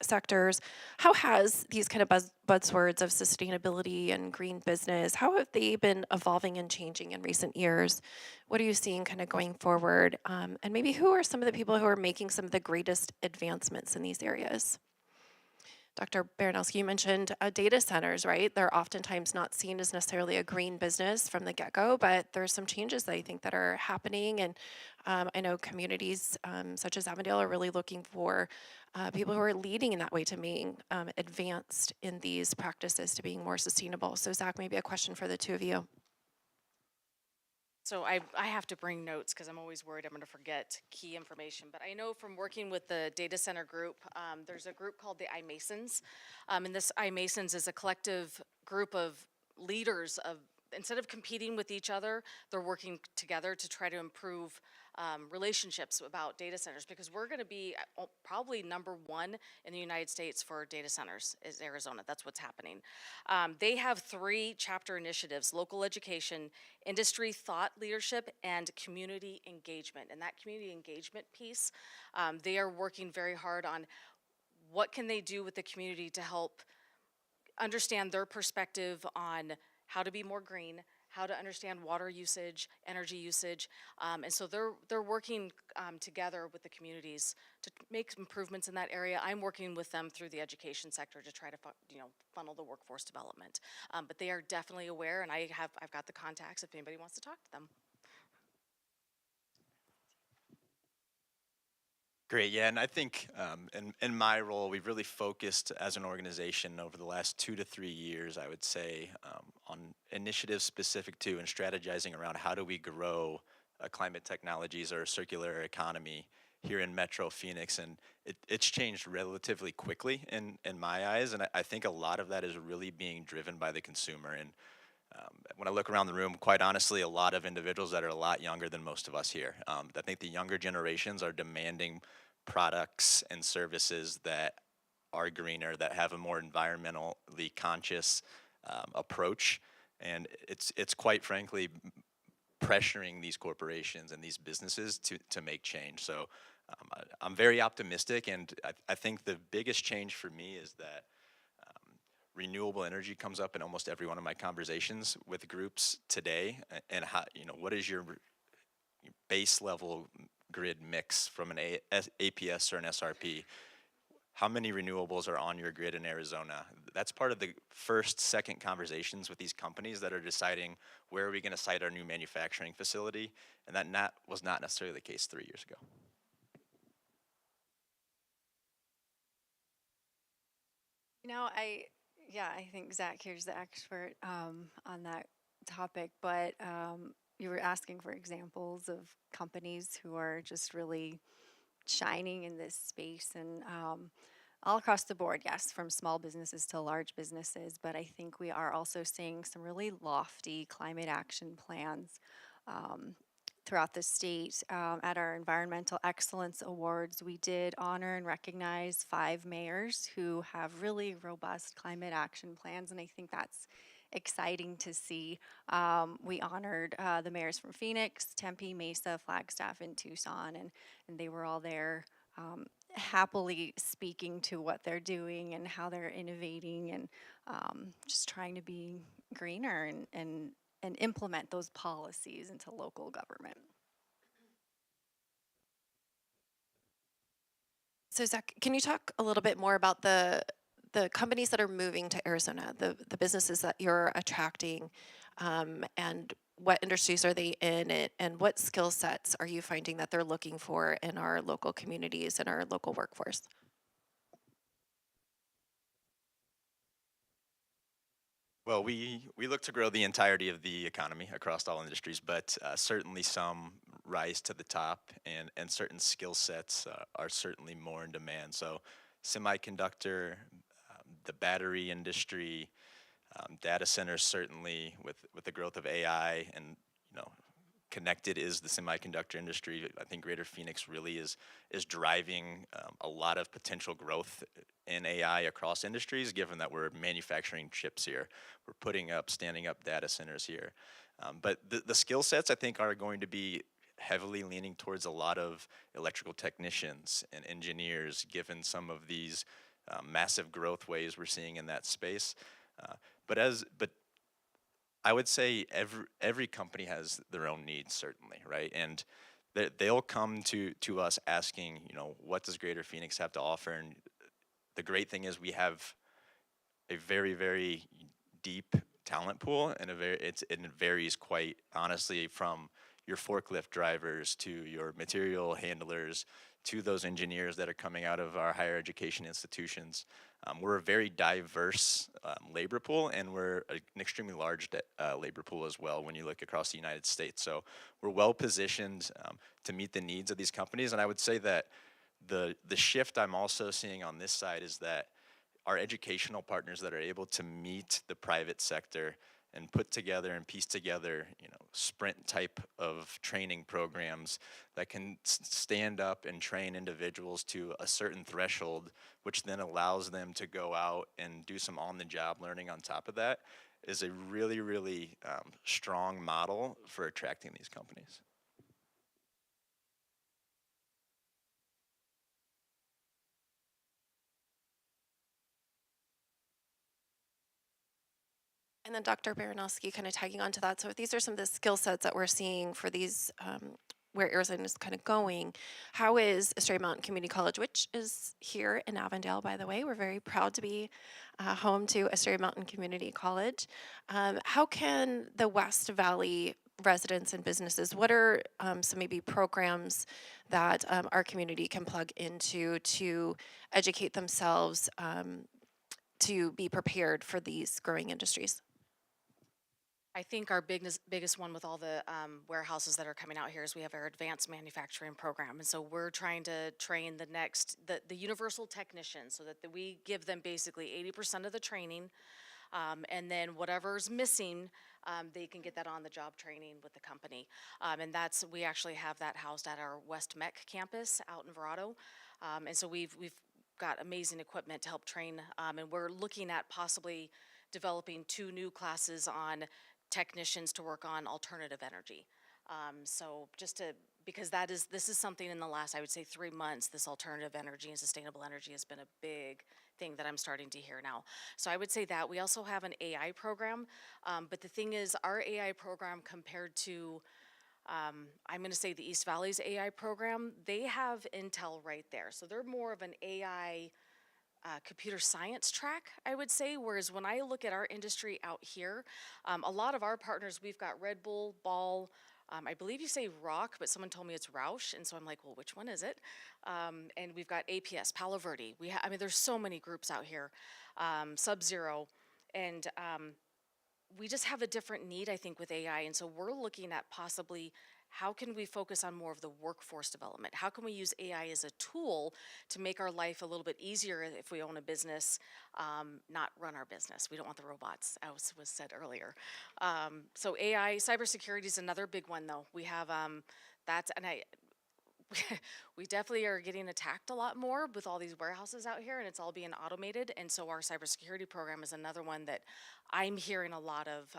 sectors, how has these kind of buzzwords of sustainability and green business, how have they been evolving and changing in recent years? What are you seeing kind of going forward? And maybe who are some of the people who are making some of the greatest advancements in these areas? Dr. Baranowski, you mentioned data centers, right? They're oftentimes not seen as necessarily a green business from the get-go, but there's some changes that I think that are happening. And I know communities such as Avondale are really looking for people who are leading in that way to being advanced in these practices to being more sustainable. So Zach, maybe a question for the two of you. So I have to bring notes because I'm always worried I'm going to forget key information. But I know from working with the data center group, there's a group called the iMasons. And this iMasons is a collective group of leaders of, instead of competing with each other, they're working together to try to improve relationships about data centers, because we're going to be probably number one in the United States for data centers is Arizona. That's what's happening. They have 3 chapter initiatives: local education, industry thought leadership, and community engagement. And that community engagement piece, they are working very hard on what can they do with the community to help understand their perspective on how to be more green, how to understand water usage, energy usage, and so they're working together with the communities to make improvements in that area. I'm working with them through the education sector to try to funnel the workforce development, but they are definitely aware, and I've got the contacts if anybody wants to talk to them. Great, yeah, and I think in my role, we've really focused as an organization over the last 2 to 3 years, I would say, on initiatives specific to and strategizing around how do we grow climate technologies or a circular economy here in Metro Phoenix, and it's changed relatively quickly in my eyes, and I think a lot of that is really being driven by the consumer. And when I look around the room, quite honestly, a lot of individuals that are a lot younger than most of us here. I think the younger generations are demanding products and services that are greener, that have a more environmentally conscious approach, and it's quite frankly pressuring these corporations and these businesses to make change. So I'm very optimistic, and I think the biggest change for me is that renewable energy comes up in almost every one of my conversations with groups today. And how, what is your base level grid mix from an APS or an SRP? How many renewables are on your grid in Arizona? That's part of the first, second conversations with these companies that are deciding where are we going to site our new manufacturing facility, and that was not necessarily the case 3 years ago. I think Zach here's the expert on that topic, but you were asking for examples of companies who are just really shining in this space, and all across the board, yes, from small businesses to large businesses, but I think we are also seeing some really lofty climate action plans throughout the state. At our Environmental Excellence Awards, we did honor and recognize 5 mayors who have really robust climate action plans, and I think that's exciting to see. We honored the mayors from Phoenix, Tempe, Mesa, Flagstaff, and Tucson, and they were all there happily speaking to what they're doing and how they're innovating and just trying to be greener and implement those policies into local government. So Zach, can you talk a little bit more about the companies that are moving to Arizona, the businesses that you're attracting, and what industries are they in, and what skill sets are you finding that they're looking for in our local communities and our local workforce? Well, we look to grow the entirety of the economy across all industries, but certainly some rise to the top, and certain skill sets are certainly more in demand. So, semiconductor, the battery industry, data centers certainly with the growth of AI and you know connected is the semiconductor industry. I think Greater Phoenix really is driving a lot of potential growth in AI across industries, given that we're manufacturing chips here. We're putting up, standing up data centers here. But the skill sets, I think, are going to be heavily leaning towards a lot of electrical technicians and engineers, given some of these massive growth waves we're seeing in that space. But I would say every company has their own needs, certainly, right? And they'll come to us asking, what does Greater Phoenix have to offer? And the great thing is we have a very, very deep talent pool, and it varies quite honestly from your forklift drivers to your material handlers to those engineers that are coming out of our higher education institutions. We're a very diverse labor pool, and we're an extremely large labor pool as well when you look across the United States. So we're well positioned to meet the needs of these companies. And I would say that the shift I'm also seeing on this side is that our educational partners that are able to meet the private sector and put together and piece together, sprint type of training programs that can stand up and train individuals to a certain threshold, which then allows them to go out and do some on-the-job learning on top of that, is a really, really strong model for attracting these companies. And then Dr. Baranowski, kind of tagging onto that. So if these are some of the skill sets that we're seeing for these, where Arizona is kind of going, how is Estrella Mountain Community College, which is here in Avondale, by the way, we're very proud to be home to Estrella Mountain Community College. How can the West Valley residents and businesses, what are some maybe programs that our community can plug into to educate themselves to be prepared for these growing industries? I think our biggest one with all the warehouses that are coming out here is we have our advanced manufacturing program. And so we're trying to train the universal technicians so that we give them basically 80% of the training. And then whatever's missing, they can get that on the job training with the company. And we actually have that housed at our West Mech campus out in Verrado. And so we've got amazing equipment to help train. And we're looking at possibly developing 2 new classes on technicians to work on alternative energy. So because this is something in the last, I would say 3 months, this alternative energy and sustainable energy has been a big thing that I'm starting to hear now. So I would say that. We also have an AI program, but the thing is our AI program compared to, I'm going to say the East Valley's AI program, they have Intel right there. So they're more of an AI computer science track, I would say, whereas when I look at our industry out here, a lot of our partners, we've got Red Bull, Ball, I believe you say Rock, but someone told me it's Roush, and so I'm like, well, which one is it? And we've got APS, Palo Verde. There's so many groups out here, Sub-Zero, and we just have a different need, I think, with AI, and so we're looking at possibly how can we focus on more of the workforce development? How can we use AI as a tool to make our life a little bit easier if we own a business, not run our business? We don't want the robots, as was said earlier. So AI, cybersecurity is another big one, though. We have we definitely are getting attacked a lot more with all these warehouses out here, and it's all being automated. And so our cybersecurity program is another one that I'm hearing a lot of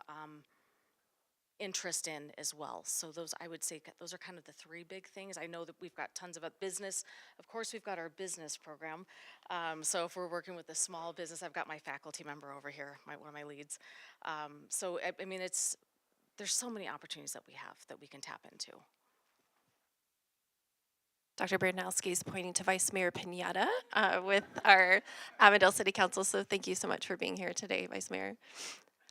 interest in as well. So I would say those are kind of the 3 big things. I know that we've got tons of business. Of course, we've got our business program. So if we're working with a small business, I've got my faculty member over here, one of my leads. So there's so many opportunities that we have that we can tap into. Dr. Baranowski is pointing to Vice Mayor Pinata with our Avondale City Council. So thank you so much for being here today, Vice Mayor.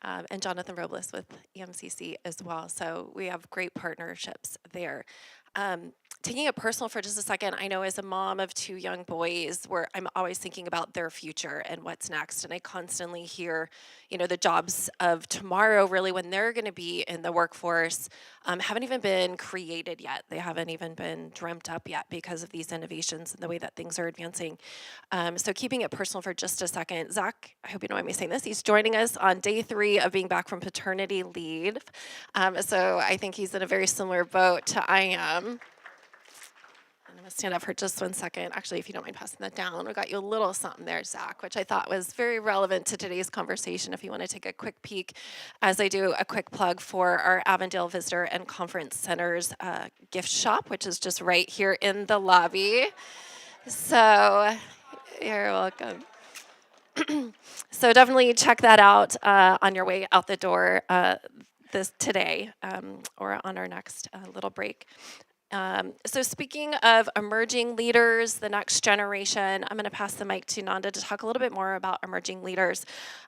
And Jonathan Robles with EMCC as well. So we have great partnerships there. Taking it personal for just a second, I know as a mom of 2 young boys, where I'm always thinking about their future and what's next. And I constantly hear, the jobs of tomorrow, really, when they're going to be in the workforce, haven't even been created yet. They haven't even been dreamt up yet because of these innovations and the way that things are advancing. So keeping it personal for just a second, Zach, I hope you don't mind me saying this, he's joining us on day 3 of being back from paternity leave. So I think he's in a very similar boat to I am. I'm going to stand up for just 1 second. Actually, if you don't mind passing that down, we got you a little something there, Zach, which I thought was very relevant to today's conversation. If you want to take a quick peek, as I do a quick plug for our Avondale Visitor and Conference Center's gift shop, which is just right here in the lobby. So you're welcome. So definitely check that out on your way out the door today or on our next little break. So speaking of emerging leaders, the next generation, I'm going to pass the mic to Nanda to talk a little bit more about emerging leaders.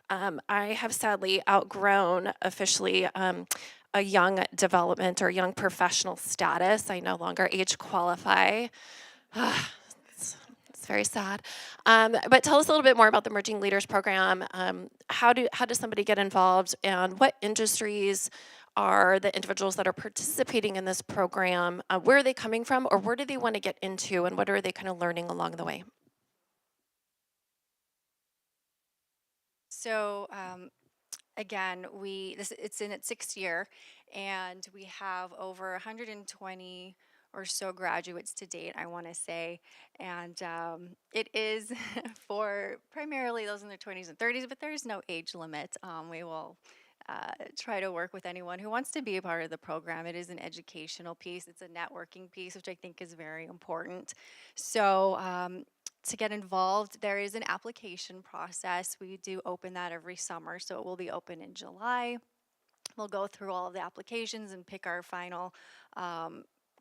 I have sadly outgrown officially a young development or young professional status. I no longer age qualify. It's very sad. But tell us a little bit more about the Emerging Leaders Program. How does somebody get involved, and what industries are the individuals that are participating in this program? Where are they coming from, or where do they want to get into, and what are they kind of learning along the way? So again, it's in its 6th year, and we have over 120 or so graduates to date, I want to say, and it is for primarily those in their 20s and 30s, but there is no age limit. We will try to work with anyone who wants to be a part of the program. It is an educational piece, it's a networking piece, which I think is very important. So to get involved, there is an application process. We do open that every summer, so it will be open in July. We'll go through all of the applications and pick our final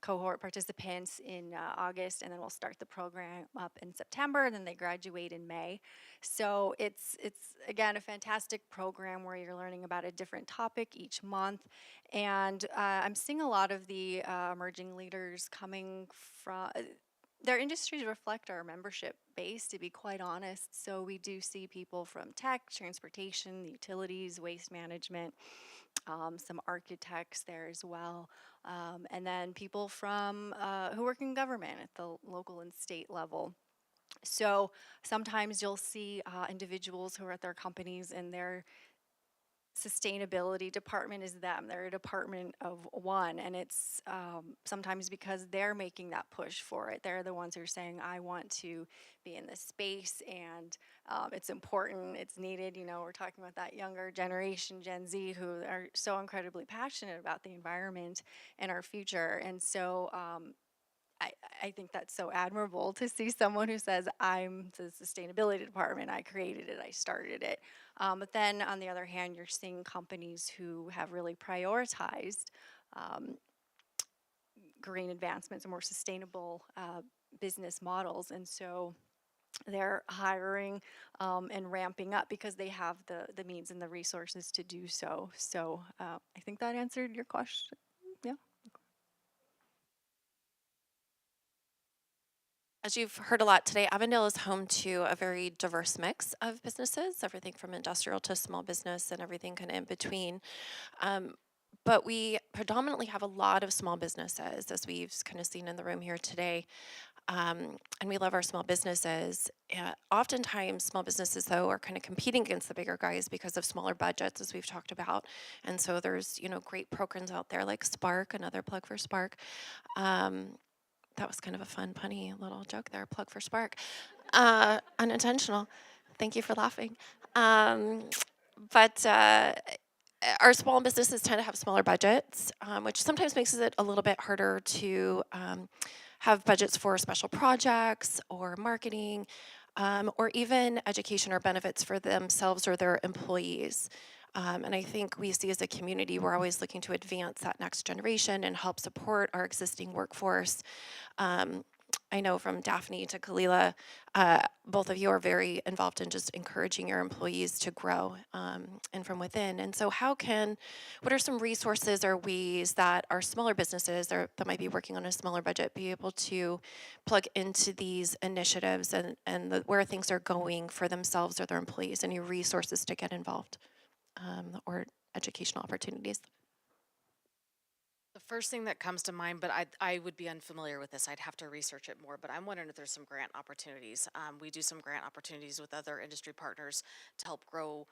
cohort participants in August, and then we'll start the program up in September, and then they graduate in May. So it's again a fantastic program where you're learning about a different topic each month, and I'm seeing a lot of the emerging leaders coming from their industries reflect our membership base, to be quite honest. So we do see people from tech, transportation, utilities, waste management, some architects there as well, and then people from who work in government at the local and state level. So sometimes you'll see individuals who are at their companies and their sustainability department is them. They're a department of one, and it's sometimes because they're making that push for it. They're the ones who are saying, I want to be in this space, and it's important, it's needed. We're talking about that younger generation, Gen Z, who are so incredibly passionate about the environment and our future. And so I think that's so admirable to see someone who says, I'm the sustainability department, I created it, I started it. But then on the other hand, you're seeing companies who have really prioritized green advancements and more sustainable business models. And so they're hiring and ramping up because they have the means and the resources to do so. So I think that answered your question. Yeah. As you've heard a lot today, Avondale is home to a very diverse mix of businesses, everything from industrial to small business and everything kind of in between. But we predominantly have a lot of small businesses, as we've kind of seen in the room here today. And we love our small businesses. Oftentimes, small businesses, though, are kind of competing against the bigger guys because of smaller budgets, as we've talked about. And so there's, great programs out there like Spark, another plug for Spark. That was kind of a fun, punny little joke there. Plug for Spark. Unintentional. Thank you for laughing. But our small businesses tend to have smaller budgets, which sometimes makes it a little bit harder to have budgets for special projects or marketing, or even education or benefits for themselves or their employees. And I think we see as a community, we're always looking to advance that next generation and help support our existing workforce. I know from Daphne to Kalila, both of you are very involved in just encouraging your employees to grow and from within. And so what are some resources or ways that our smaller businesses or that might be working on a smaller budget be able to plug into these initiatives and where things are going for themselves or their employees? Any resources to get involved or educational opportunities? The first thing that comes to mind, but I would be unfamiliar with this. I'd have to research it more, but I'm wondering if there's some grant opportunities. We do some grant opportunities with other industry partners to help grow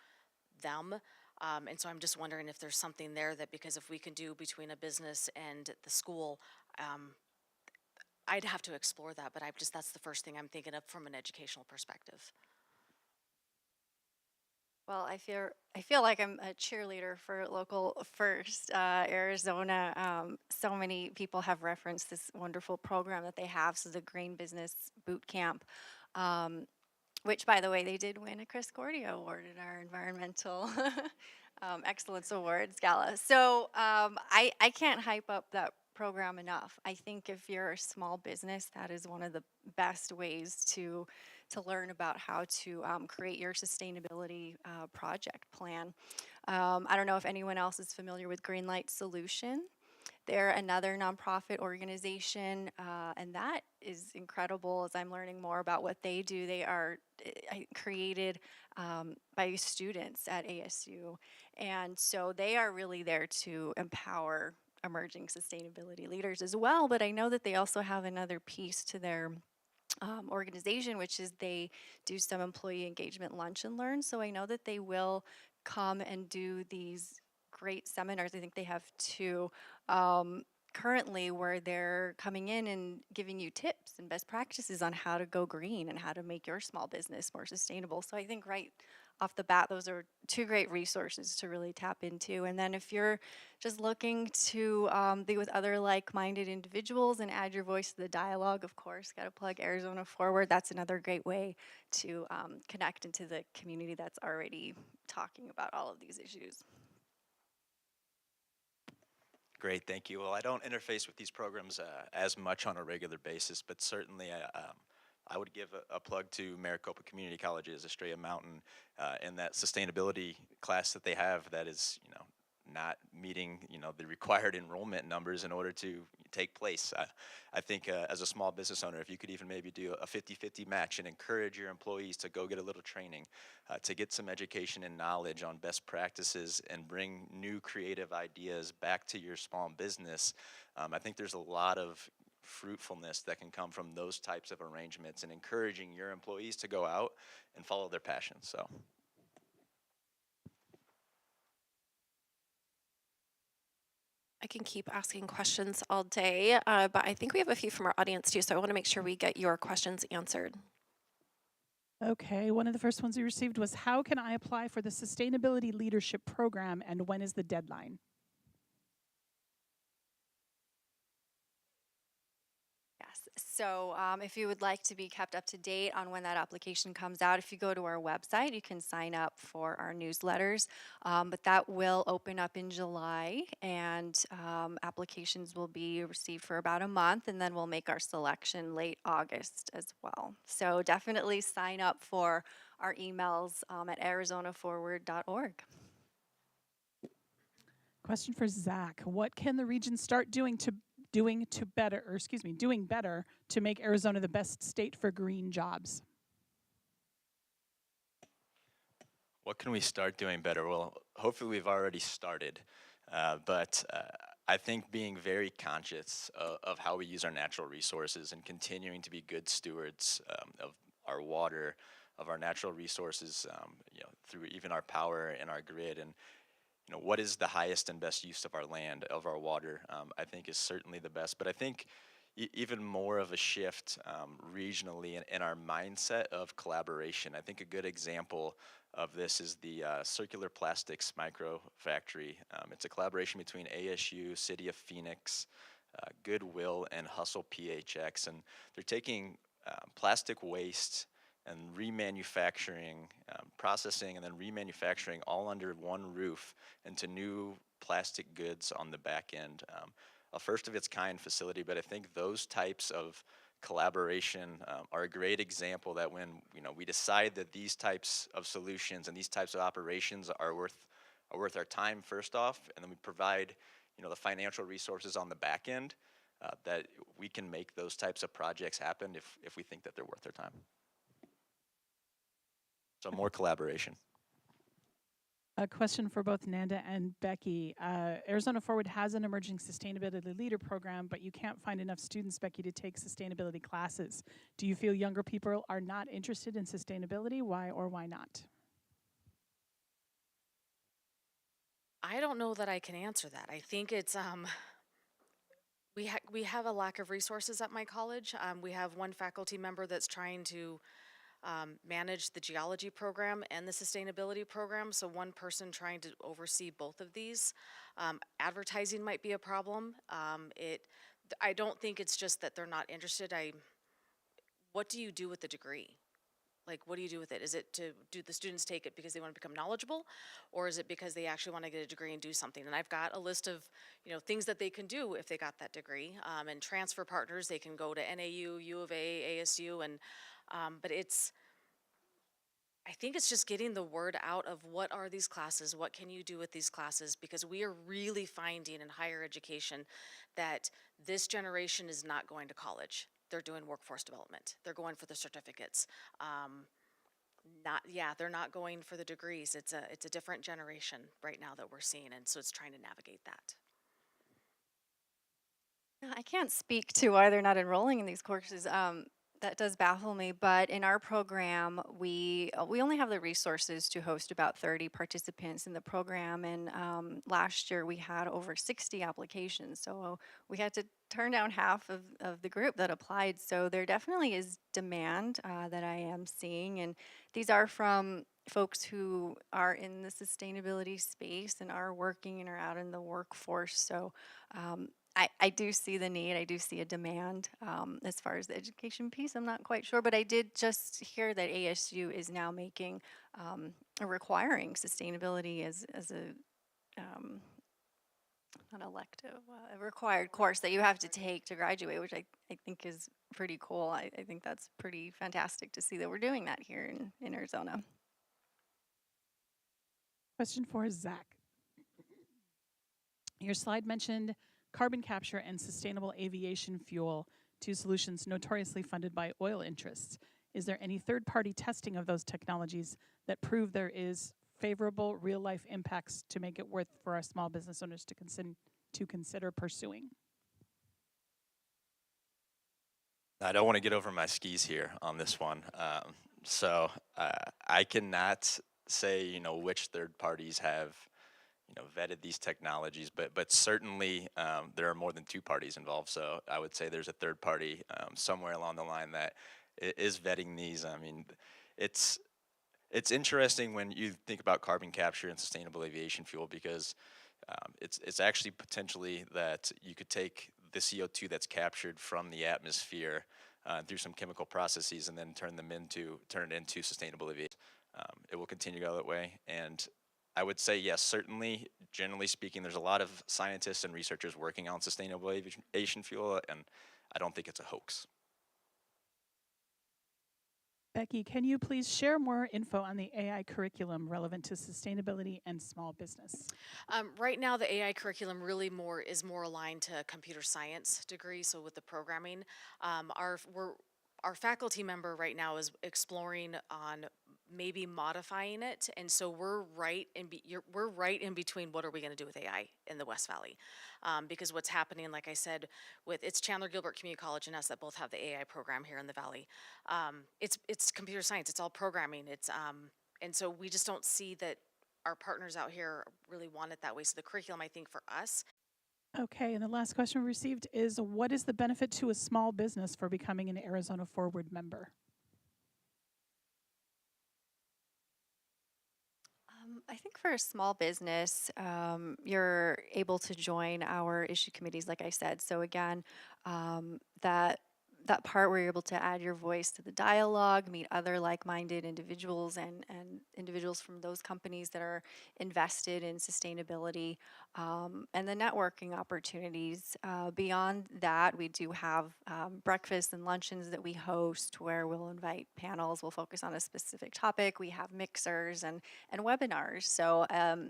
them. And so I'm just wondering if there's something there that, because if we can do between a business and the school, I'd have to explore that, but that's the first thing I'm thinking of from an educational perspective. Well, I feel like I'm a cheerleader for Local First Arizona. So many people have referenced this wonderful program that they have, so the Green Business Boot Camp, which, by the way, they did win a Chris Cordia Award in our Environmental Excellence Awards Gala. So I can't hype up that program enough. I think if you're a small business, that is one of the best ways to learn about how to create your sustainability project plan. I don't know if anyone else is familiar with Greenlight Solution. They're another nonprofit organization, and that is incredible as I'm learning more about what they do. They are created by students at ASU, and so they are really there to empower emerging sustainability leaders as well. But I know that they also have another piece to their organization, which is they do some employee engagement lunch and learn. So I know that they will come and do these great seminars. I think they have two currently where they're coming in and giving you tips and best practices on how to go green and how to make your small business more sustainable. So I think right off the bat, those are two great resources to really tap into. And then if you're just looking to be with other like-minded individuals and add your voice to the dialogue, of course, got to plug Arizona Forward. That's another great way to connect into the community that's already talking about all of these issues. Great, thank you. Well, I don't interface with these programs as much on a regular basis, but certainly I would give a plug to Maricopa Community College's Estrella Mountain and that sustainability class that they have that is, not meeting, the required enrollment numbers in order to take place. I think as a small business owner, if you could even maybe do a 50-50 match and encourage your employees to go get a little training, to get some education and knowledge on best practices and bring new creative ideas back to your small business, I think there's a lot of fruitfulness that can come from those types of arrangements and encouraging your employees to go out and follow their passions. So. I can keep asking questions all day, but I think we have a few from our audience too, so I want to make sure we get your questions answered. Okay, one of the first ones we received was, how can I apply for the Sustainability Leadership Program and when is the deadline? Yes. So if you would like to be kept up to date on when that application comes out, if you go to our website, you can sign up for our newsletters. But that will open up in July, and applications will be received for about a month, and then we'll make our selection late August as well. So definitely sign up for our emails at arizonaforward.org. Question for Zach. What can the region start doing better to make Arizona the best state for green jobs? What can we start doing better? Well, hopefully we've already started, but I think being very conscious of how we use our natural resources and continuing to be good stewards of our water, of our natural resources, through even our power and our grid, and what is the highest and best use of our land, of our water, I think is certainly the best. But I think even more of a shift regionally in our mindset of collaboration. I think a good example of this is the Circular Plastics Micro Factory. It's a collaboration between ASU, City of Phoenix, Goodwill, and Hustle PHX. And they're taking plastic waste and remanufacturing, processing, and then remanufacturing all under one roof into new plastic goods on the back end. A first of its kind facility, but I think those types of collaboration are a great example that when we decide that these types of solutions and these types of operations are worth our time first off, and then we provide the financial resources on the back end, that we can make those types of projects happen if we think that they're worth their time. So more collaboration. A question for both Nanda and Becky. Arizona Forward has an emerging sustainability leader program, but you can't find enough students, Becky, to take sustainability classes. Do you feel younger people are not interested in sustainability? Why or why not? I don't know that I can answer that. I think it's we have a lack of resources at my college. We have one faculty member that's trying to manage the geology program and the sustainability program. So one person trying to oversee both of these. Advertising might be a problem. I don't think it's just that they're not interested. What do you do with the degree? Like, what do you do with it? Is it do the students take it because they want to become knowledgeable, or is it because they actually want to get a degree and do something? And I've got a list of, things that they can do if they got that degree. And transfer partners, they can go to NAU, U of A, ASU, and but I think it's just getting the word out of what are these classes, what can you do with these classes, because we are really finding in higher education that this generation is not going to college. They're doing workforce development. They're going for the certificates. They're not going for the degrees. It's a different generation right now that we're seeing, and so it's trying to navigate that. I can't speak to why they're not enrolling in these courses. That does baffle me, but in our program, we only have the resources to host about 30 participants in the program, and last year we had over 60 applications, so we had to turn down half of the group that applied. So there definitely is demand that I am seeing, and these are from folks who are in the sustainability space and are working and are out in the workforce. So I do see the need. I do see a demand. As far as the education piece, I'm not quite sure, but I did just hear that ASU is now making requiring sustainability as a an elective, a required course that you have to take to graduate, which I think is pretty cool. I think that's pretty fantastic to see that we're doing that here in Arizona. Question for Zach. Your slide mentioned carbon capture and sustainable aviation fuel, two solutions notoriously funded by oil interests. Is there any third-party testing of those technologies that prove there is favorable real-life impacts to make it worth for our small business owners to consider pursuing? I don't want to get over my skis here on this one. So I cannot say, which third parties have, vetted these technologies, but certainly there are more than two parties involved. So I would say there's a third party somewhere along the line that is vetting these. I mean, it's interesting when you think about carbon capture and sustainable aviation fuel, because it's actually potentially that you could take the CO2 that's captured from the atmosphere through some chemical processes and then turn it into sustainable aviation. It will continue to go that way, and I would say yes, certainly, generally speaking, there's a lot of scientists and researchers working on sustainable aviation fuel, and I don't think it's a hoax. Becky, can you please share more info on the AI curriculum relevant to sustainability and small business? Right now, the AI curriculum really is more aligned to computer science degree. So with the programming, our faculty member right now is exploring on maybe modifying it, and so we're right in between. What are we going to do with AI in the West Valley? Because what's happening, like I said, it's Chandler Gilbert Community College and us that both have the AI program here in the Valley. It's computer science. It's all programming. And so we just don't see that our partners out here really want it that way. So the curriculum, I think, for us. Okay, and the last question we received is, what is the benefit to a small business for becoming an Arizona Forward member? I think for a small business, you're able to join our issue committees, like I said. So again, that part where you're able to add your voice to the dialogue, meet other like-minded individuals and individuals from those companies that are invested in sustainability. and the networking opportunities. Beyond that, we do have breakfasts and luncheons that we host where we'll invite panels. We'll focus on a specific topic. We have mixers and webinars. So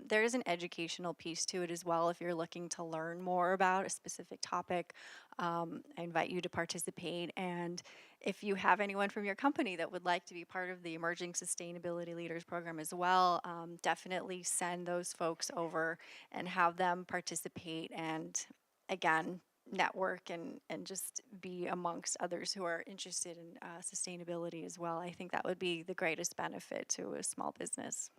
there is an educational piece to it as well. If you're looking to learn more about a specific topic, I invite you to participate. And if you have anyone from your company that would like to be part of the Emerging Sustainability Leaders Program as well, definitely send those folks over and have them participate and, again, network and just be amongst others who are interested in sustainability as well. I think that would be the greatest benefit to a small business.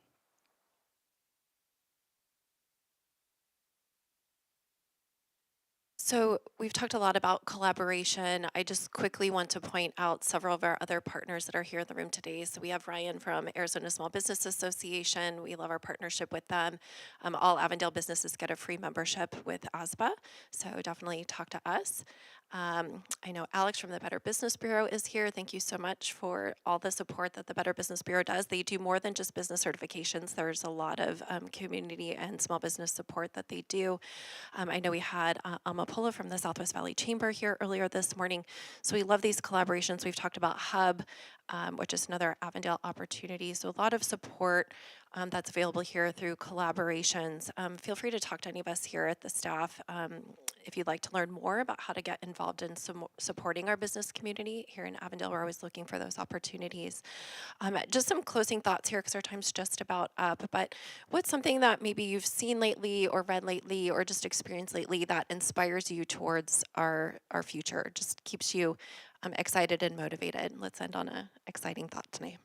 So we've talked a lot about collaboration. I just quickly want to point out several of our other partners that are here in the room today. So we have Ryan from Arizona Small Business Association. We love our partnership with them. All Avondale businesses get a free membership with ASBA, so definitely talk to us. I know Alex from the Better Business Bureau is here. Thank you so much for all the support that the Better Business Bureau does. They do more than just business certifications. There's a lot of community and small business support that they do. I know we had Alma Pola from the Southwest Valley Chamber here earlier this morning. So we love these collaborations. We've talked about Hub, which is another Avondale opportunity. So a lot of support that's available here through collaborations. Feel free to talk to any of us here at the staff if you'd like to learn more about how to get involved in supporting our business community here in Avondale. We're always looking for those opportunities. Just some closing thoughts here because our time's just about up, but what's something that maybe you've seen lately or read lately or just experienced lately that inspires you towards our future, just keeps you excited and motivated? Let's end on an exciting thought tonight.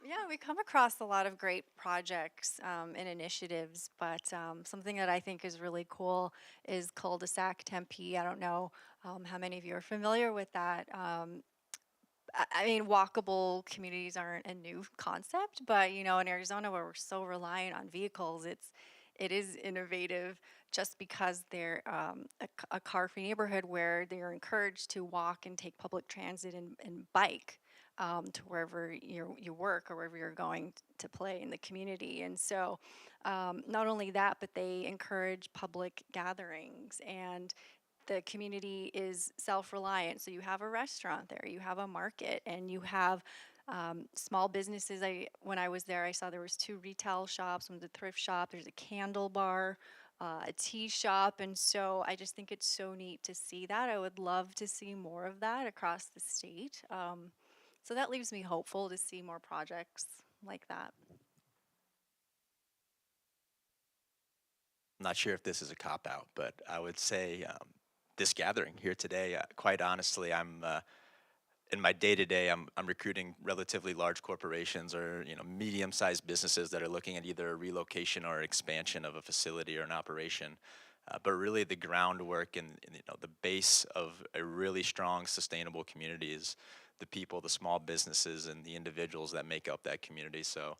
Yeah, we come across a lot of great projects and initiatives, but something that I think is really cool is Cul-de-sac Tempe. I don't know how many of you are familiar with that. I mean, walkable communities aren't a new concept, but you know, in Arizona where we're so reliant on vehicles, it is innovative just because they're a car-free neighborhood where they're encouraged to walk and take public transit and bike to wherever you work or wherever you're going to play in the community. And so not only that, but they encourage public gatherings, and the community is self-reliant. So you have a restaurant there, you have a market, and you have small businesses. When I was there, I saw there was 2 retail shops, one's a thrift shop, there's a candle bar, a tea shop, and so I just think it's so neat to see that. I would love to see more of that across the state. So that leaves me hopeful to see more projects like that. I'm not sure if this is a cop-out, but I would say this gathering here today, quite honestly, I'm in my day-to-day, I'm recruiting relatively large corporations or medium-sized businesses that are looking at either a relocation or expansion of a facility or an operation. But really, the groundwork and the base of a really strong, sustainable community is the people, the small businesses, and the individuals that make up that community. So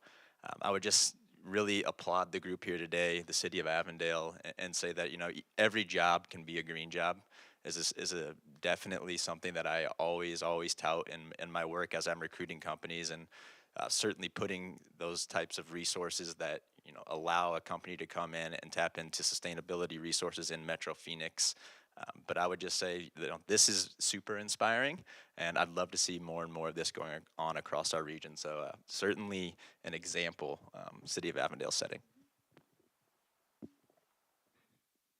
I would just really applaud the group here today, the city of Avondale, and say that every job can be a green job. Is a definitely something that I always tout in my work as I'm recruiting companies, and certainly putting those types of resources that allow a company to come in and tap into sustainability resources in Metro Phoenix. But I would just say that this is super inspiring, and I'd love to see more and more of this going on across our region. So certainly an example, City of Avondale setting.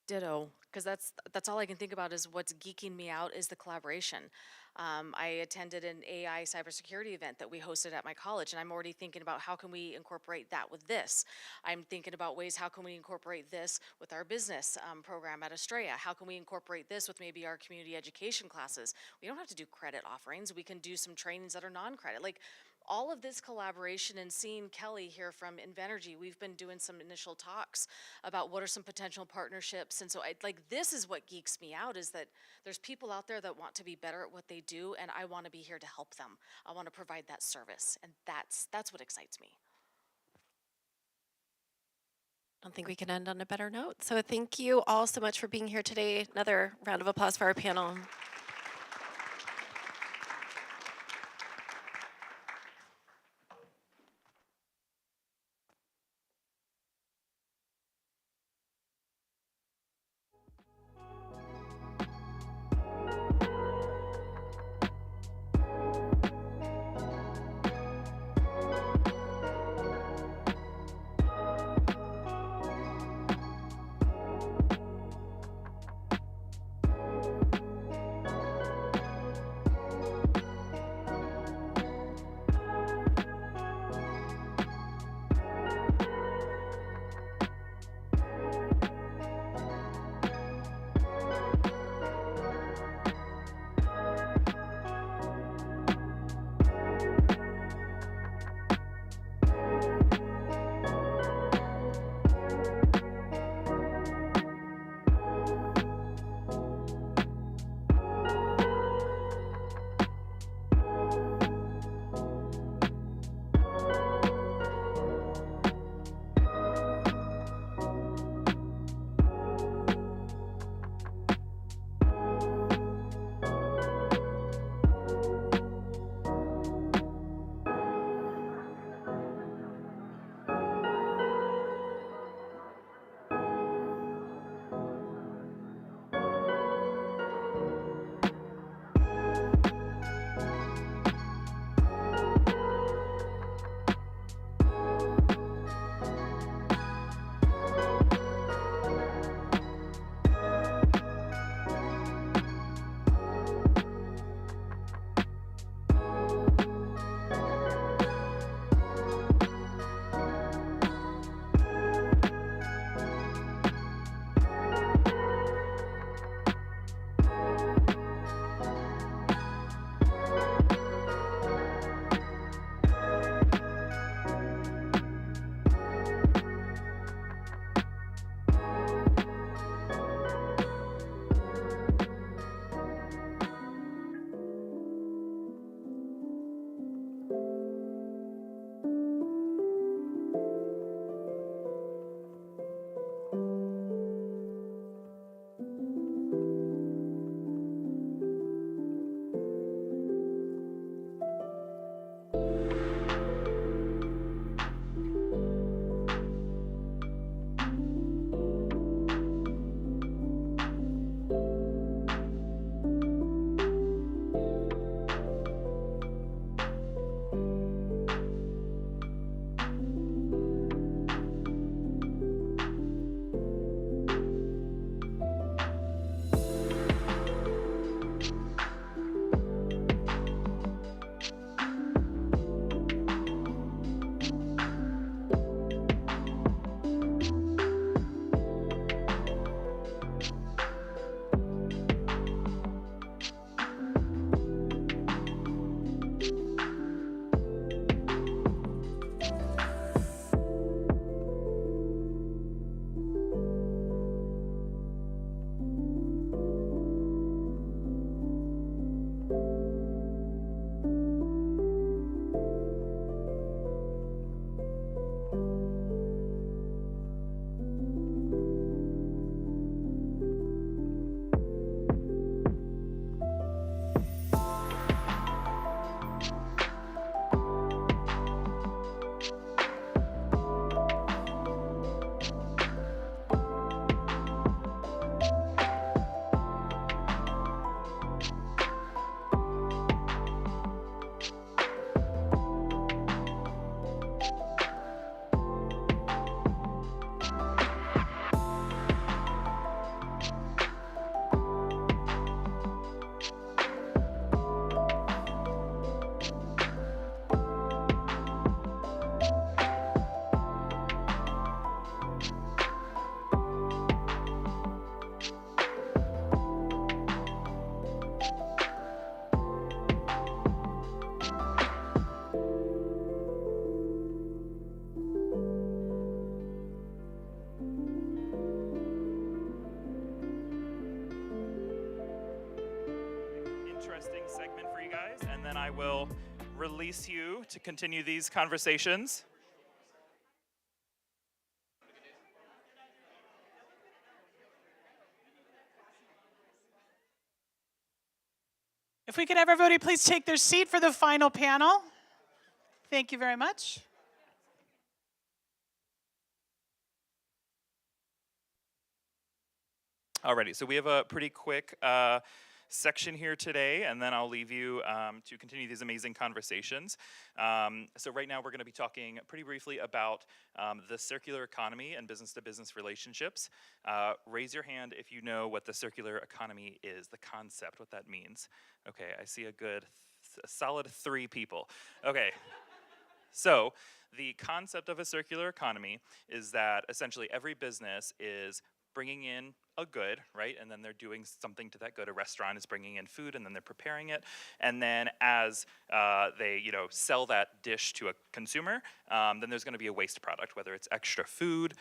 Ditto, because that's all I can think about is what's geeking me out is the collaboration. I attended an AI cybersecurity event that we hosted at my college, and I'm already thinking about how can we incorporate that with this. I'm thinking about ways how can we incorporate this with our business program at Estrella. How can we incorporate this with maybe our community education classes? We don't have to do credit offerings. We can do some trainings that are non-credit. Like all of this collaboration, and seeing Kelly here from Invenergy, we've been doing some initial talks about what are some potential partnerships. And so this is what geeks me out, is that there's people out there that want to be better at what they do, and I want to be here to help them. I want to provide that service, and that's what excites me. I don't think we can end on a better note. So thank you all so much for being here today. Another round of applause for our panel. interesting segment for you guys, and then I will release you to continue these conversations. If we could have everybody please take their seat for the final panel. Thank you very much. Alrighty, so we have a pretty quick section here today, and then I'll leave you to continue these amazing conversations. So right now we're going to be talking pretty briefly about the circular economy and business-to-business relationships. Raise your hand if you know what the circular economy is, the concept, what that means. Okay, I see a solid 3 people. Okay. So the concept of a circular economy is that essentially every business is bringing in a good, right? And then they're doing something to that good. A restaurant is bringing in food, and then they're preparing it. And then as they, sell that dish to a consumer, then there's going to be a waste product, whether it's extra food,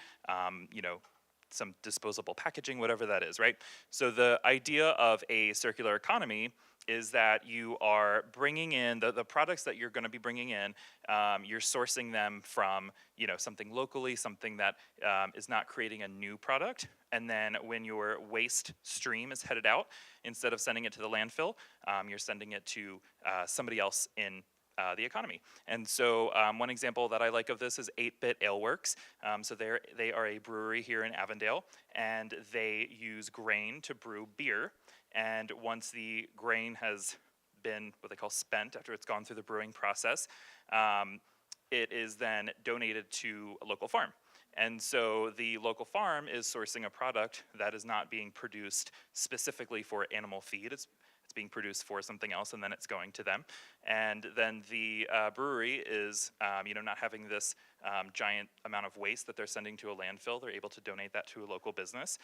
some disposable packaging, whatever that is, right? So the idea of a circular economy is that you are bringing in the products that you're going to be bringing in, you're sourcing them from something locally, something that is not creating a new product. And then when your waste stream is headed out, instead of sending it to the landfill, you're sending it to somebody else in the economy. And so one example that I like of this is 8-Bit Ale Works. So they are a brewery here in Avondale, and they use grain to brew beer. And once the grain has been what they call spent, after it's gone through the brewing process, it is then donated to a local farm. And so the local farm is sourcing a product that is not being produced specifically for animal feed. It's being produced for something else, and then it's going to them. And then the brewery is, not having this giant amount of waste that they're sending to a landfill. They're able to donate that to a local business.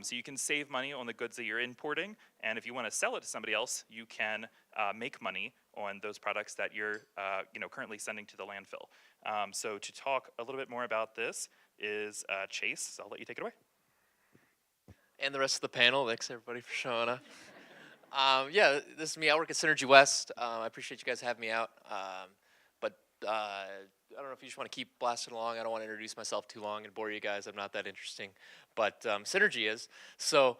So you can save money on the goods that you're importing, and if you want to sell it to somebody else, you can make money on those products that you're, currently sending to the landfill. So to talk a little bit more about this is Chase. So I'll let you take it away. And the rest of the panel. Thanks everybody for showing up. Yeah, this is me. I work at Synergy West. I appreciate you guys having me out. But I don't know if you just want to keep blasting along. I don't want to introduce myself too long and bore you guys. I'm not that interesting. But Synergy is. So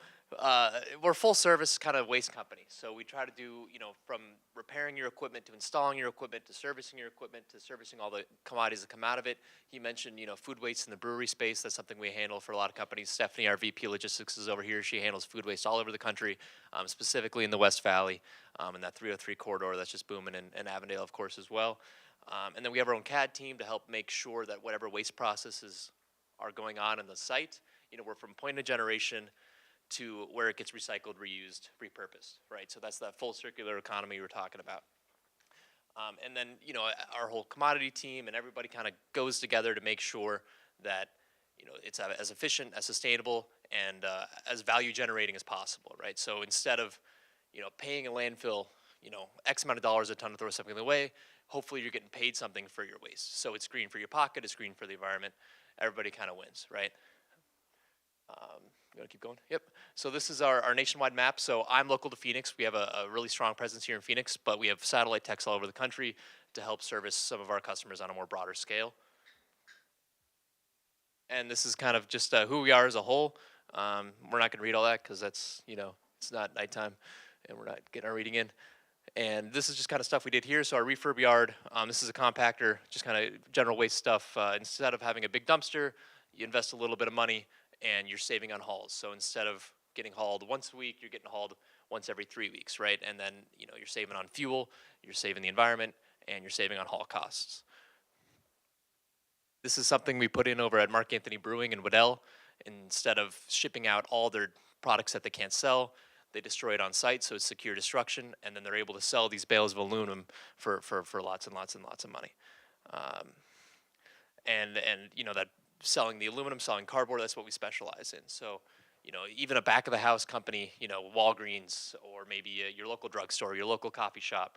we're a full service kind of waste company. So we try to do, from repairing your equipment to installing your equipment to servicing your equipment to servicing all the commodities that come out of it. He mentioned, food waste in the brewery space. That's something we handle for a lot of companies. Stephanie, our VP Logistics, is over here. She handles food waste all over the country, specifically in the West Valley, and that 303 corridor that's just booming, and Avondale, of course, as well. And then we have our own CAD team to help make sure that whatever waste processes are going on in the site, we're from point of generation to where it gets recycled, reused, repurposed, right? So that's that full circular economy we're talking about. And then, our whole commodity team and everybody kind of goes together to make sure that, it's as efficient, as sustainable, and as value generating as possible, right? So instead of, paying a landfill, X amount of dollars a ton to throw something away, hopefully you're getting paid something for your waste. So it's green for your pocket, it's green for the environment. Everybody kind of wins, right? You want to keep going? Yep. So this is our nationwide map. So I'm local to Phoenix. We have a really strong presence here in Phoenix, but we have satellite techs all over the country to help service some of our customers on a more broader scale. And this is kind of just who we are as a whole. We're not going to read all that because that's, it's not nighttime and we're not getting our reading in. And this is just kind of stuff we did here. So our refurb yard, this is a compactor, just kind of general waste stuff. Instead of having a big dumpster, you invest a little bit of money and you're saving on hauls. So instead of getting hauled once a week, you're getting hauled once every 3 weeks, right? And then, you're saving on fuel, you're saving the environment, and you're saving on haul costs. This is something we put in over at Mark Anthony Brewing in Waddell. Instead of shipping out all their products that they can't sell, they destroy it on site, so it's secure destruction, and then they're able to sell these bales of aluminum for lots and lots and lots of money. And that selling the aluminum, selling cardboard, that's what we specialize in. So, even a back of the house company, Walgreens or maybe your local drugstore, your local coffee shop,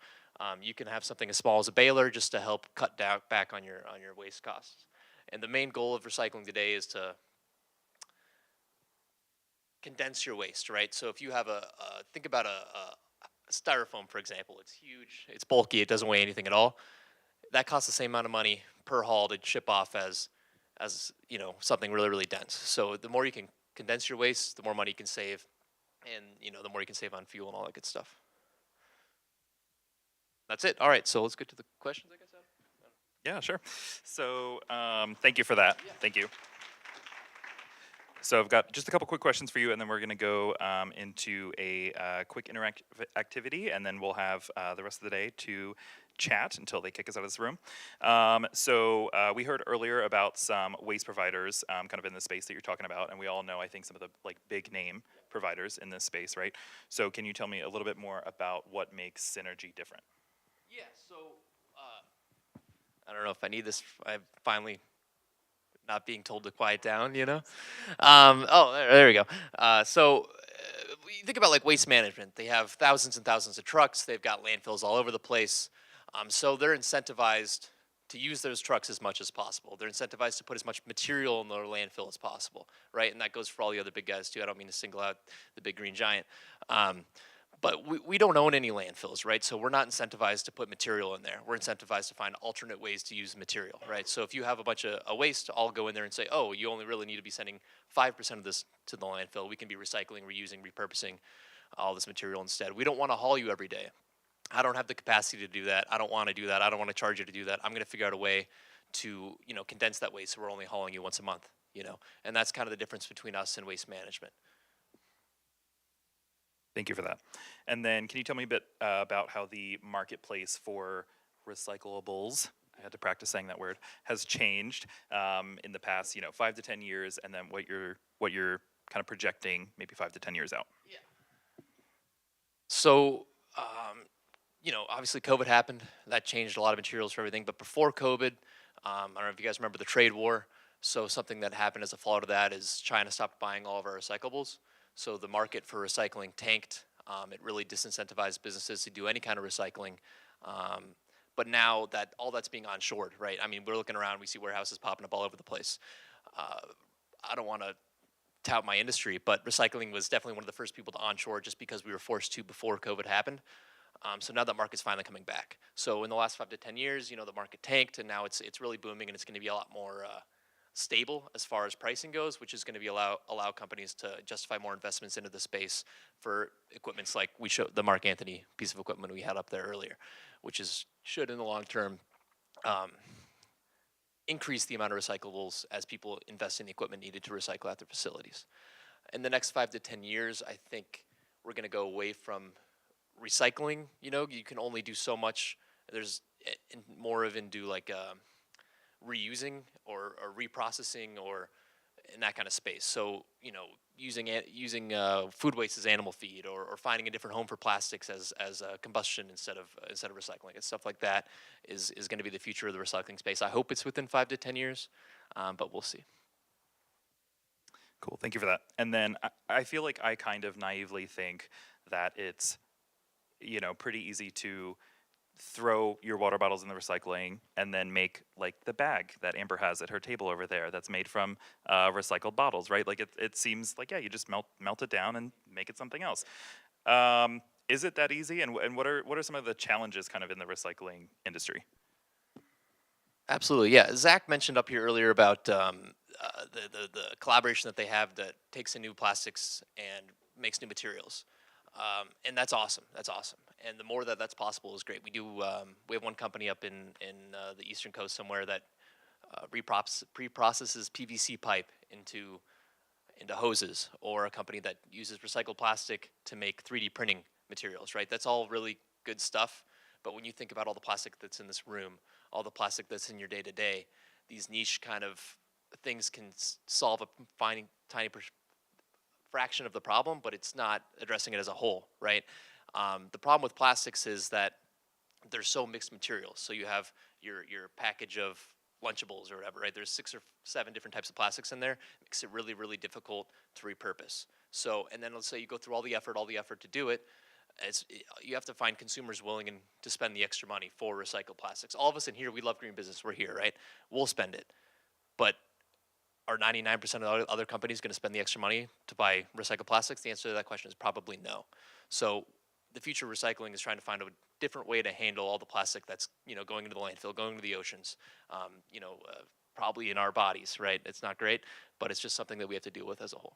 you can have something as small as a baler just to help cut down back on your waste costs. And the main goal of recycling today is to condense your waste, right? So if you have think about styrofoam, for example. It's huge, it's bulky, it doesn't weigh anything at all. That costs the same amount of money per haul to ship off as something really, really dense. So the more you can condense your waste, the more money you can save, and the more you can save on fuel and all that good stuff. That's it. All right, so let's get to the questions, I guess. Yeah, sure. So thank you for that. Thank you. So I've got just a couple quick questions for you, and then we're going to go into a quick interactive activity, and then we'll have the rest of the day to chat until they kick us out of this room. So we heard earlier about some waste providers kind of in the space that you're talking about, and we all know, I think, some of the big name providers in this space, right? So can you tell me a little bit more about what makes Synergy different? Yeah, so I don't know if I need this. I'm finally not being told to quiet down, there we go. You think about waste management. They have thousands and thousands of trucks. They've got landfills all over the place. So they're incentivized to use those trucks as much as possible. They're incentivized to put as much material in their landfill as possible, right? And that goes for all the other big guys too. I don't mean to single out the big green giant. But we don't own any landfills, right? So we're not incentivized to put material in there. We're incentivized to find alternate ways to use material, right? So if you have a bunch of waste, I'll go in there and say, oh, you only really need to be sending 5% of this to the landfill. We can be recycling, reusing, repurposing all this material instead. We don't want to haul you every day. I don't have the capacity to do that. I don't want to do that. I don't want to charge you to do that. I'm going to figure out a way to, condense that waste so we're only hauling you once a month, And that's kind of the difference between us and waste management. Thank you for that. And then can you tell me a bit about how the marketplace for recyclables, I had to practice saying that word, has changed in the past, 5 to 10 years, and then what you're kind of projecting maybe 5 to 10 years out? Yeah. So, obviously COVID happened. That changed a lot of materials for everything. But before COVID, I don't know if you guys remember the trade war. So something that happened as a follow to that is China stopped buying all of our recyclables. So the market for recycling tanked. It really disincentivized businesses to do any kind of recycling. But now that all that's being onshored, right? I mean, we're looking around, we see warehouses popping up all over the place. I don't want to tout my industry, but recycling was definitely one of the first people to onshore just because we were forced to before COVID happened. So now that market's finally coming back. So in the last 5 to 10 years, the market tanked, and now it's really booming, and it's going to be a lot more stable as far as pricing goes, which is going to be allow companies to justify more investments into the space for equipments like we showed the Mark Anthony piece of equipment we had up there earlier, which should in the long term increase the amount of recyclables as people invest in the equipment needed to recycle at their facilities. In the next 5 to 10 years, I think we're going to go away from recycling. You can only do so much. There's more of into reusing or reprocessing or in that kind of space. So using food waste as animal feed or finding a different home for plastics as combustion instead of recycling and stuff like that is going to be the future of the recycling space. I hope it's within 5 to 10 years, but we'll see. Cool, thank you for that. And then I feel like I kind of naively think that it's pretty easy to throw your water bottles in the recycling and then make the bag that Amber has at her table over there that's made from recycled bottles, right? It seems you just melt it down and make it something else. Is it that easy? And what are some of the challenges kind of in the recycling industry? Absolutely, yeah. Zach mentioned up here earlier about the collaboration that they have that takes in new plastics and makes new materials. And that's awesome. That's awesome. And the more that's possible is great. We have one company up in the Eastern Coast somewhere that pre-processes PVC pipe into hoses, or a company that uses recycled plastic to make 3D printing materials, right? That's all really good stuff. But when you think about all the plastic that's in this room, all the plastic that's in your day-to-day, these niche kind of things can solve a tiny fraction of the problem, but it's not addressing it as a whole, right? The problem with plastics is that they're so mixed materials. So you have your package of Lunchables or whatever, right? There's 6 or 7 different types of plastics in there. It makes it really, really difficult to repurpose. So, and then let's say you go through all the effort to do it. You have to find consumers willing to spend the extra money for recycled plastics. All of us in here, we love green business. We're here, right? We'll spend it. But are 99% of the other companies going to spend the extra money to buy recycled plastics? The answer to that question is probably no. So the future of recycling is trying to find a different way to handle all the plastic that's going into the landfill, going to the oceans, probably in our bodies, right? It's not great, but it's just something that we have to deal with as a whole.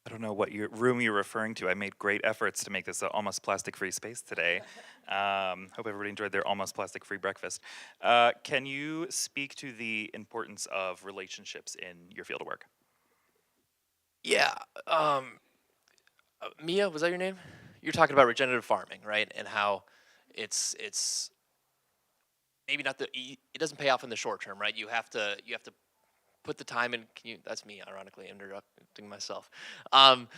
I don't know what room you're referring to. I made great efforts to make this an almost plastic-free space today. Hope everybody enjoyed their almost plastic-free breakfast. Can you speak to the importance of relationships in your field of work? Yeah. Mia, was that your name? You're talking about regenerative farming, right? And how it's maybe not it doesn't pay off in the short term, right? You have to put the time in. That's me, ironically interrupting myself. You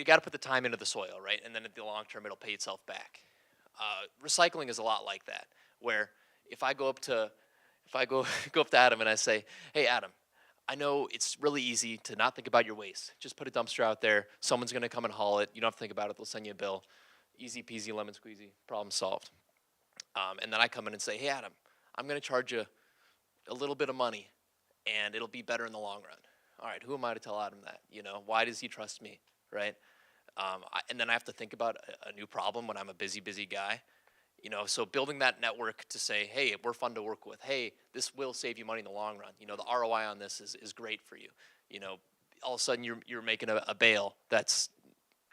got to put the time into the soil, right? And then in the long term, it'll pay itself back. Recycling is a lot like that, where if I go up to Adam and I say, "Hey, Adam, I know it's really easy to not think about your waste. Just put a dumpster out there. Someone's going to come and haul it. You don't have to think about it. They'll send you a bill. Easy peasy, lemon squeezy. Problem solved." And then I come in and say, "Hey, Adam, I'm going to charge you a little bit of money, and it'll be better in the long run." All right, who am I to tell Adam that? Why does he trust me, right? And then I have to think about a new problem when I'm a busy guy. So building that network to say, "Hey, we're fun to work with. Hey, this will save you money in the long run. The ROI on this is great for you." All of a sudden you're making a bale that's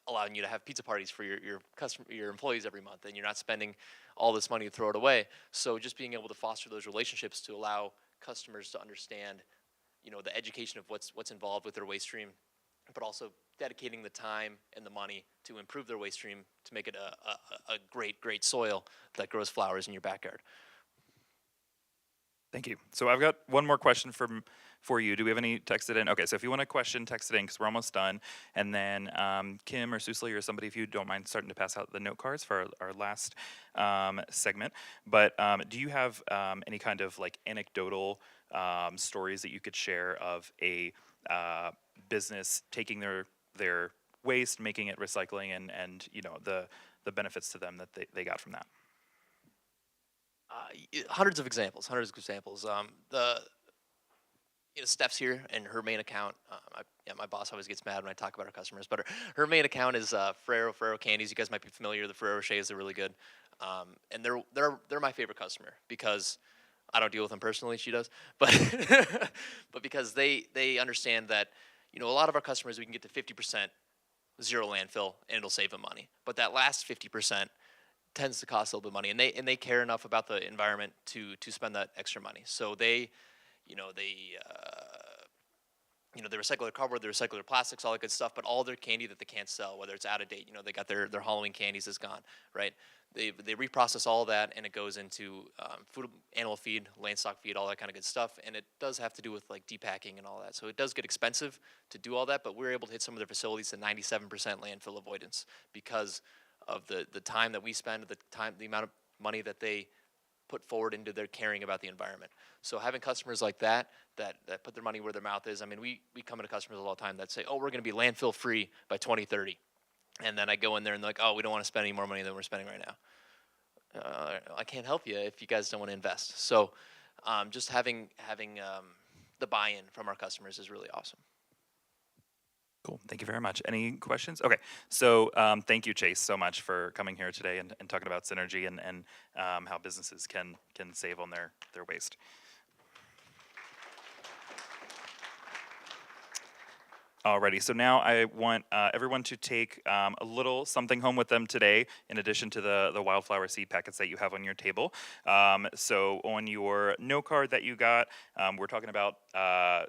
allowing you to have pizza parties for your employees every month, and you're not spending all this money to throw it away. So just being able to foster those relationships to allow customers to understand, the education of what's involved with their waste stream, but also dedicating the time and the money to improve their waste stream to make it a great soil that grows flowers in your backyard. Thank you. So I've got one more question for you. Do we have any texted in? Okay, so if you want a question, text it in because we're almost done. And then Kim or Susli or somebody, if you don't mind starting to pass out the note cards for our last segment. But do you have any kind of like anecdotal stories that you could share of a business taking their waste, making it recycling, and the benefits to them that they got from that? Hundreds of examples. Steph's here, and her main account. My boss always gets mad when I talk about our customers, but her main account is Ferrero candies. You guys might be familiar. The Ferrero Rochers are really good, and they're my favorite customer because I don't deal with them personally. She does, but but because they understand that a lot of our customers, we can get to 50% zero landfill, and it'll save them money. But that last 50% tends to cost a little bit of money, and they care enough about the environment to spend that extra money. So they recycle their cardboard, they recycle their plastics, all that good stuff. But all their candy that they can't sell, whether it's out of date, they got their Halloween candies is gone, right? They reprocess all that, and it goes into food, animal feed, land stock feed, all that kind of good stuff. And it does have to do with like depacking and all that. So it does get expensive to do all that, but we're able to hit some of their facilities to 97% landfill avoidance because of the time that we spend, the amount of money that they put forward into their caring about the environment. So having customers like that put their money where their mouth is. I mean, we come into customers all the time that say, "Oh, we're going to be landfill free by 2030." And then I go in there and they're like, "Oh, we don't want to spend any more money than we're spending right now." I can't help you if you guys don't want to invest. So just having the buy-in from our customers is really awesome. Cool. Thank you very much. Any questions? Okay. So thank you, Chase, so much for coming here today and talking about synergy and how businesses can save on their waste. Alrighty, so now I want everyone to take a little something home with them today, in addition to the wildflower seed packets that you have on your table. So on your note card that you got, we're talking about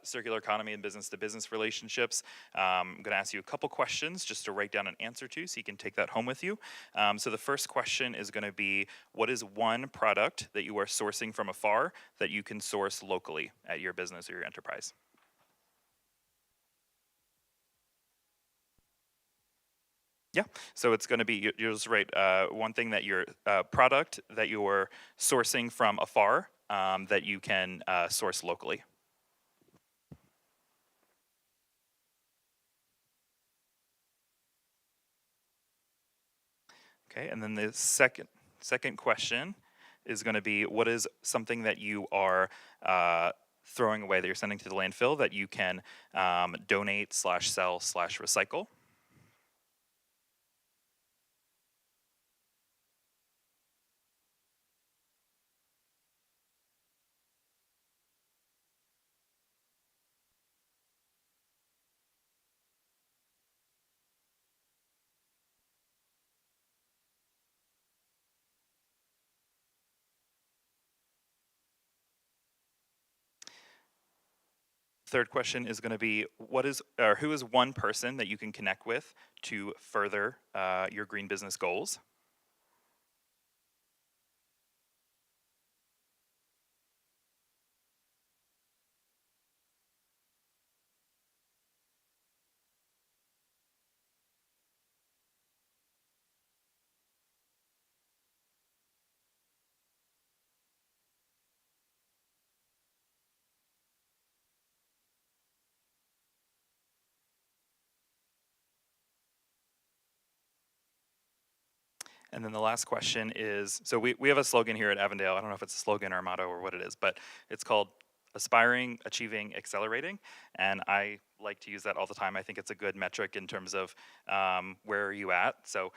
circular economy and business-to-business relationships. I'm going to ask you a couple questions just to write down an answer to, so you can take that home with you. So the first question is going to be, what is one product that you are sourcing from afar that you can source locally at your business or your enterprise? Yeah, so it's going to be, you're just right, one thing that your product that you're sourcing from afar that you can source locally. Okay, and then the second question is going to be, what is something that you are throwing away that you're sending to the landfill that you can donate /sell/recycle? Third question is going to be, who is one person that you can connect with to further your green business goals? And then the last question is, so we have a slogan here at Avondale. I don't know if it's a slogan or a motto or what it is, but it's called aspiring, achieving, accelerating. And I like to use that all the time. I think it's a good metric in terms of where are you at. So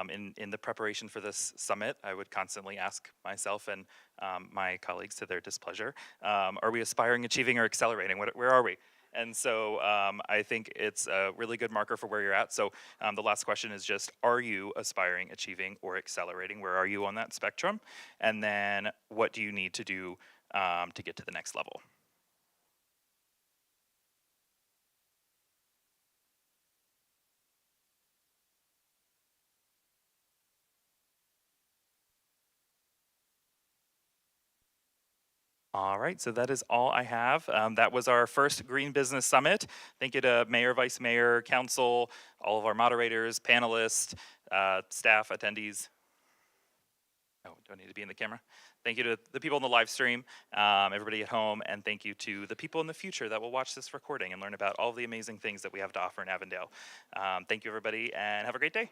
in the preparation for this summit, I would constantly ask myself and my colleagues, to their displeasure, are we aspiring, achieving, or accelerating? Where are we? And so I think it's a really good marker for where you're at. So the last question is just, are you aspiring, achieving, or accelerating? Where are you on that spectrum? And then what do you need to do to get to the next level? All right, so that is all I have. That was our first Green Business Summit. Thank you to Mayor, Vice Mayor, Council, all of our moderators, panelists, staff, attendees. Oh, do I need to be in the camera? Thank you to the people in the live stream, everybody at home, and thank you to the people in the future that will watch this recording and learn about all the amazing things that we have to offer in Avondale. Thank you, everybody, and have a great day.